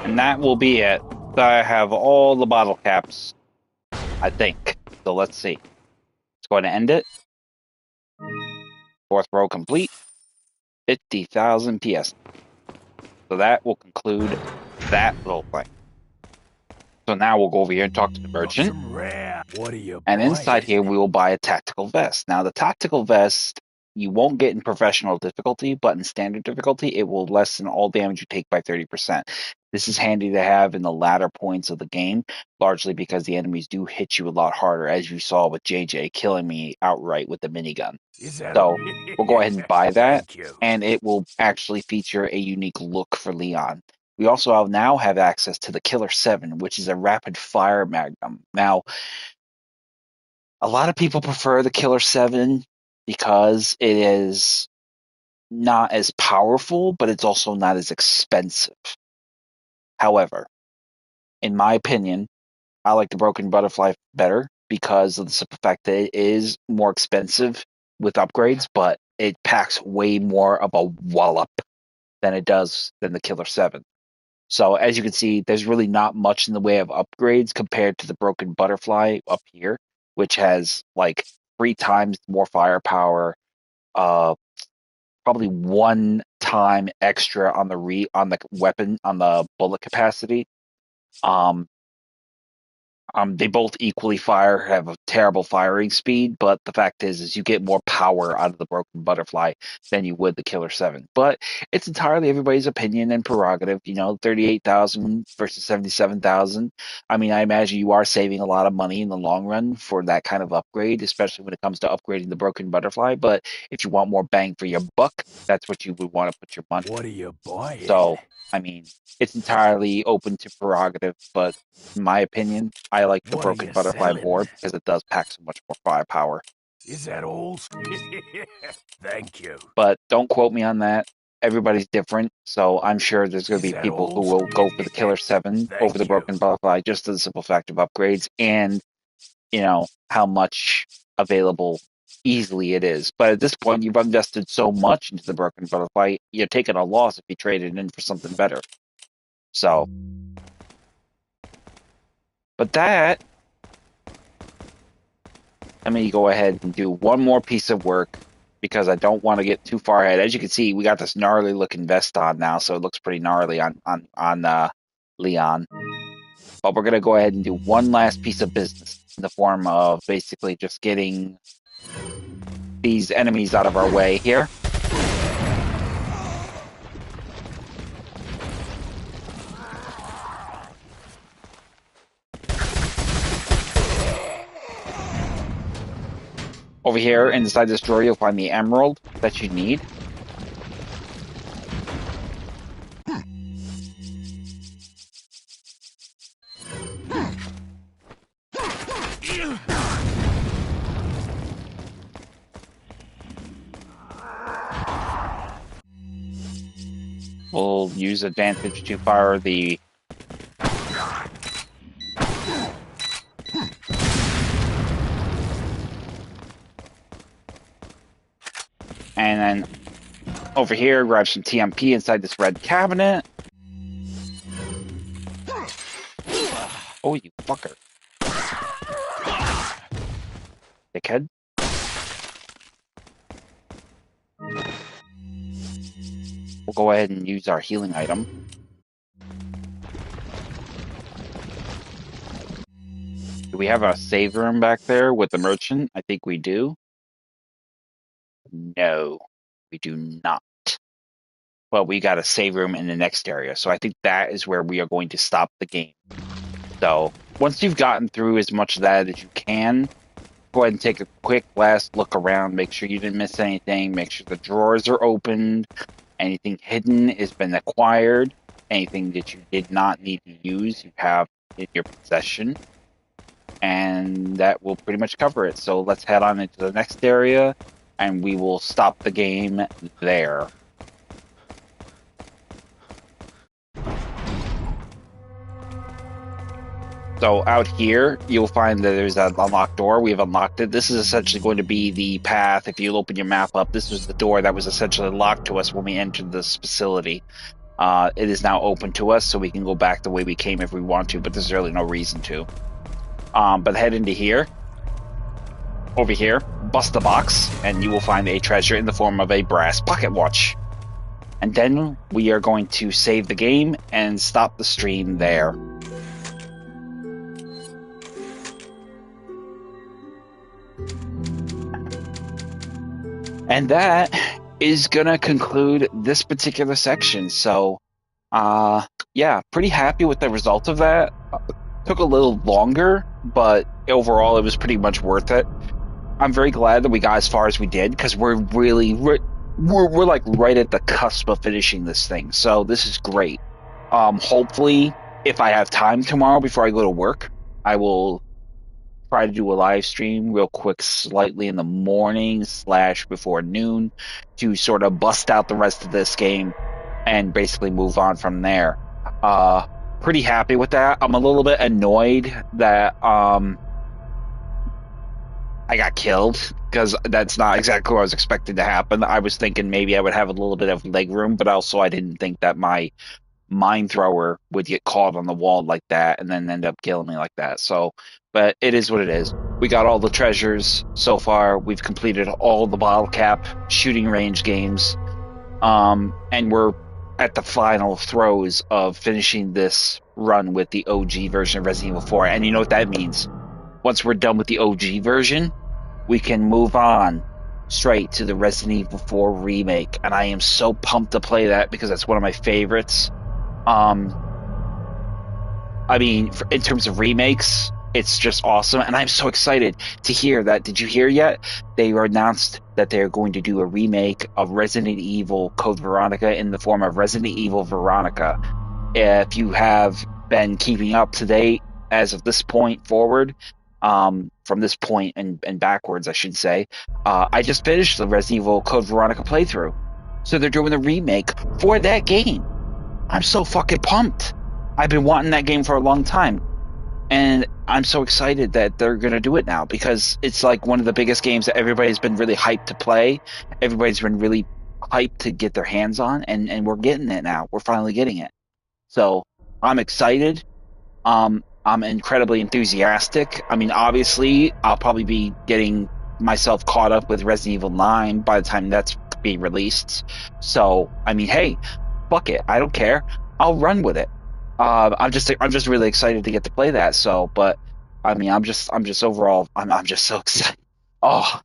And that will be it. I have all the bottle caps, I think. So let's see. Let's go ahead and end it. Fourth row complete. 50,000 PS. So that will conclude that little thing. So now we'll go over here and talk to the merchant. What are you And inside here, we will buy a tactical vest. Now, the tactical vest, you won't get in professional difficulty, but in standard difficulty, it will lessen all damage you take by 30%. This is handy to have in the latter points of the game, largely because the enemies do hit you a lot harder, as you saw with JJ killing me outright with the minigun. So we'll go ahead and buy that, and it will actually feature a unique look for Leon. We also now have access to the Killer 7, which is a rapid fire magnum. Now, a lot of people prefer the Killer 7 because it is not as powerful, but it's also not as expensive. However, in my opinion, I like the Broken Butterfly better because of the simple fact that it is more expensive with upgrades, but it packs way more of a wallop than it does than the Killer 7. So as you can see, there's really not much in the way of upgrades compared to the Broken Butterfly up here, which has like 3 times more firepower, probably 1 time extra on the weapon on the bullet capacity. They both equally have a terrible firing speed, but the fact is you get more power out of the Broken Butterfly than you would the Killer 7. But it's entirely everybody's opinion and prerogative. 38,000 versus 77,000. I mean, I imagine you are saving a lot of money in the long run for that kind of upgrade, especially when it comes to upgrading the Broken Butterfly. But if you want more bang for your buck, that's what you would want to put your money. What are you buying? So, I mean, it's entirely open to prerogative, but in my opinion, I like the Broken Butterfly more because it does pack so much more firepower. Is that all? Thank you. But don't quote me on that. Everybody's different, so I'm sure there's going to be people who will go for the Killer 7 over the Broken Butterfly just to the simple fact of upgrades and, how much available easily it is. But at this point, you've invested so much into the Broken Butterfly, you're taking a loss if you trade it in for something better. So, but that, let me go ahead and do one more piece of work because I don't want to get too far ahead. As you can see, we got this gnarly looking vest on now, so it looks pretty gnarly on Leon. But we're going to go ahead and do one last piece of business in the form of basically just getting these enemies out of our way here. Over here inside this drawer, you'll find the emerald that you need. We'll use advantage to fire the And then over here, grab some TMP inside this red cabinet. Oh, you fucker. Dickhead. We'll go ahead and use our healing item. Do we have a save room back there with the merchant? I think we do. No, we do not. But we got a save room in the next area. So I think that is where we are going to stop the game. So once you've gotten through as much of that as you can, go ahead and take a quick last look around. Make sure you didn't miss anything. Make sure the drawers are opened. Anything hidden has been acquired. Anything that you did not need to use, you have in your possession. And that will pretty much cover it. So let's head on into the next area, and we will stop the game there. So out here, you'll find that there's an unlocked door. We have unlocked it. This is essentially going to be the path. If you open your map up, this was the door that was essentially locked to us when we entered this facility. It is now open to us, so we can go back the way we came if we want to, but there's really no reason to. But head into here. Over here, bust the box, and you will find a treasure in the form of a brass pocket watch. And then we are going to save the game and stop the stream there. And that is going to conclude this particular section. So, yeah, pretty happy with the result of that. Took a little longer, but overall it was pretty much worth it. I'm very glad that we got as far as we did, because we're like right at the cusp of finishing this thing. So this is great. Hopefully, if I have time tomorrow before I go to work, I will try to do a live stream real quick, slightly in the morning / before noon, to sort of bust out the rest of this game and basically move on from there. Pretty happy with that. I'm a little bit annoyed that I got killed, because that's not exactly what I was expecting to happen. I was thinking maybe I would have a little bit of leg room, but also I didn't think that my mine thrower would get caught on the wall like that and then end up killing me like that. So, but it is what it is. We got all the treasures so far. We've completed all the bottle cap shooting range games. And we're at the final throes of finishing this run with the OG version of Resident Evil 4. And you know what that means? Once we're done with the OG version, we can move on straight to the Resident Evil 4 remake. And I am so pumped to play that, because that's one of my favorites. I mean, in terms of remakes, it's just awesome. And I'm so excited to hear that. Did you hear yet? They announced that they're going to do a remake of Resident Evil Code Veronica in the form of Resident Evil Veronica. If you have been keeping up to date as of this point forward, from this point and backwards, I should say, I just finished the Resident Evil Code Veronica playthrough. So they're doing a remake for that game. I'm so fucking pumped. I've been wanting that game for a long time. And I'm so excited that they're going to do it now, because it's like one of the biggest games that everybody's been really hyped to play. Everybody's been really hyped to get their hands on, and we're getting it now. We're finally getting it. So I'm excited. I'm incredibly enthusiastic. I mean, obviously, I'll probably be getting myself caught up with Resident Evil 9 by the time that's being released. So, I mean, hey, fuck it. I don't care. I'll run with it. I'm just really excited to get to play that. So, but I mean, I'm just overall, I'm just so excited. Oh,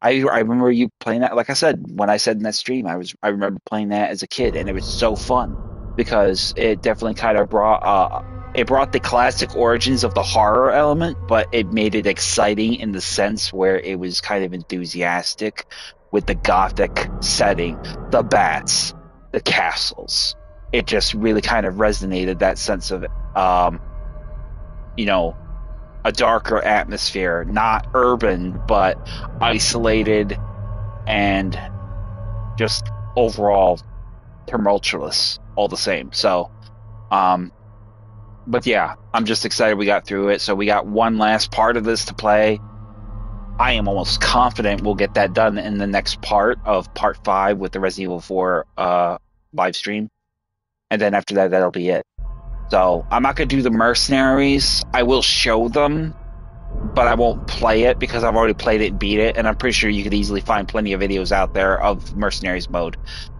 I remember you playing that. Like I said, when I said in that stream, I remember playing that as a kid, and it was so fun, because it definitely kind of brought the classic origins of the horror element, but it made it exciting in the sense where it was kind of enthusiastic with the gothic setting, the bats, the castles. It just really kind of resonated, that sense of, you know, a darker atmosphere, not urban, but isolated and just overall tumultuous all the same. So, but yeah, I'm just excited we got through it. So we got one last part of this to play. I am almost confident we'll get that done in the next part of part 5 with the Resident Evil 4 live stream. And then after that, that'll be it. So I'm not going to do the mercenaries. I will show them, but I won't play it because I've already played it and beat it. And I'm pretty sure you could easily find plenty of videos out there of mercenaries mode.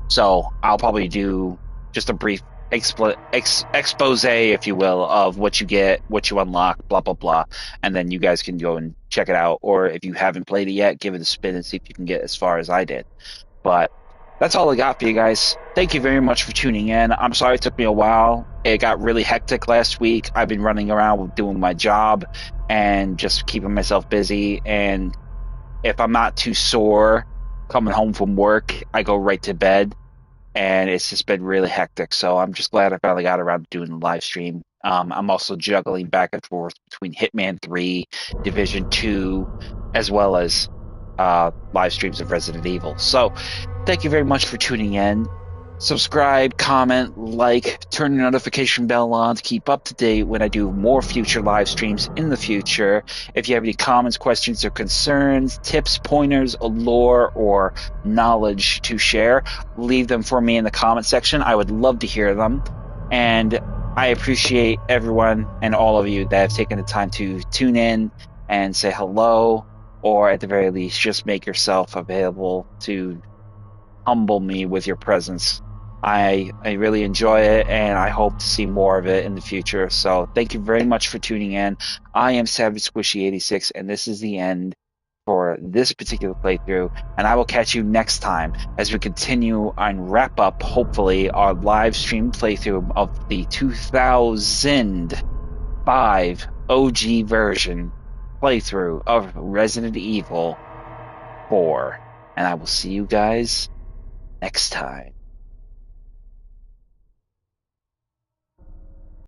So I'll probably do just a brief expose, if you will, of what you get, what you unlock, blah, blah, blah. And then you guys can go and check it out. Or if you haven't played it yet, give it a spin and see if you can get as far as I did. But that's all I got for you guys. Thank you very much for tuning in. I'm sorry it took me a while. It got really hectic last week. I've been running around doing my job and just keeping myself busy. And if I'm not too sore coming home from work, I go right to bed. And it's just been really hectic. So I'm just glad I finally got around to doing the live stream. I'm also juggling back and forth between Hitman 3, Division 2, as well as live streams of Resident Evil. So thank you very much for tuning in. Subscribe, comment, like, turn the notification bell on to keep up to date when I do more future live streams in the future. If you have any comments, questions, or concerns, tips, pointers, lore, or knowledge to share, leave them for me in the comment section. I would love to hear them. And I appreciate everyone and all of you that have taken the time to tune in and say hello, or at the very least, just make yourself available to humble me with your presence. I really enjoy it, and I hope to see more of it in the future. So thank you very much for tuning in. I am Savage Squishy 86, and this is the end for this particular playthrough. And I will catch you next time as we continue and wrap up, hopefully, our live stream playthrough of the 2005 OG version playthrough of Resident Evil 4. And I will see you guys next time.